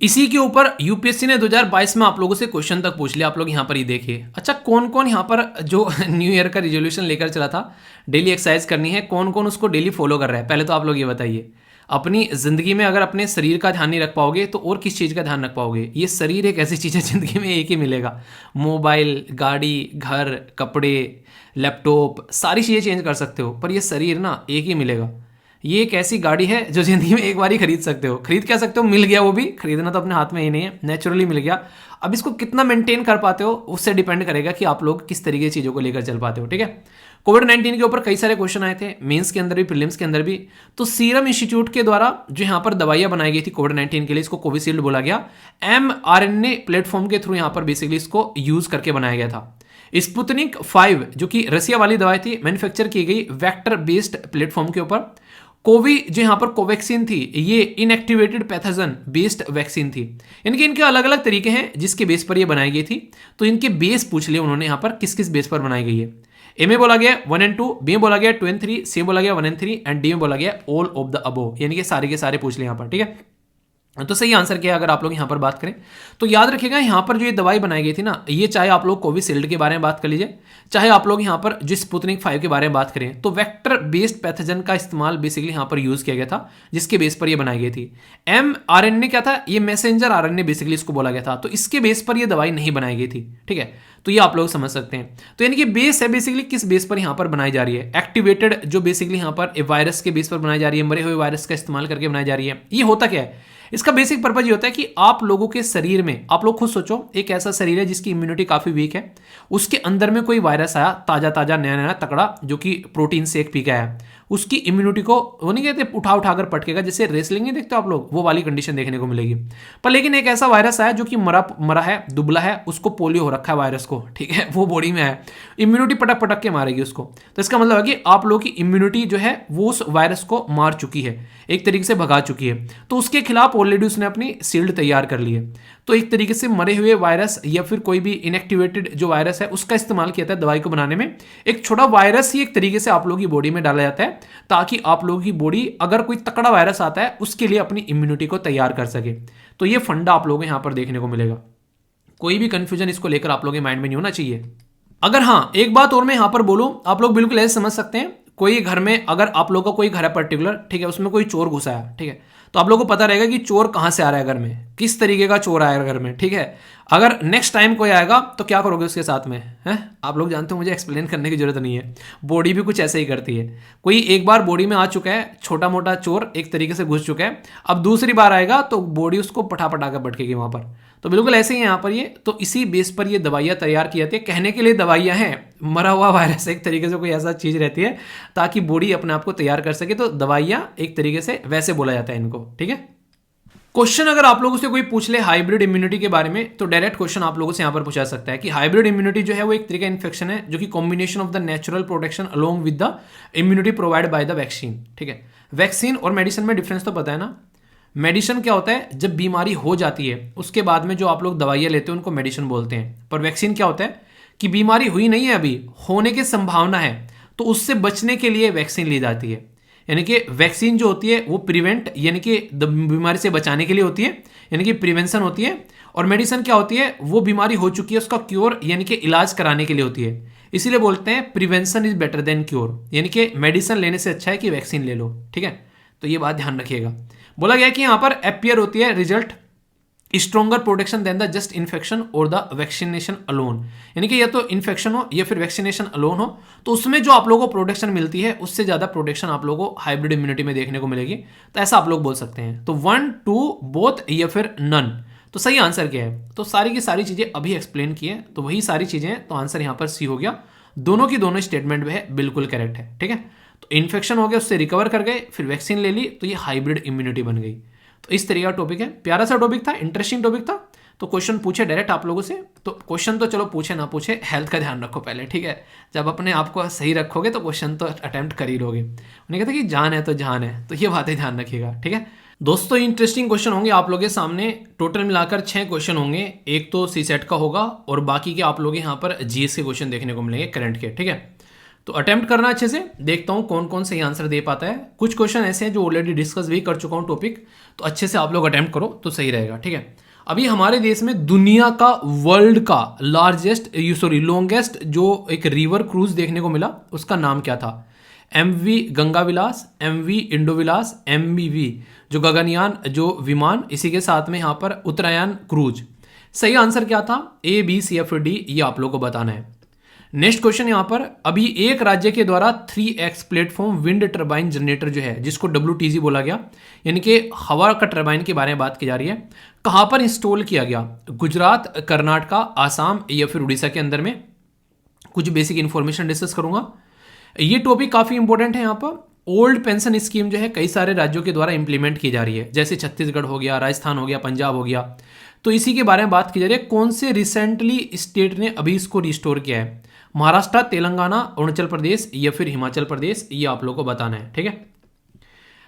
Speaker 1: इसी के ऊपर यूपीएससी ने 2022 में आप लोगों से क्वेश्चन तक पूछ लिया, आप लोग यहां पर ही देखिए। अच्छा, कौन कौन यहां पर जो न्यू ईयर का रिजोल्यूशन लेकर चला था, डेली एक्सरसाइज करनी है, कौन कौन उसको डेली फॉलो कर रहा है, पहले तो आप लोग ये बताइए। अपनी जिंदगी में अगर अपने शरीर का ध्यान नहीं रख पाओगे तो और किस चीज़ का ध्यान रख पाओगे। ये शरीर एक ऐसी चीज़ है जिंदगी में एक ही मिलेगा, मोबाइल, गाड़ी, घर, कपड़े, लैपटॉप, सारी चीज़ें चेंज कर सकते हो, पर ये शरीर ना एक ही मिलेगा। ये एक ऐसी गाड़ी है जो जिंदगी में एक बार ही खरीद सकते हो, खरीद क्या सकते हो, मिल गया, वो भी खरीदना तो अपने हाथ में ही नहीं है, नेचुरली मिल गया। अब इसको कितना मेंटेन कर पाते हो उससे डिपेंड करेगा कि आप लोग किस तरीके की चीज़ों को लेकर चल पाते हो, ठीक है। कोविड-19 के ऊपर कई सारे क्वेश्चन आए थे, मेंस के अंदर भी, प्रीलिम्स के अंदर भी। तो सीरम इंस्टीट्यूट के द्वारा जो यहाँ पर दवाइयाँ बनाई गई थी कोविड-19 के लिए, इसको कोविशील्ड बोला गया, mRNA प्लेटफॉर्म के थ्रू यहाँ पर बेसिकली इसको यूज करके बनाया गया था। स्पुतनिक 5 जो कि रसिया वाली दवाई थी, मैन्युफैक्चर की गई वेक्टर बेस्ड प्लेटफॉर्म के ऊपर। कोवी जो यहाँ पर कोवैक्सीन थी, ये इनएक्टिवेटेड पैथोजन बेस्ड वैक्सीन थी। इनके अलग अलग तरीके हैं जिसके बेस पर ये बनाई गई थी। तो इनके बेस पूछ लिए उन्होंने यहाँ पर किस किस बेस पर बनाई गई है। ए में बोला गया 1 and 2, बी में बोला गया 2 and 3, सी में बोला गया 1 and 3 एंड डी में बोला गया ऑल ऑफ द अबोव, यानी कि सारे के सारे पूछ लिए यहाँ पर, ठीक है। तो सही आंसर क्या है अगर आप लोग यहाँ पर बात करें तो याद रखिएगा, यहाँ पर जो ये दवाई बनाई गई थी ना, ये चाहे आप लोग कोविशील्ड के बारे में बात कर लीजिए, चाहे आप लोग यहाँ पर जो स्पुतनिक 5 के बारे में बात करें, तो वेक्टर बेस्ड पैथोजन का इस्तेमाल बेसिकली यहाँ पर यूज किया गया था, जिसके बेस पर ये बनाई गई थी। mRNA क्या था, ये मैसेंजर RNA बेसिकली इसको बोला गया था, तो इसके बेस पर ये दवाई नहीं बनाई गई थी, ठीक है। तो ये आप लोग समझ सकते हैं। तो यानी कि बेस है बेसिकली किस बेस पर यहाँ पर बनाई जा रही है, एक्टिवेटेड जो बेसिकली यहाँ पर वायरस के बेस पर बनाई जा रही है, मरे हुए वायरस का इस्तेमाल करके बनाई जा रही है। ये होता क्या है, इसका बेसिक पर्पज ये होता है कि आप लोगों के शरीर में, आप लोग खुद सोचो, एक ऐसा शरीर है जिसकी इम्यूनिटी काफी वीक है, उसके अंदर में कोई वायरस आया, ताजा ताजा नया नया तगड़ा, जो कि प्रोटीन से एक पी के आया, उसकी इम्यूनिटी को वो नहीं कहते उठा उठाकर पटकेगा, जैसे रेसलिंग नहीं देखते हो आप लोग, वो वाली कंडीशन देखने को मिलेगी। पर लेकिन एक ऐसा वायरस आया जो कि मरा है, दुबला है, उसको पोलियो हो रखा है वायरस को, ठीक है, वो बॉडी में है, इम्यूनिटी पटक पटक के मारेगी उसको। तो इसका मतलब है कि आप लोगों की इम्यूनिटी जो है वो उस वायरस को मार चुकी है, एक तरीके से भगा चुकी है, तो उसके खिलाफ ऑलरेडी उसने अपनी शील्ड तैयार कर ली है। तो एक तरीके से मरे हुए वायरस या फिर कोई भी इनएक्टिवेटेड जो वायरस है उसका इस्तेमाल किया जाता है दवाई को बनाने में। एक छोटा वायरस ही एक तरीके से आप लोगों की बॉडी में डाला जाता है, ताकि आप लोगों की बॉडी अगर कोई तकड़ा वायरस आता है उसके लिए अपनी इम्यूनिटी को तैयार कर सके। तो ये फंडा आप लोगों को यहां पर देखने को मिलेगा। कोई भी कंफ्यूजन इसको लेकर आप लोगों के माइंड में नहीं होना चाहिए। अगर हाँ, एक बात और मैं यहां पर बोलूं, आप लोग बिल्कुल ऐसे समझ सकते हैं, कोई घर में अगर आप लोगों का कोई घर है पर्टिकुलर, ठीक है, उसमें कोई चोर घुसा है, ठीक है, तो आप लोगों को पता रहेगा कि चोर कहां से आ रहा है घर में, किस तरीके का चोर आएगा घर में, ठीक है। अगर नेक्स्ट टाइम कोई आएगा तो क्या करोगे उसके साथ में, है आप लोग जानते हो, मुझे एक्सप्लेन करने की जरूरत नहीं है, बॉडी भी कुछ ऐसे ही करती है। कोई एक बार बॉडी में आ चुका है, छोटा मोटा चोर एक तरीके से घुस चुका है, अब दूसरी बार आएगा तो बॉडी उसको पटा पटा कर भटकेगी वहां पर। तो बिल्कुल ऐसे ही यहाँ पर ये, तो इसी बेस पर ये दवाइयाँ तैयार की जाती है। कहने के लिए दवाइयाँ हैं, मरा हुआ वायरस एक तरीके से कोई ऐसा चीज रहती है ताकि बॉडी अपने आप को तैयार कर सके, तो दवाइयाँ एक तरीके से वैसे बोला जाता है इनको, ठीक है। क्वेश्चन अगर आप लोगों से कोई पूछ ले हाइब्रिड इम्यूनिटी के बारे में, तो डायरेक्ट क्वेश्चन आप लोगों से यहाँ पर पूछा सकता है कि हाइब्रिड इम्यूनिटी जो है वो एक तरीका इन्फेक्शन है जो कि combination of the natural protection along with the immunity provide by the vaccine. ठीक है, वैक्सीन और मेडिसिन में डिफरेंस तो पता है ना। मेडिसिन क्या होता है, जब बीमारी हो जाती है उसके बाद में जो आप लोग दवाइयाँ लेते हैं उनको मेडिसिन बोलते हैं। पर वैक्सीन क्या होता है कि बीमारी हुई नहीं है, अभी होने की संभावना है, तो उससे बचने के लिए वैक्सीन ली जाती है। यानी कि वैक्सीन जो होती है वो प्रिवेंट यानी कि बीमारी से बचाने के लिए होती है, यानी कि प्रिवेंशन होती है। और मेडिसिन क्या होती है, वो बीमारी हो चुकी है उसका क्योर यानी कि इलाज कराने के लिए होती है। इसीलिए बोलते हैं prevention is better than cure, यानी कि मेडिसिन लेने से अच्छा है कि वैक्सीन ले लो। ठीक है, तो ये बात ध्यान रखिएगा। बोला गया कि यहां पर अपीयर होती है result stronger protection than the just infection और द वैक्सीनेशन अलोन, यानी कि या तो इन्फेक्शन हो या फिर वैक्सीनेशन अलोन हो, तो उसमें जो आप लोगों को प्रोटेक्शन मिलती है उससे ज्यादा प्रोटेक्शन आप लोगों को हाइब्रिड इम्यूनिटी में देखने को मिलेगी। तो ऐसा आप लोग बोल सकते हैं। तो 1, 2 बोथ या फिर नन। तो सही आंसर क्या है, तो सारी की सारी चीजें अभी एक्सप्लेन की है, तो वही सारी चीजें हैं, तो आंसर यहां पर सी हो गया। दोनों की दोनों स्टेटमेंट में है बिल्कुल करेक्ट है। ठीक है, तो इन्फेक्शन हो गया उससे रिकवर कर गए, फिर वैक्सीन ले ली, तो ये हाइब्रिड इम्यूनिटी बन गई। तो इस तरीके का टॉपिक है, प्यारा सा टॉपिक था, इंटरेस्टिंग टॉपिक था। तो क्वेश्चन पूछे डायरेक्ट आप लोगों से, तो क्वेश्चन तो चलो पूछे ना पूछे, हेल्थ का ध्यान रखो पहले। ठीक है, जब अपने आप को सही रखोगे तो क्वेश्चन तो अटेम्प्ट कर ही लोगे। उन्हें कहते हैं कि जान है तो जान है, तो ये बातें ध्यान रखिएगा। ठीक है दोस्तों, इंटरेस्टिंग क्वेश्चन होंगे आप लोगों के सामने। टोटल मिलाकर 6 क्वेश्चन होंगे, एक तो सी सेट का होगा और बाकी के आप लोग यहाँ पर जीएस के क्वेश्चन देखने को मिलेंगे करंट के। ठीक है, तो अटेम्प्ट करना अच्छे से, देखता हूं कौन कौन सही आंसर दे पाता है। कुछ क्वेश्चन ऐसे हैं जो ऑलरेडी डिस्कस भी कर चुका हूं टॉपिक, तो अच्छे से आप लोग अटेम्प्ट करो तो सही रहेगा। ठीक है, अभी हमारे देश में दुनिया का वर्ल्ड का लॉन्गेस्ट जो एक रिवर क्रूज देखने को मिला, उसका नाम क्या था? MV गंगा विलास, MV इंडो विलास, MVV जो गगनयान जो विमान, इसी के साथ में यहां पर उत्तरायण क्रूज। सही आंसर क्या था? ABCFD, ये आप लोग को बताना है। नेक्स्ट क्वेश्चन यहां पर, अभी एक राज्य के द्वारा 3x platform wind turbine generator जो है, जिसको WTG बोला गया, यानी कि हवा का टर्बाइन के बारे में बात की जा रही है, कहां पर इंस्टॉल किया गया? गुजरात, कर्नाटका, आसाम या फिर उड़ीसा के अंदर में? कुछ बेसिक इंफॉर्मेशन डिस्कस करूंगा। ये टॉपिक काफी इंपॉर्टेंट है। यहां पर ओल्ड पेंशन स्कीम जो है कई सारे राज्यों के द्वारा इंप्लीमेंट की जा रही है, जैसे छत्तीसगढ़ हो गया, राजस्थान हो गया, पंजाब हो गया, तो इसी के बारे में बात की जा रही है। कौन से रिसेंटली स्टेट ने अभी इसको रिस्टोर किया है? महाराष्ट्र, तेलंगाना, अरुणाचल प्रदेश या फिर हिमाचल प्रदेश, ये आप लोग को बताना है। ठीक है,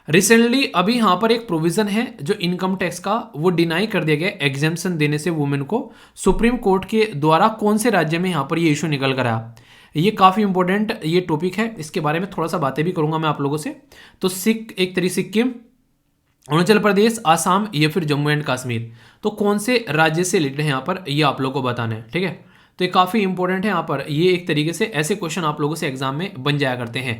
Speaker 1: रिसेंटली अभी यहां पर एक प्रोविजन है जो इनकम टैक्स का, वो डिनाई कर दिया गया एग्जेम्पशन देने से वुमेन को। सुप्रीम कोर्ट के द्वारा कौन से राज्य में यहां पर ये इशू निकल कर आया? ये काफी इंपॉर्टेंट ये टॉपिक है, इसके बारे में थोड़ा सा बातें भी करूंगा मैं आप लोगों से। तो सिक्किम, अरुणाचल प्रदेश, आसाम या फिर जम्मू एंड कश्मीर, तो कौन से राज्य से रिलेटेड है यहाँ पर, ये आप लोग को बताना है। ठीक है, तो ये काफी इंपॉर्टेंट है यहाँ पर। ये एक तरीके से ऐसे क्वेश्चन आप लोगों से एग्जाम में बन जाया करते हैं।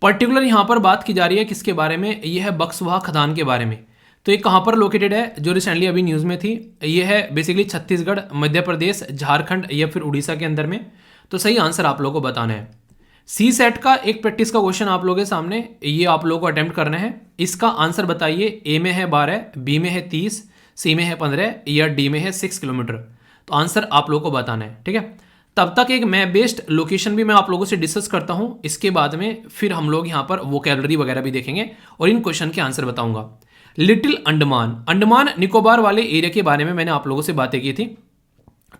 Speaker 1: पर्टिकुलर यहाँ पर बात की जा रही है किसके बारे में? ये है बक्सवाहा खदान के बारे में। तो ये कहाँ पर लोकेटेड है, जो रिसेंटली अभी न्यूज में थी? ये है बेसिकली छत्तीसगढ़, मध्य प्रदेश, झारखंड या फिर उड़ीसा के अंदर में। तो सही आंसर आप लोगों को बताना है। सी सेट का एक प्रैक्टिस का क्वेश्चन आप लोगों के सामने, ये आप लोगों को अटेम्प्ट करना है। इसका आंसर बताइए। ए में है 12, बी में है 30, सी में है 15 या डी में है 6 किलोमीटर। तो आंसर आप लोगों को बताना है। ठीक है, तब तक एक मैप बेस्ड लोकेशन भी मैं आप लोगों से डिस्कस करता हूं, इसके बाद में फिर हम लोग यहां पर वोकैबुलरी वगैरह भी देखेंगे और इन क्वेश्चन के आंसर बताऊंगा। लिटिल अंडमान, अंडमान निकोबार वाले एरिया के बारे में मैंने आप लोगों से बातें की थी।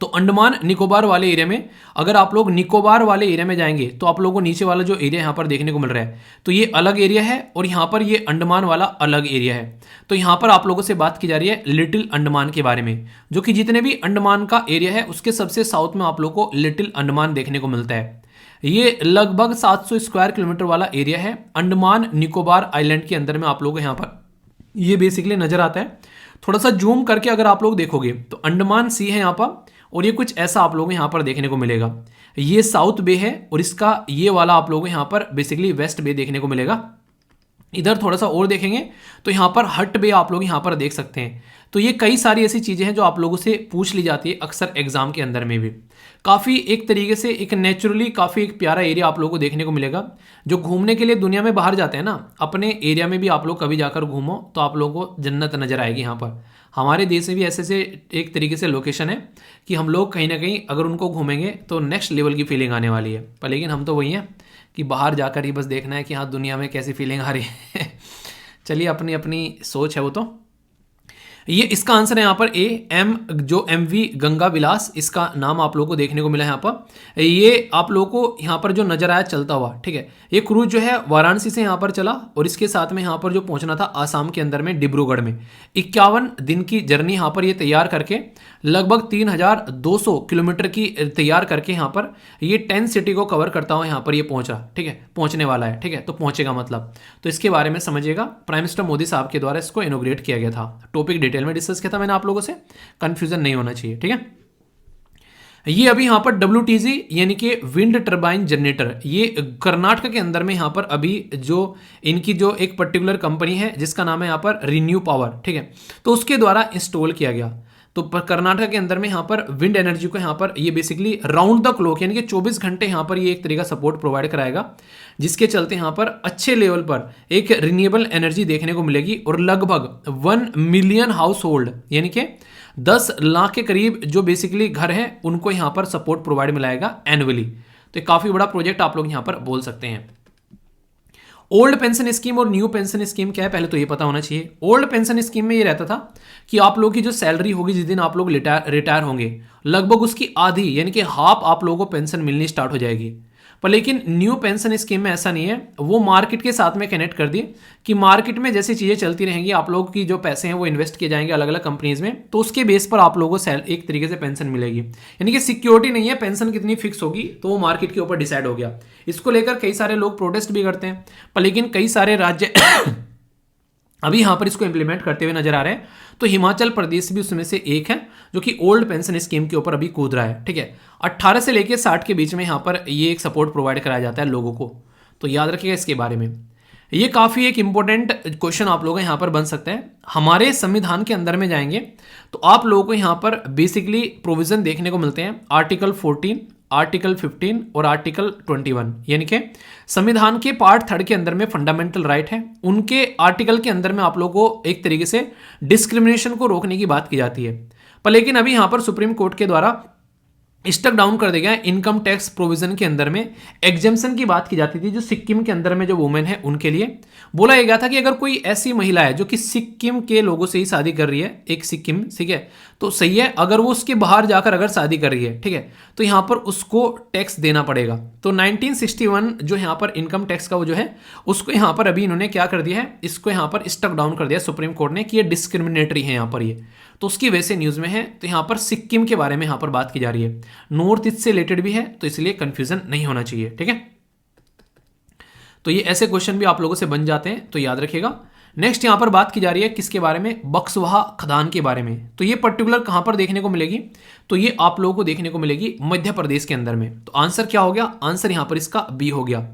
Speaker 1: तो अंडमान निकोबार वाले एरिया में, अगर आप लोग निकोबार वाले एरिया में जाएंगे तो आप लोगों को नीचे वाला जो एरिया यहाँ पर देखने को मिल रहा है, तो ये अलग एरिया है और यहाँ पर ये अंडमान वाला अलग एरिया है। तो यहाँ पर आप लोगों से बात की जा रही है लिटिल अंडमान के बारे में, जो कि जितने भी अंडमान का एरिया है उसके सबसे साउथ में आप लोगों को लिटिल अंडमान देखने को मिलता है। ये लगभग 700 स्क्वायर किलोमीटर वाला एरिया है अंडमान निकोबार आइलैंड के अंदर में। आप लोगों को यहाँ पर ये बेसिकली नजर आता है। थोड़ा सा जूम करके अगर आप लोग देखोगे तो अंडमान सी है यहाँ पर, और ये कुछ ऐसा आप लोगों को यहाँ पर देखने को मिलेगा। ये साउथ बे है और इसका ये वाला आप लोगों को यहाँ पर बेसिकली वेस्ट बे देखने को मिलेगा। इधर थोड़ा सा और देखेंगे तो यहाँ पर हट बे आप लोग यहाँ पर देख सकते हैं। तो ये कई सारी ऐसी चीजें हैं जो आप लोगों से पूछ ली जाती है अक्सर एग्जाम के अंदर में भी। काफी एक तरीके से एक नेचुरली काफी एक प्यारा एरिया आप लोगों को देखने को मिलेगा। जो घूमने के लिए दुनिया में बाहर जाते हैं ना, अपने एरिया में भी आप लोग कभी जाकर घूमो तो आप लोगों को जन्नत नजर आएगी। यहाँ पर हमारे देश में भी ऐसे से एक तरीके से लोकेशन है कि हम लोग कहीं ना कहीं अगर उनको घूमेंगे तो नेक्स्ट लेवल की फीलिंग आने वाली है। पर लेकिन हम तो वही हैं कि बाहर जाकर ही बस देखना है कि हाँ दुनिया में कैसी फीलिंग आ रही है। चलिए, अपनी अपनी सोच है वो तो। ये इसका आंसर है यहाँ पर ए, एम जो MV गंगा विलास, इसका नाम आप लोगों को देखने को मिला है यहाँ पर। ये आप लोगों को यहाँ पर जो नजर आया चलता हुआ, ठीक है, ये क्रूज जो है वाराणसी से यहाँ पर चला और इसके साथ में यहाँ पर जो पहुंचना था आसाम के अंदर में डिब्रूगढ़ में। 51 दिन की जर्नी यहाँ पर ये तैयार करके लगभग 3200 किलोमीटर की तैयार करके यहाँ पर ये 10 सिटी को कवर करता हुआ यहाँ पर ये पहुंचा, ठीक है, पहुंचने वाला है, ठीक है, तो पहुंचेगा मतलब, तो इसके बारे में समझिएगा। प्राइम मिनिस्टर मोदी साहब के द्वारा इसको इनोग्रेट किया गया था। टॉपिक डिटेल में डिस्कस किया था मैंने आप लोगों से, कंफ्यूजन नहीं होना चाहिए, ठीक है। ये अभी यहाँ पर WTG यानी कि विंड टर्बाइन जनरेटर, ये कर्नाटक के अंदर में यहाँ पर अभी जो इनकी जो एक पर्टिकुलर कंपनी है जिसका नाम है यहाँ पर रिन्यू पावर, ठीक है, तो उसके द्वारा इंस्टॉल किया गया। तो कर्नाटक के अंदर में यहाँ पर विंड एनर्जी को यहाँ पर ये बेसिकली राउंड द क्लॉक यानी कि 24 घंटे यहाँ पर ये एक तरीका सपोर्ट प्रोवाइड कराएगा, जिसके चलते यहाँ पर अच्छे लेवल पर एक रिन्यूएबल एनर्जी देखने को मिलेगी और लगभग 1 मिलियन हाउस होल्ड यानी कि 10 लाख के करीब जो बेसिकली घर हैं उनको यहाँ पर सपोर्ट प्रोवाइड मिलाएगा एनुअली। तो काफ़ी बड़ा प्रोजेक्ट आप लोग यहाँ पर बोल सकते हैं। ओल्ड पेंशन स्कीम और न्यू पेंशन स्कीम क्या है पहले तो ये पता होना चाहिए। ओल्ड पेंशन स्कीम में ये रहता था कि आप लोगों की जो सैलरी होगी जिस दिन आप लोग रिटायर होंगे लगभग उसकी आधी यानी कि हाफ आप लोगों को पेंशन मिलनी स्टार्ट हो जाएगी। पर लेकिन न्यू पेंशन स्कीम में ऐसा नहीं है, वो मार्केट के साथ में कनेक्ट कर दिए कि मार्केट में जैसी चीज़ें चलती रहेंगी आप लोगों की जो पैसे हैं वो इन्वेस्ट किए जाएंगे अलग अलग कंपनीज में, तो उसके बेस पर आप लोगों को एक तरीके से पेंशन मिलेगी। यानी कि सिक्योरिटी नहीं है, पेंशन कितनी फिक्स होगी तो वो मार्केट के ऊपर डिसाइड हो गया। इसको लेकर कई सारे लोग प्रोटेस्ट भी करते हैं, पर लेकिन कई सारे राज्य अभी यहां पर इसको इंप्लीमेंट करते हुए नजर आ रहे हैं। तो हिमाचल प्रदेश भी उसमें से एक है जो कि ओल्ड पेंशन स्कीम के ऊपर अभी कूद रहा है, ठीक है। 18 से लेकर 60 के बीच में यहां पर ये एक सपोर्ट प्रोवाइड कराया जाता है लोगों को, तो याद रखिएगा इसके बारे में। ये काफ़ी एक इंपॉर्टेंट क्वेश्चन आप लोगों को यहाँ पर बन सकता है। हमारे संविधान के अंदर में जाएंगे तो आप लोगों को यहाँ पर बेसिकली प्रोविजन देखने को मिलते हैं आर्टिकल 14, आर्टिकल 15 और आर्टिकल 21, यानी कि संविधान के पार्ट 3 के अंदर में फंडामेंटल राइट है, उनके आर्टिकल के अंदर में आप लोगों को एक तरीके से डिस्क्रिमिनेशन को रोकने की बात की जाती है। पर लेकिन अभी यहाँ पर सुप्रीम कोर्ट के द्वारा स्टक डाउन कर दिया गया इनकम टैक्स प्रोविजन के अंदर में एग्जेम्पशन की बात की जाती थी जो सिक्किम के अंदर में जो वुमेन है उनके लिए बोला गया था कि अगर कोई ऐसी महिला है जो कि सिक्किम के लोगों से ही शादी कर रही है, एक सिक्किम, ठीक है, तो सही है, अगर वो उसके बाहर जाकर अगर शादी कर रही है, ठीक है, तो यहाँ पर उसको टैक्स देना पड़ेगा। तो 1961 जो यहाँ पर इनकम टैक्स का वो जो है उसको यहाँ पर अभी इन्होंने क्या कर दिया है, इसको यहाँ पर स्टक डाउन कर दिया सुप्रीम कोर्ट ने कि ये डिस्क्रिमिनेटरी है यहाँ पर ये, तो उसकी वजह से न्यूज़ में है। तो यहाँ पर सिक्किम के बारे में यहाँ पर बात की जा रही है, नॉर्थ ईस्ट से रिलेटेड भी है, तो इसलिए कंफ्यूजन नहीं होना चाहिए, ठीक है। तो ये ऐसे क्वेश्चन भी आप लोगों से बन जाते हैं, तो याद रखिएगा। नेक्स्ट यहाँ पर बात की जा रही है किसके बारे में, बक्सवाहा खदान के बारे में। तो ये पर्टिकुलर कहाँ पर देखने को मिलेगी, तो ये आप लोगों को देखने को मिलेगी मध्य प्रदेश के अंदर में। तो आंसर क्या हो गया, आंसर यहाँ पर इसका बी हो गया।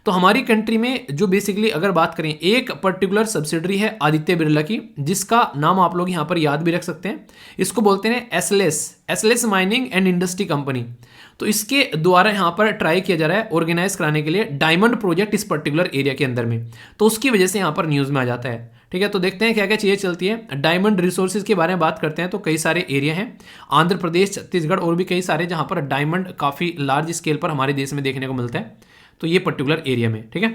Speaker 1: तो हमारी कंट्री में जो बेसिकली अगर बात करें एक पर्टिकुलर सब्सिडरी है आदित्य बिरला की, जिसका नाम आप लोग यहाँ पर याद भी रख सकते हैं, इसको बोलते हैं SLS mining and industry company. तो इसके द्वारा यहाँ पर ट्राई किया जा रहा है ऑर्गेनाइज कराने के लिए डायमंड प्रोजेक्ट इस पर्टिकुलर एरिया के अंदर में, तो उसकी वजह से यहाँ पर न्यूज़ में आ जाता है, ठीक है। तो देखते हैं क्या क्या चीज़ें चलती है। डायमंड रिसोर्सेज के बारे में बात करते हैं तो कई सारे एरिया हैं, आंध्र प्रदेश, छत्तीसगढ़ और भी कई सारे जहाँ पर डायमंड काफ़ी लार्ज स्केल पर हमारे देश में देखने को मिलता है, तो ये पर्टिकुलर एरिया में, ठीक है।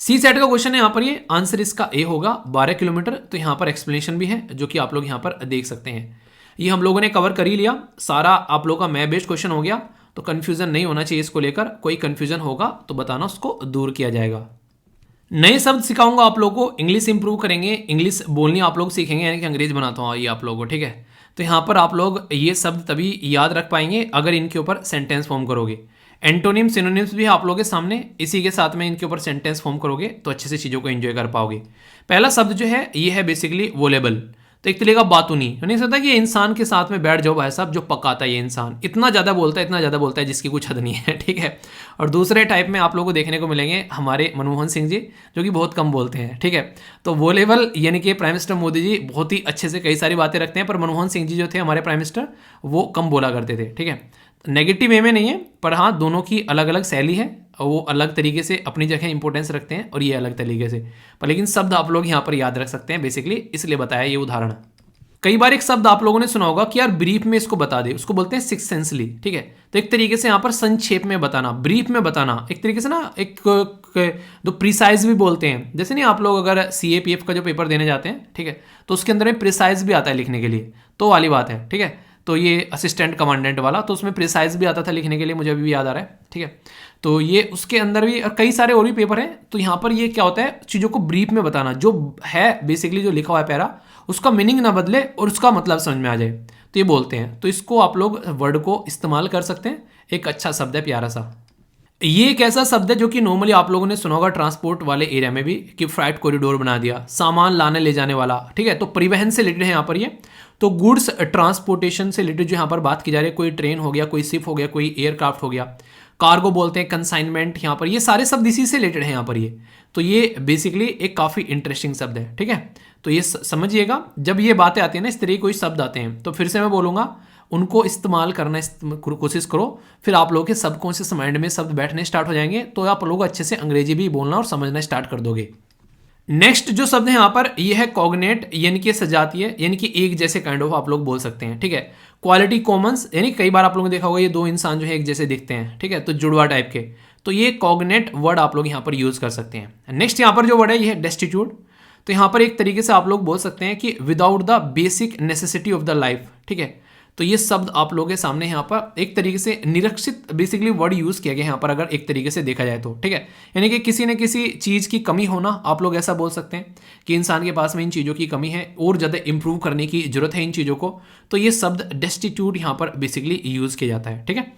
Speaker 1: सी सेट का क्वेश्चन है यहाँ पर, ये आंसर इसका ए होगा 12 किलोमीटर। तो यहाँ पर एक्सप्लेनेशन भी है जो कि आप लोग यहाँ पर देख सकते हैं। ये हम लोगों ने कवर कर ही लिया सारा, आप लोगों का मैथ बेस्ड क्वेश्चन हो गया, तो कंफ्यूजन नहीं होना चाहिए इसको लेकर। कोई कंफ्यूजन होगा तो बताना, उसको दूर किया जाएगा। नए शब्द सिखाऊंगा आप लोगों को, इंग्लिश इंप्रूव करेंगे, इंग्लिश बोलनी आप लोग सीखेंगे, यानी कि अंग्रेज बनाता हूँ ये आप लोगों को, ठीक है। तो यहाँ पर आप लोग ये शब्द तभी याद रख पाएंगे अगर इनके ऊपर सेंटेंस फॉर्म करोगे। एंटोनिम सिनोनिम्स भी आप लोगों के सामने, इसी के साथ में इनके ऊपर सेंटेंस फॉर्म करोगे तो अच्छे से चीज़ों को एंजॉय कर पाओगे। पहला शब्द जो है ये है बेसिकली वोलेबल, तो एक तरीके का बातूनी, नहीं सकता कि ये इंसान के साथ में बैठ जाओ भाई साहब, जो पकाता है ये इंसान, इतना ज़्यादा बोलता है जिसकी कुछ हद नहीं है, ठीक है। और दूसरे टाइप में आप लोगों को देखने को मिलेंगे हमारे मनमोहन सिंह जी, जो कि बहुत कम बोलते हैं, ठीक है। तो वो लेवल यानी कि प्राइम मिनिस्टर मोदी जी बहुत ही अच्छे से कई सारी बातें रखते हैं, पर मनमोहन सिंह जी जो थे हमारे प्राइम मिनिस्टर, वो कम बोला करते थे, ठीक है। नेगेटिव वे में नहीं है, पर हाँ दोनों की अलग अलग शैली है, वो अलग तरीके से अपनी जगह इंपॉर्टेंस रखते हैं और ये अलग तरीके से, पर लेकिन शब्द आप लोग यहाँ पर याद रख सकते हैं बेसिकली, इसलिए बताया ये उदाहरण। कई बार एक शब्द आप लोगों ने सुना होगा कि यार ब्रीफ में इसको बता दे, उसको बोलते हैं सिक्सेंसली, ठीक है। तो एक तरीके से यहाँ पर संक्षेप में बताना, ब्रीफ में बताना, एक तरीके से ना एक जो प्रिसाइज भी बोलते हैं, जैसे नहीं आप लोग अगर CAPF का जो पेपर देने जाते हैं, ठीक है, तो उसके अंदर में प्रिसाइज भी आता है लिखने के लिए, तो वाली बात है, ठीक है। तो ये असिस्टेंट कमांडेंट वाला, तो उसमें प्रिसाइज भी आता था लिखने के लिए, मुझे अभी भी याद आ रहा है, ठीक है। तो ये उसके अंदर भी, और कई सारे और भी पेपर हैं। तो यहाँ पर ये क्या होता है, चीज़ों को ब्रीफ में बताना, जो है बेसिकली जो लिखा हुआ है पैरा, उसका मीनिंग ना बदले और उसका मतलब समझ में आ जाए, तो ये बोलते हैं। तो इसको आप लोग वर्ड को इस्तेमाल कर सकते हैं, एक अच्छा शब्द है, प्यारा सा। ये एक ऐसा शब्द है जो कि नॉर्मली आप लोगों ने सुना होगा ट्रांसपोर्ट वाले एरिया में भी, कि फ्राइट कॉरिडोर बना दिया, सामान लाने ले जाने वाला, ठीक है। तो परिवहन से रिलेटेड है यहाँ पर ये। तो गुड्स ट्रांसपोर्टेशन से रिलेटेड जो यहाँ पर बात की जा रही है, कोई ट्रेन हो गया, कोई शिप हो गया, कोई एयरक्राफ्ट हो गया, कार्गो बोलते हैं, कंसाइनमेंट, यहाँ पर ये सारे शब्द इसी से रिलेटेड है यहाँ पर ये। तो ये बेसिकली एक काफ़ी इंटरेस्टिंग शब्द है, ठीक है। तो ये समझिएगा, जब ये बातें आती हैं ना, इस तरह के कोई शब्द आते हैं, तो फिर से मैं बोलूँगा, उनको इस्तेमाल करना कोशिश करो, फिर आप लोगों के सबकॉन्शियस माइंड में शब्द बैठने स्टार्ट हो जाएंगे, तो आप लोग अच्छे से अंग्रेजी भी बोलना और समझना स्टार्ट कर दोगे। नेक्स्ट जो शब्द है यहाँ पर, ये है कॉग्नेट, यानी कि सजातीय, यानी कि एक जैसे काइंड ऑफ आप लोग बोल सकते हैं, ठीक है। क्वालिटी कॉमन्स, यानी कई बार आप लोगों ने देखा होगा ये दो इंसान जो है एक जैसे दिखते हैं, ठीक है, तो जुड़वा टाइप के, तो ये कॉग्नेट वर्ड आप लोग यहाँ पर यूज कर सकते हैं। नेक्स्ट यहाँ पर जो वर्ड है ये है डेस्टिट्यूट। तो यहाँ पर एक तरीके से आप लोग बोल सकते हैं कि without the basic necessity of the life, ठीक है। तो ये शब्द आप लोगों के सामने यहाँ पर एक तरीके से निरक्षित बेसिकली वर्ड यूज किया गया यहाँ पर, अगर एक तरीके से देखा जाए तो, ठीक है। यानी कि किसी न किसी चीज़ की कमी होना, आप लोग ऐसा बोल सकते हैं कि इंसान के पास में इन चीज़ों की कमी है और ज़्यादा इंप्रूव करने की जरूरत है इन चीज़ों को। तो ये शब्द डेस्टिट्यूट यहाँ पर बेसिकली यूज किया जाता है, ठीक है।